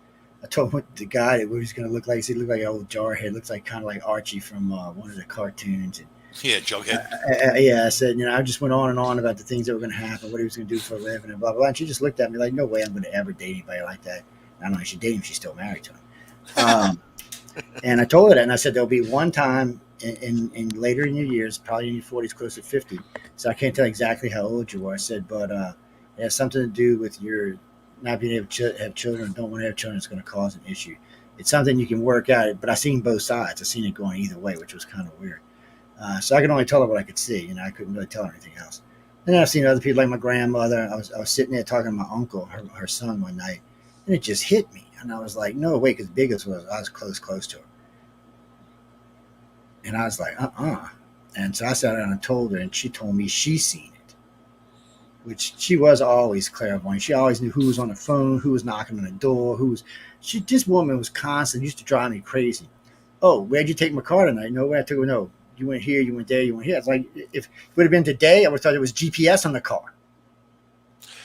B: I told the guy that what he was going to look like. He said, "Look like an old jarhead. Looks like kind of like Archie from one of the cartoons." And
C: Yeah, Jughead.
B: yeah, I said, I just went on and on about the things that were going to happen, what he was going to do for a living, and blah, blah, blah. And she just looked at me like, no way I'm going to ever date anybody like that. I don't know if she date him. She's still married to him. And I told her that, and I said, there'll be one time in later in your years, probably in your 40s, close to 50. So I can't tell exactly how old you are. I said, but it has something to do with your not being able to have children or don't want to have children. It's going to cause an issue. It's something you can work out, but I seen both sides. I seen it going either way, which was kind of weird. So I could only tell her what I could see. I couldn't really tell her anything else. And then I've seen other people like my grandmother. I was sitting there talking to my uncle, her son, one night, and it just hit me. And I was like, no way, because Biggest was I was close to her. And I was like, And so I sat down and told her, and she told me she seen it, which she was always clairvoyant. She always knew who was on the phone, who was knocking on the door, this woman was constant, used to drive me crazy. Oh, where'd you take my car tonight? No, where I took her. No, you went here, you went there, you went here. It's like if it would have been today, I would have thought it was GPS on the car.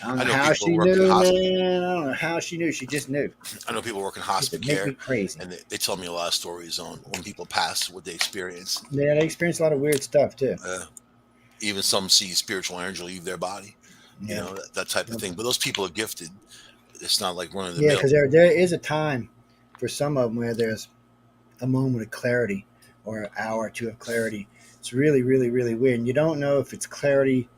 B: I don't
C: I
B: know
C: know
B: how
C: people
B: she
C: work in
B: knew,
C: hospital.
B: man. I don't know how she knew. She just knew.
C: I know people work in
B: It
C: hospice
B: make me
C: care,
B: crazy.
C: and they tell me a lot of stories on when people pass, what they experience.
B: Yeah, they experience a lot of weird stuff too.
C: Even some see spiritual energy leave their body,
B: Yeah,
C: that type of thing. But those people are gifted. It's not like run of the
B: yeah,
C: mill.
B: because there is a time for some of them where there's a moment of clarity or an hour or two of clarity. It's really, really, really weird, and you don't know if it's clarity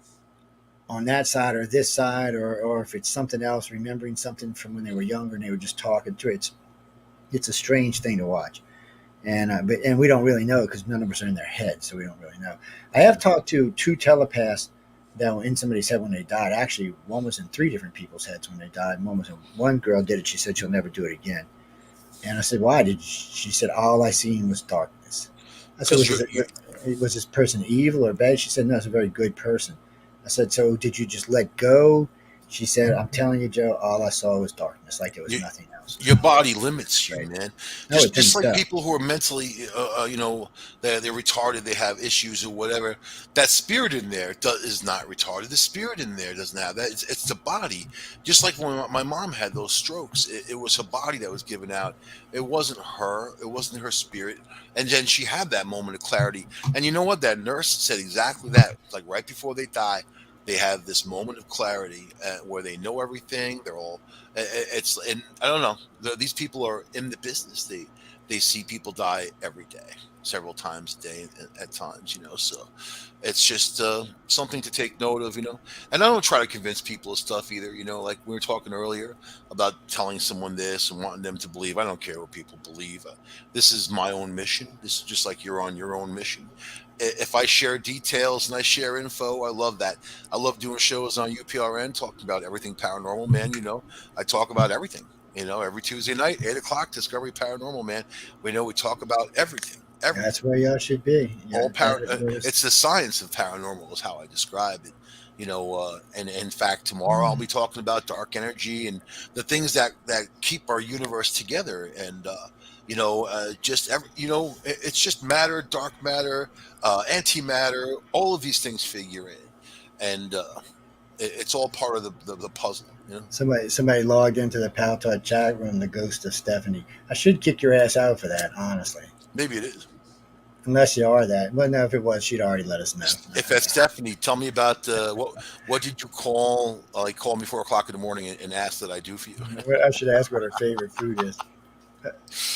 B: on that side or this side, or if it's something else, remembering something from when they were younger and they were just talking through it. It's a strange thing to watch, and we don't really know because none of us are in their heads, so we don't really know. I have talked to two telepaths that were in somebody's head when they died. Actually, one was in three different people's heads when they died. One was in one girl did it. She said she'll never do it again. And I said, why did you? She said, all I seen was darkness. I said,
C: Because you
B: was this person evil or bad? She said, no, it's a very good person. I said, so did you just let go? She said, I'm telling you, Joe, all I saw was darkness, like there was
C: you
B: nothing else.
C: your body limits you,
B: Right.
C: man.
B: I would
C: Just
B: think
C: like
B: so.
C: people who are mentally they're retarded, they have issues or whatever. That spirit in there is not retarded. The spirit in there doesn't have that. It's the body. Just like when my mom had those strokes, it was her body that was given out. It wasn't her. It wasn't her spirit. And then she had that moment of clarity. And you know what, that nurse said exactly that. Like right before they die, they have this moment of clarity where they know everything. They're all it's, and I don't know, these people are in the business. They see people die every day, several times a day at times, so it's just something to take note of, and I don't try to convince people of stuff either, like we were talking earlier about telling someone this and wanting them to believe. I don't care what people believe. This is my own mission. This is just like you're on your own mission. If I share details and I share info, I love that. I love doing shows on UPRN talking about everything paranormal, man. I talk about everything. Every Tuesday night, 8 o'clock, Discovery Paranormal, man. We talk about everything,
B: That's
C: everything.
B: where y'all should be. Yeah,
C: All
B: that
C: power.
B: was.
C: It's the science of paranormal is how I describe it. And in fact, tomorrow I'll be talking about dark energy and the things that keep our universe together. And just it's just matter, dark matter, antimatter. All of these things figure in, and it's all part of the puzzle.
B: Somebody logged into the Pal Talk chat room, the ghost of Stephanie. I should kick your ass out for that, honestly.
C: Maybe it is.
B: Unless you are that. Well, no, if it was, she'd already let us know.
C: If that's Stephanie, tell me about what did you call call me 4 o'clock in the morning and ask that I do for you?
B: I should ask what her favorite food is. Uh,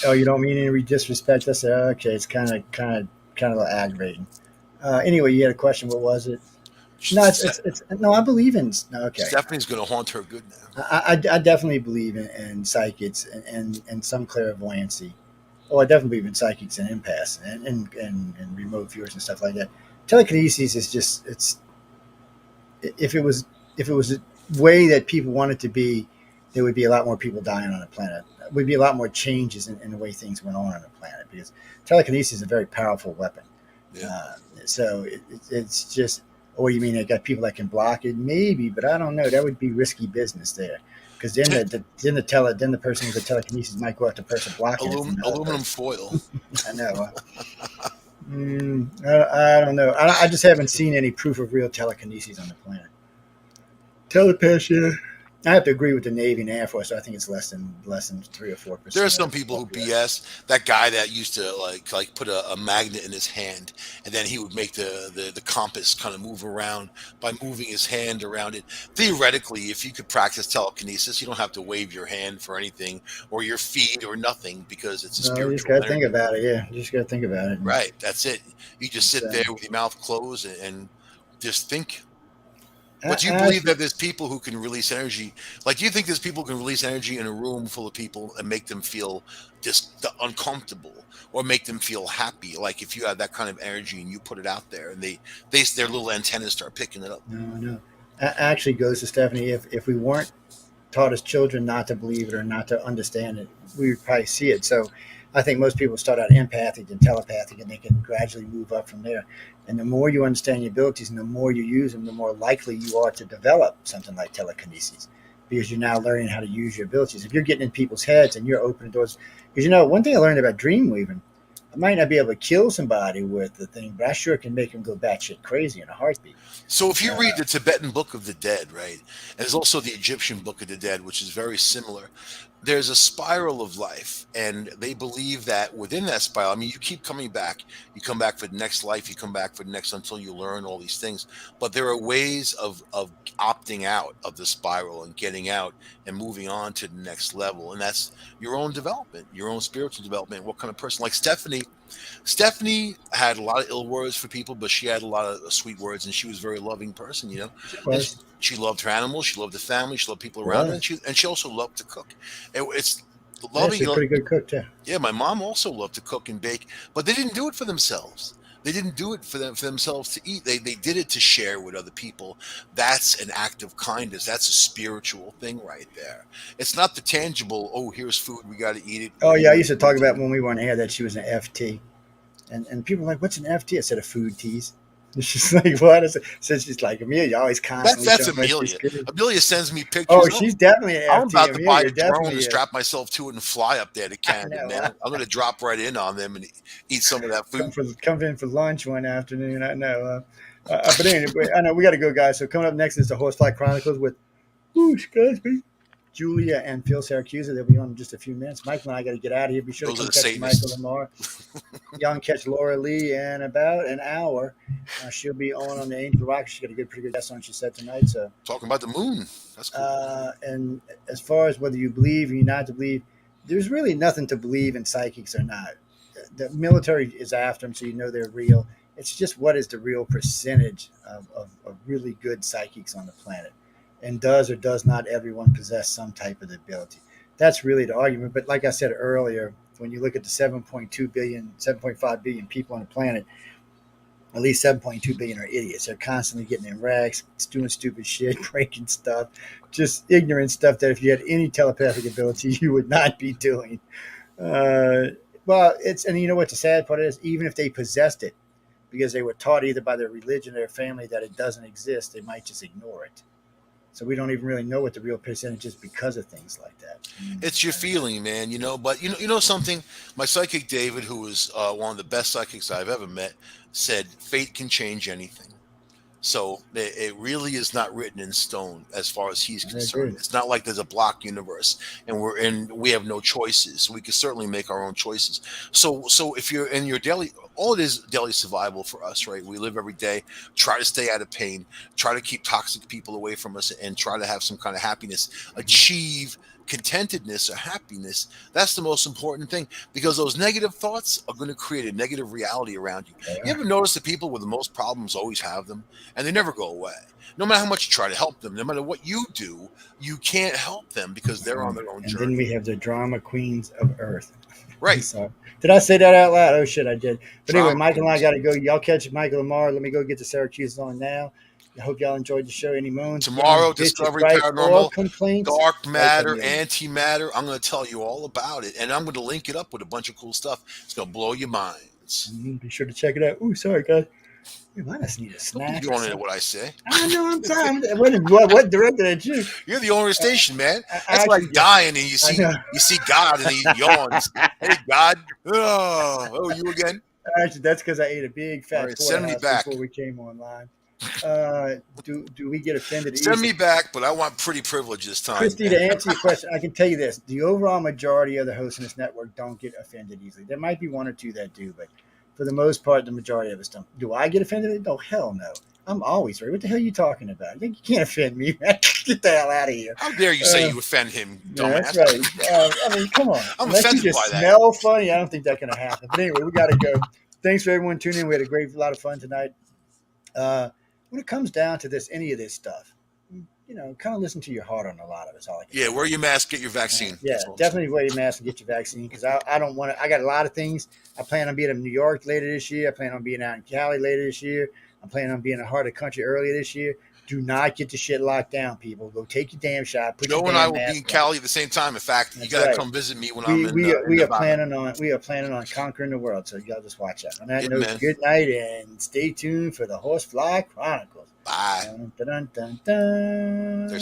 B: Oh, you don't mean any disrespect? I said, okay, it's kind of aggravating. Anyway, you had a question. What was it? No, it's no. I believe in. No, okay,
C: Stephanie's going to haunt her good now.
B: I definitely believe in psychics and some clairvoyancy. Oh, I definitely believe in psychics and empaths and remote viewers and stuff like that. Telekinesis is just it's if it was if it was a way that people wanted to be, there would be a lot more people dying on the planet. Would be a lot more changes in the way things went on the planet because telekinesis is a very powerful weapon.
C: Yeah.
B: So it's just, what do you mean? They got people that can block it, maybe, but I don't know. That would be risky business there, because then the person with the telekinesis might go after the person blocking it from the other
C: Aluminum
B: person.
C: foil.
B: I know. I don't know. I just haven't seen any proof of real telekinesis on the planet. Telepathy. I have to agree with the Navy and Air Force. I think it's less than 3 or 4%
C: There are
B: of
C: some people
B: the
C: who
B: population.
C: BS. That guy that used to put a magnet in his hand, and then he would make the compass kind of move around by moving his hand around it. Theoretically, if you could practice telekinesis, you don't have to wave your hand for anything or your feet or nothing because it's a
B: No, you just
C: spiritual
B: got to think
C: energy.
B: about it. Yeah, you just got to think about it. And
C: Right. That's it. You just
B: it's,
C: sit there with your mouth closed and just think. But do you believe
B: actually,
C: that there's people who can release energy? Like, do you think there's people who can release energy in a room full of people and make them feel just uncomfortable or make them feel happy? Like, if you have that kind of energy and you put it out there and their little antennas start picking it up.
B: no. Actually, goes to Stephanie. If we weren't taught as children not to believe it or not to understand it, we would probably see it. So I think most people start out empathic and telepathic, and they can gradually move up from there. And the more you understand your abilities and the more you use them, the more likely you are to develop something like telekinesis, because you're now learning how to use your abilities. If you're getting in people's heads and you're opening doors, because one thing I learned about dream weaving, I might not be able to kill somebody with the thing, but I sure can make them go batshit crazy in a heartbeat.
C: So if you read
B: Uh,
C: the Tibetan Book of the Dead, right, and there's also the Egyptian Book of the Dead, which is very similar. There's a spiral of life, and they believe that within that spiral, I mean, you keep coming back. You come back for the next life. You come back for the next until you learn all these things. But there are ways of opting out of the spiral and getting out and moving on to the next level, and that's your own development, your own spiritual development. What kind of person? Like Stephanie had a lot of ill words for people, but she had a lot of sweet words, and she was a very loving person.
B: she
C: And
B: was,
C: she loved her animals, she loved the family, she loved people around her, and
B: was.
C: she also loved to cook. It's
B: Yeah,
C: loving.
B: she's a pretty good cook too.
C: Yeah, my mom also loved to cook and bake, but they didn't do it for themselves. They didn't do it for themselves to eat. They did it to share with other people. That's an act of kindness. That's a spiritual thing right there. It's not the tangible. Oh, here's food. We got to eat it.
B: Oh
C: What do
B: yeah,
C: you
B: I
C: want
B: used
C: to
B: to
C: do
B: talk
C: with it?
B: about when we were on air that she was an FT, and people were like, "What's an FT?" I said a food tease. And she's like, "What?" I said, she's like, "Amelia, always
C: That's
B: constantly
C: that's
B: showing what she's
C: Amelia.
B: good."
C: Amelia sends me
B: Oh,
C: pictures. Oh,
B: she's definitely an
C: I'm
B: FT.
C: about to buy
B: Amelia,
C: a drone and
B: definitely.
C: strap myself to it and fly up there to
B: I
C: Canada,
B: know.
C: man. I'm going to drop right in on them and eat some of that food.
B: Come in for lunch one afternoon. I know. But anyway, I know we got to go, guys. So coming up next is the Horsefly Chronicles with excuse me, Julia and Phil Syracuse. They'll be on in just a few minutes. Michael and I got to get out of here. Be sure to
C: Those are
B: come
C: the
B: catch Michael
C: Satanists.
B: tomorrow. Y'all can catch Laura Lee in about an hour. She'll be on the Angel Rock. She got a pretty good guest on. She said tonight. So,
C: Talking about the moon. That's cool.
B: and as far as whether you believe or you not to believe, there's really nothing to believe in psychics or not. The military is after them, so you know they're real. It's just what is the real percentage of really good psychics on the planet, and does or does not everyone possess some type of ability? That's really the argument. But like I said earlier, when you look at the 7.2 billion, 7.5 billion people on the planet, at least 7.2 billion are idiots. They're constantly getting in wrecks, doing stupid shit, breaking stuff, just ignorant stuff that if you had any telepathic ability, you would not be doing. Uh, well, and you know what the sad part is? Even if they possessed it, because they were taught either by their religion or their family that it doesn't exist, they might just ignore it. So we don't even really know what the real percentage is because of things like that.
C: It's your feeling, man. But you know something. My psychic David, who was one of the best psychics I've ever met, said fate can change anything. So it really is not written in stone as far as he's
B: I
C: concerned.
B: agree.
C: It's not like there's a block universe and we have no choices. We can certainly make our own choices. So if you're in your daily, all it is daily survival for us, right? We live every day, try to stay out of pain, try to keep toxic people away from us, and try to have some kind of happiness, achieve contentedness or happiness. That's the most important thing, because those negative thoughts are going to create a negative reality around you.
B: They
C: You
B: are.
C: ever notice the people with the most problems always have them, and they never go away? No matter how much you try to help them, no matter what you do, you can't help them because they're on their own
B: And then
C: journey.
B: we have the drama queens of Earth.
C: Right.
B: So, did I say that out loud? Oh shit, I did. But anyway,
C: Drama
B: Michael and I
C: queens.
B: got to go. Y'all catch Michael tomorrow. Let me go get the Syracuse on now. I hope y'all enjoyed the show. Any moans, groans,
C: Tomorrow,
B: bitches,
C: Discovery
B: gripes, or
C: Paranormal,
B: complaints?
C: dark
B: Right,
C: matter,
B: Amelia.
C: antimatter. I'm going to tell you all about it, and I'm going to link it up with a bunch of cool stuff. It's going to blow your minds.
B: Be sure to check it out. Oh, sorry, guys. We might just need a
C: Don't be
B: snack or
C: going into
B: something.
C: what I say.
B: I know. I'm sorry. What directed at you?
C: You're the owner of the station, man.
B: I
C: That's like
B: actually, yeah,
C: dying and
B: I know.
C: you see God and he yawns. Hey God, you again?
B: Actually, that's because I ate a big
C: All
B: fat
C: right, send me
B: porterhouse before
C: back.
B: we came online. Do we get offended
C: Send me
B: easily?
C: back, but I want pretty privilege this time,
B: Christy,
C: man.
B: to answer your question, I can tell you this: the overall majority of the hosts in this network don't get offended easily. There might be one or two that do, but for the most part, the majority of us don't. Do I get offended? Oh hell no! I'm always right. What the hell are you talking about? You can't offend me, man. Get the hell out of here.
C: How dare you say
B: Uh,
C: you offend him,
B: yeah, that's
C: dumbass?
B: right. I mean, come on.
C: I'm
B: Unless you
C: offended by
B: just
C: that.
B: smell funny, I don't think that's going to happen. But anyway, we got to go. Thanks for everyone tuning in. We had a lot of fun tonight. When it comes down to this, any of this stuff, kind of listen to your heart on a lot of it. That's all I can
C: Yeah,
B: tell
C: wear
B: you.
C: your mask, get your vaccine.
B: Yeah,
C: That's all I'm saying.
B: definitely wear your mask and get your vaccine because I don't want to. I got a lot of things. I plan on being in New York later this year. I plan on being out in Cali later this year. I'm planning on being in the heart of the country earlier this year. Do not get the shit locked down, people. Go take your damn shot. Put your
C: Joe and I
B: damn
C: will be in
B: mask on.
C: Cali at the same time. In fact, you
B: That's
C: got to
B: right.
C: come visit me when I'm
B: We
C: in
B: we
C: in
B: we are
C: Nevada.
B: planning on conquering the world. So y'all just watch out. On that
C: Yeah,
B: note,
C: man.
B: good night and stay tuned for the Horsefly Chronicles.
C: Bye.
B: Dun, dun, dun, dun, dun.
C: There's